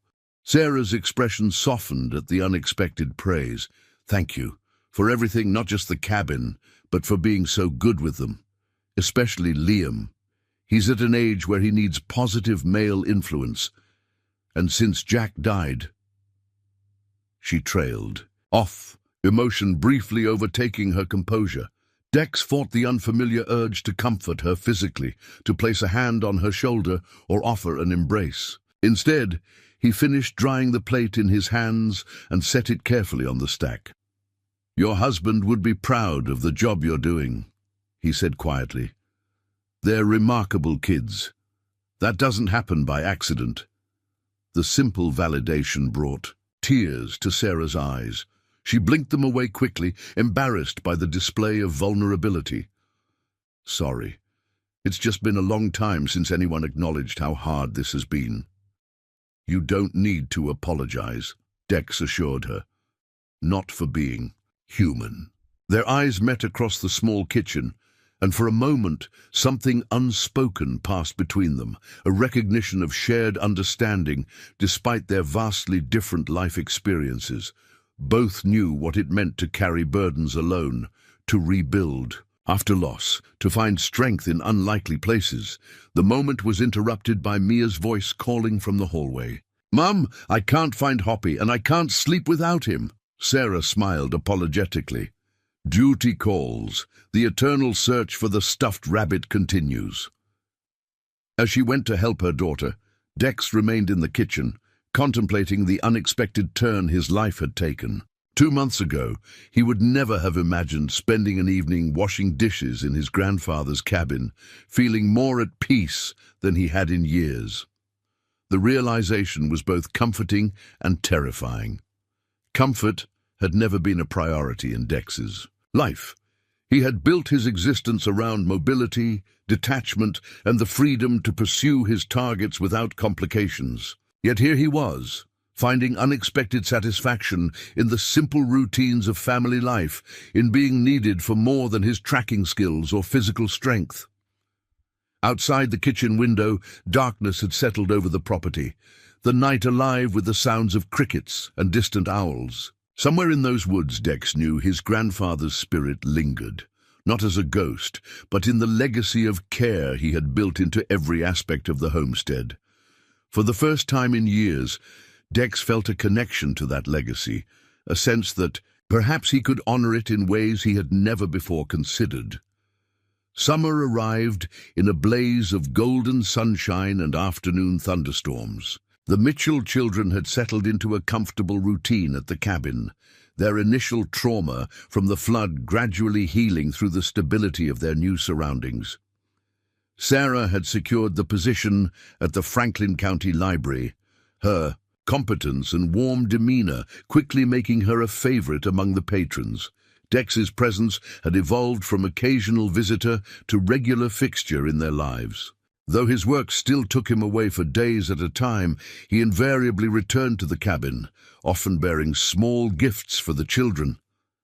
Speaker 1: Sarah's expression softened at the unexpected praise. "Thank you For everything, not just the cabin, but for being so good with them. Especially Liam. He's at an age where he needs positive male influence. And since Jack died... She trailed off, emotion briefly overtaking her composure. Dex fought the unfamiliar urge to comfort her physically, to place a hand on her shoulder or offer an embrace. Instead, he finished drying the plate in his hands and set it carefully on the stack. "Your husband would be proud of the job you're doing," he said quietly. "They're remarkable kids. That doesn't happen by accident." The simple validation brought tears to Sarah's eyes. She blinked them away quickly, embarrassed by the display of vulnerability. "Sorry. It's just been a long time since anyone acknowledged how hard this has been." "You don't need to apologize," Dex assured her. "Not for being human." Their eyes met across the small kitchen, and for a moment something unspoken passed between them, a recognition of shared understanding despite their vastly different life experiences. Both knew what it meant to carry burdens alone, to rebuild after loss, to find strength in unlikely places. The moment was interrupted by Mia's voice calling from the hallway. "Mum, I can't find Hoppy, and I can't sleep without him." Sarah smiled apologetically. "Duty calls. The eternal search for the stuffed rabbit continues." As she went to help her daughter, Dex remained in the kitchen, contemplating the unexpected turn his life had taken. 2 months ago, he would never have imagined spending an evening washing dishes in his grandfather's cabin, feeling more at peace than he had in years. The realization was both comforting and terrifying. Comfort had never been a priority in Dex's life. He had built his existence around mobility, detachment, and the freedom to pursue his targets without complications. Yet here he was, finding unexpected satisfaction in the simple routines of family life, in being needed for more than his tracking skills or physical strength. Outside the kitchen window, darkness had settled over the property, the night alive with the sounds of crickets and distant owls. Somewhere in those woods, Dex knew, his grandfather's spirit lingered, not as a ghost, but in the legacy of care he had built into every aspect of the homestead. For the first time in years, Dex felt a connection to that legacy, a sense that perhaps he could honor it in ways he had never before considered. Summer arrived in a blaze of golden sunshine and afternoon thunderstorms. The Mitchell children had settled into a comfortable routine at the cabin, their initial trauma from the flood gradually healing through the stability of their new surroundings. Sarah had secured the position at the Franklin County Library, her competence and warm demeanor quickly making her a favorite among the patrons. Dex's presence had evolved from occasional visitor to regular fixture in their lives. Though his work still took him away for days at a time, he invariably returned to the cabin, often bearing small gifts for the children: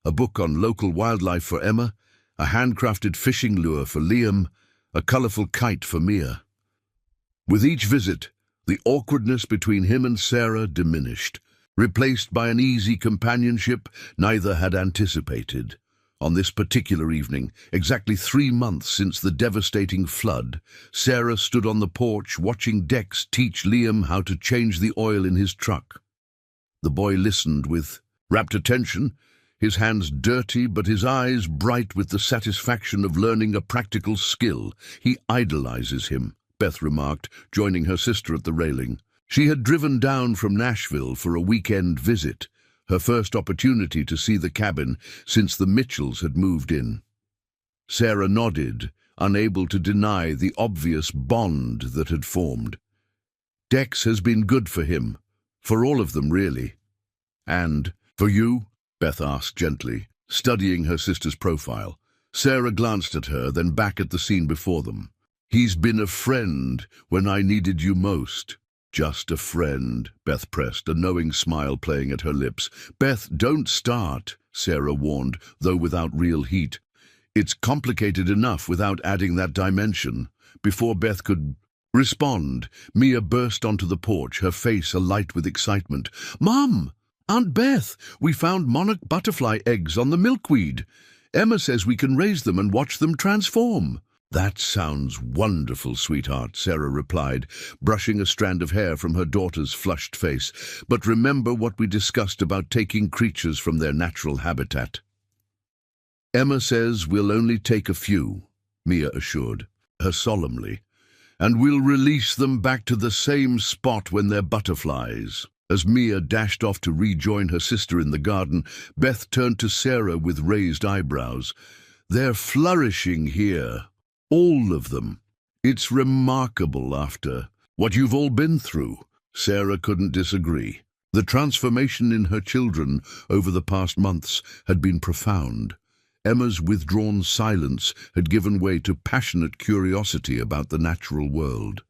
Speaker 1: a book on local wildlife for Emma, a handcrafted fishing lure for Liam, a colorful kite for Mia. With each visit, the awkwardness between him and Sarah diminished, replaced by an easy companionship neither had anticipated. On this particular evening, exactly 3 months since the devastating flood, Sarah stood on the porch watching Dex teach Liam how to change the oil in his truck. The boy listened with rapt attention, his hands dirty but his eyes bright with the satisfaction of learning a practical skill. "He idolizes him," Beth remarked, joining her sister at the railing. She had driven down from Nashville for a weekend visit, her first opportunity to see the cabin since the Mitchells had moved in. Sarah nodded, unable to deny the obvious bond that had formed. "Dex has been good for him, for all of them, really." "And for you?" Beth asked gently, studying her sister's profile. Sarah glanced at her, then back at the scene before them. "He's been a friend when I needed you most." "Just a friend," Beth pressed, a knowing smile playing at her lips. "Beth, don't start," Sarah warned, though without real heat. "It's complicated enough without adding that dimension." Before Beth could respond, Mia burst onto the porch, her face alight with excitement. "Mom, Aunt Beth, we found monarch butterfly eggs on the milkweed. Emma says we can raise them and watch them transform. That sounds wonderful, sweetheart, Sarah replied, brushing a strand of hair from her daughter's flushed face. But remember what we discussed about taking creatures from their natural habitat. Emma says we'll only take a few, Mia assured her solemnly, and we'll release them back to the same spot when they're butterflies. As Mia dashed off to rejoin her sister in the garden, Beth turned to Sarah with raised eyebrows. They're flourishing here. All of them. It's remarkable after what you've all been through. Sarah couldn't disagree. The transformation in her children over the past months had been profound. Emma's withdrawn silence had given way to passionate curiosity about the natural world.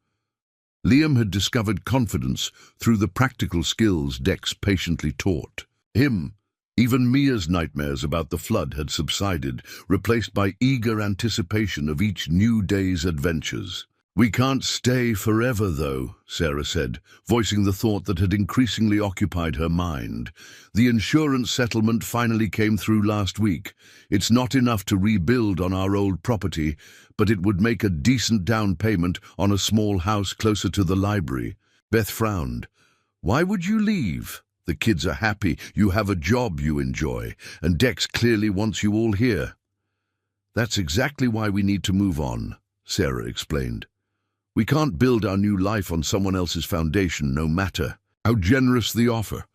Speaker 1: Liam had discovered confidence through the practical skills Dex patiently taught him. Even Mia's nightmares about the flood had subsided, replaced by eager anticipation of each new day's adventures. We can't stay forever, though, Sarah said, voicing the thought that had increasingly occupied her mind. The insurance settlement finally came through last week. It's not enough to rebuild on our old property, but it would make a decent down payment on a small house closer to the library. Beth frowned. Why would you leave? The kids are happy, you have a job you enjoy, and Dex clearly wants you all here. That's exactly why we need to move on, Sarah explained. We can't build our new life on someone else's foundation, no matter how generous the offer.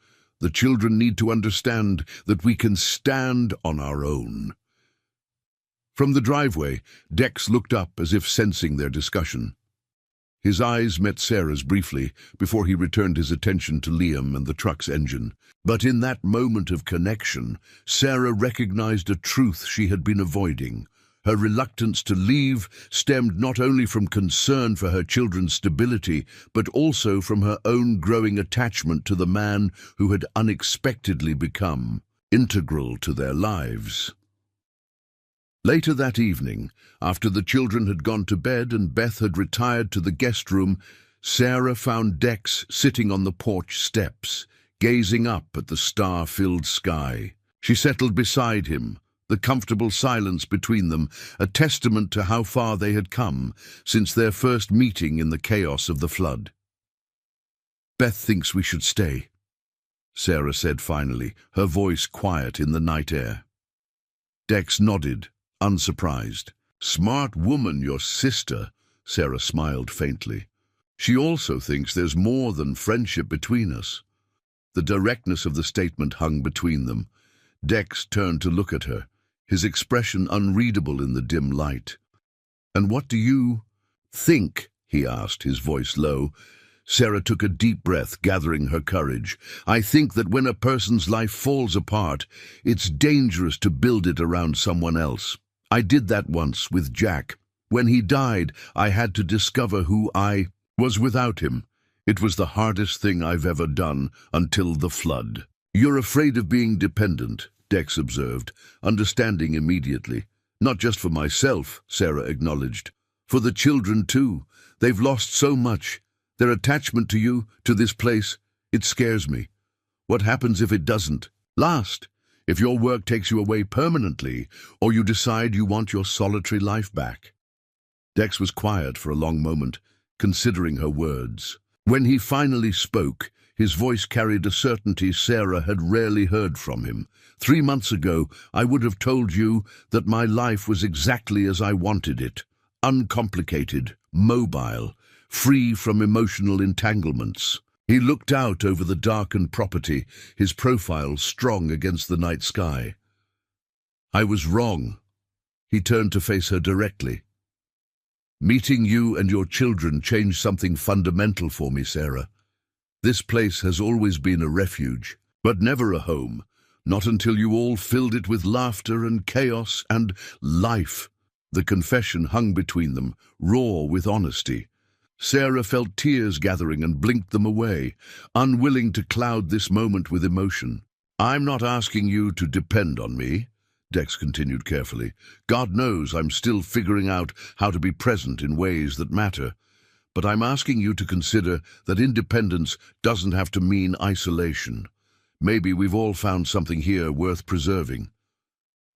Speaker 1: The children need to understand that we can stand on our own. From the driveway, Dex looked up as if sensing their discussion. His eyes met Sarah's briefly before he returned his attention to Liam and the truck's engine. But in that moment of connection, Sarah recognized a truth she had been avoiding. Her reluctance to leave stemmed not only from concern for her children's stability, but also from her own growing attachment to the man who had unexpectedly become integral to their lives. Later that evening, after the children had gone to bed and Beth had retired to the guest room, Sarah found Dex sitting on the porch steps, gazing up at the star-filled sky. She settled beside him, the comfortable silence between them, a testament to how far they had come since their first meeting in the chaos of the flood. Beth thinks we should stay, Sarah said finally, her voice quiet in the night air. Dex nodded, unsurprised. Smart woman, your sister, Sarah smiled faintly. She also thinks there's more than friendship between us. The directness of the statement hung between them. Dex turned to look at her, his expression unreadable in the dim light. And what do you think? He asked, his voice low. Sarah took a deep breath, gathering her courage. I think that when a person's life falls apart, it's dangerous to build it around someone else. I did that once with Jack. When he died, I had to discover who I was without him. It was the hardest thing I've ever done until the flood. You're afraid of being dependent, Dex observed, understanding immediately. Not just for myself, Sarah acknowledged. For the children, too. They've lost so much. Their attachment to you, to this place, it scares me. What happens if it doesn't last? If your work takes you away permanently, or you decide you want your solitary life back? Dex was quiet for a long moment, considering her words. When he finally spoke, his voice carried a certainty Sarah had rarely heard from him. 3 months ago, I would have told you that my life was exactly as I wanted it. Uncomplicated, mobile, free from emotional entanglements. He looked out over the darkened property, his profile strong against the night sky. I was wrong. He turned to face her directly. Meeting you and your children changed something fundamental for me, Sarah. This place has always been a refuge, but never a home, not until you all filled it with laughter and chaos and life. The confession hung between them, raw with honesty. Sarah felt tears gathering and blinked them away, unwilling to cloud this moment with emotion. I'm not asking you to depend on me, Dex continued carefully. God knows I'm still figuring out how to be present in ways that matter. But I'm asking you to consider that independence doesn't have to mean isolation. Maybe we've all found something here worth preserving."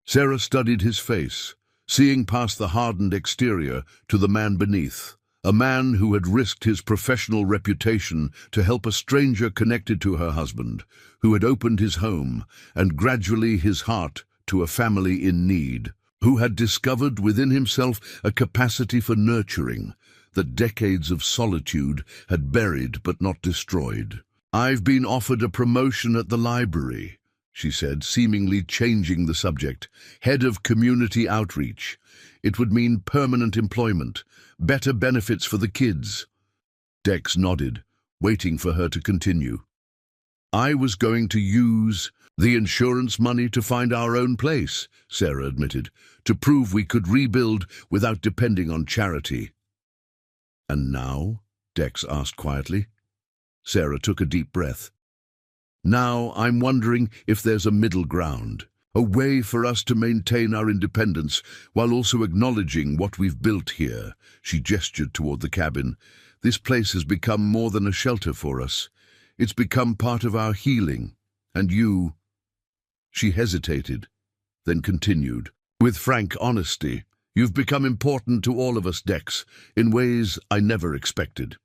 Speaker 1: Sarah studied his face, seeing past the hardened exterior to the man beneath, a man who had risked his professional reputation to help a stranger connected to her husband, who had opened his home and gradually his heart to a family in need, who had discovered within himself a capacity for nurturing that decades of solitude had buried but not destroyed. "I've been offered a promotion at the library," she said, seemingly changing the subject. "Head of community outreach. It would mean permanent employment, better benefits for the kids." Dex nodded, waiting for her to continue. "I was going to use the insurance money to find our own place," Sarah admitted, "to prove we could rebuild without depending on charity." "And now?" Dex asked quietly. Sarah took a deep breath. "Now I'm wondering if there's a middle ground, a way for us to maintain our independence while also acknowledging what we've built here." She gestured toward the cabin. "This place has become more than a shelter for us. It's become part of our healing. And you—" She hesitated, then continued, with frank honesty, "You've become important to all of us, Dex, in ways I never expected."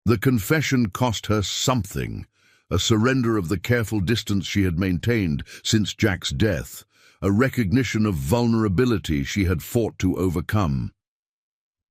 Speaker 1: The confession cost her something, a surrender of the careful distance she had maintained since Jack's death, a recognition of vulnerability she had fought to overcome.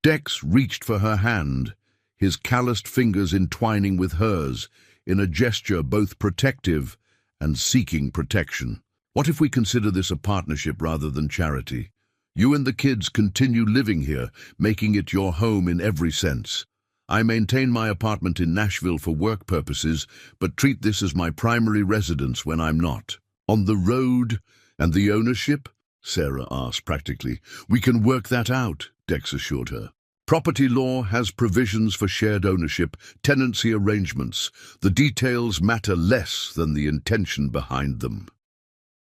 Speaker 1: Dex reached for her hand, his calloused fingers entwining with hers, in a gesture both protective and seeking protection. "What if we consider this a partnership rather than charity? You and the kids continue living here, making it your home in every sense. I maintain my apartment in Nashville for work purposes, but treat this as my primary residence when I'm not." "On the road and the ownership?" Sarah asked practically. "We can work that out," Dex assured her. "Property law has provisions for shared ownership, tenancy arrangements. The details matter less than the intention behind them."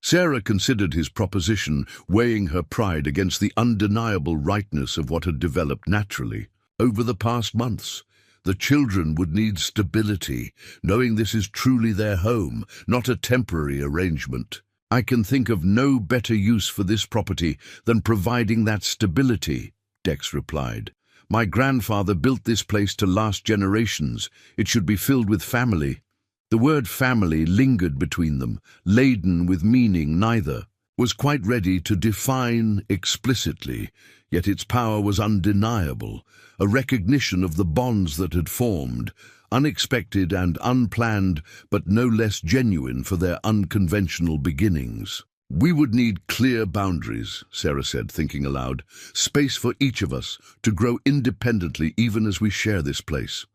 Speaker 1: Sarah considered his proposition, weighing her pride against the undeniable rightness of what had developed naturally. Over the past months, the children would need stability, knowing this is truly their home, not a temporary arrangement. "I can think of no better use for this property than providing that stability," Dex replied. "My grandfather built this place to last generations. It should be filled with family." The word family lingered between them, laden with meaning neither was quite ready to define explicitly, yet its power was undeniable, a recognition of the bonds that had formed, unexpected and unplanned, but no less genuine for their unconventional beginnings. "We would need clear boundaries," Sarah said, thinking aloud, "space for each of us to grow independently even as we share this place."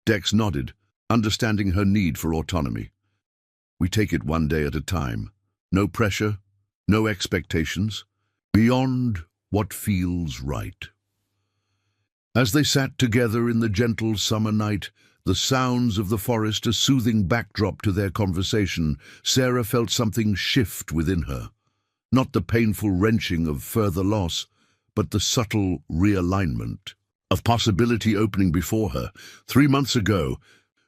Speaker 1: Dex nodded, understanding her need for autonomy. "We take it one day at a time. No pressure, no expectations, beyond what feels right." As they sat together in the gentle summer night, the sounds of the forest a soothing backdrop to their conversation, Sarah felt something shift within her. Not the painful wrenching of further loss, but the subtle realignment of possibility opening before her. 3 months ago,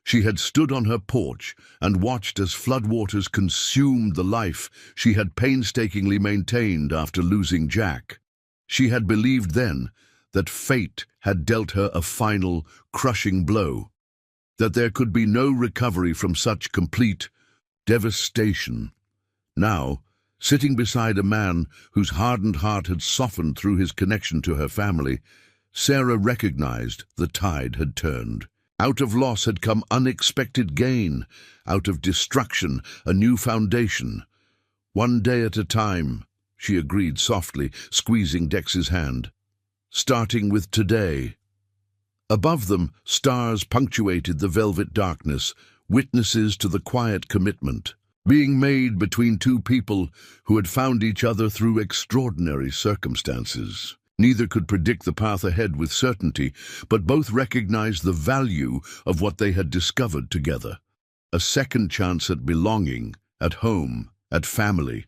Speaker 1: she had stood on her porch and watched as floodwaters consumed the life she had painstakingly maintained after losing Jack. She had believed then that fate had dealt her a final, crushing blow, that there could be no recovery from such complete devastation. Now, sitting beside a man whose hardened heart had softened through his connection to her family, Sarah recognized the tide had turned. Out of loss had come unexpected gain, out of destruction a new foundation. "One day at a time," she agreed softly, squeezing Dex's hand. "Starting with today." Above them, stars punctuated the velvet darkness, witnesses to the quiet commitment being made between two people who had found each other through extraordinary circumstances. Neither could predict the path ahead with certainty, but both recognized the value of what they had discovered together. A second chance at belonging, at home, at family.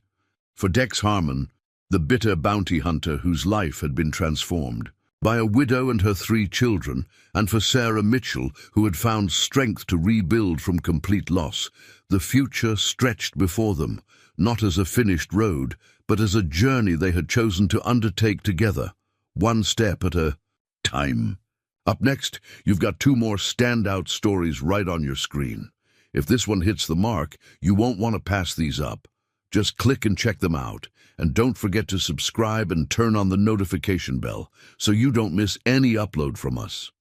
Speaker 1: For Dex Harmon, the bitter bounty hunter whose life had been transformed. by a widow and her 3 children, and for Sarah Mitchell, who had found strength to rebuild from complete loss. The future stretched before them, not as a finished road, but as a journey they had chosen to undertake together, one step at a time. Up next, you've got 2 more standout stories right on your screen. If this one hits the mark, you won't want to pass these up. Just click and check them out. And don't forget to subscribe and turn on the notification bell so you don't miss any upload from us.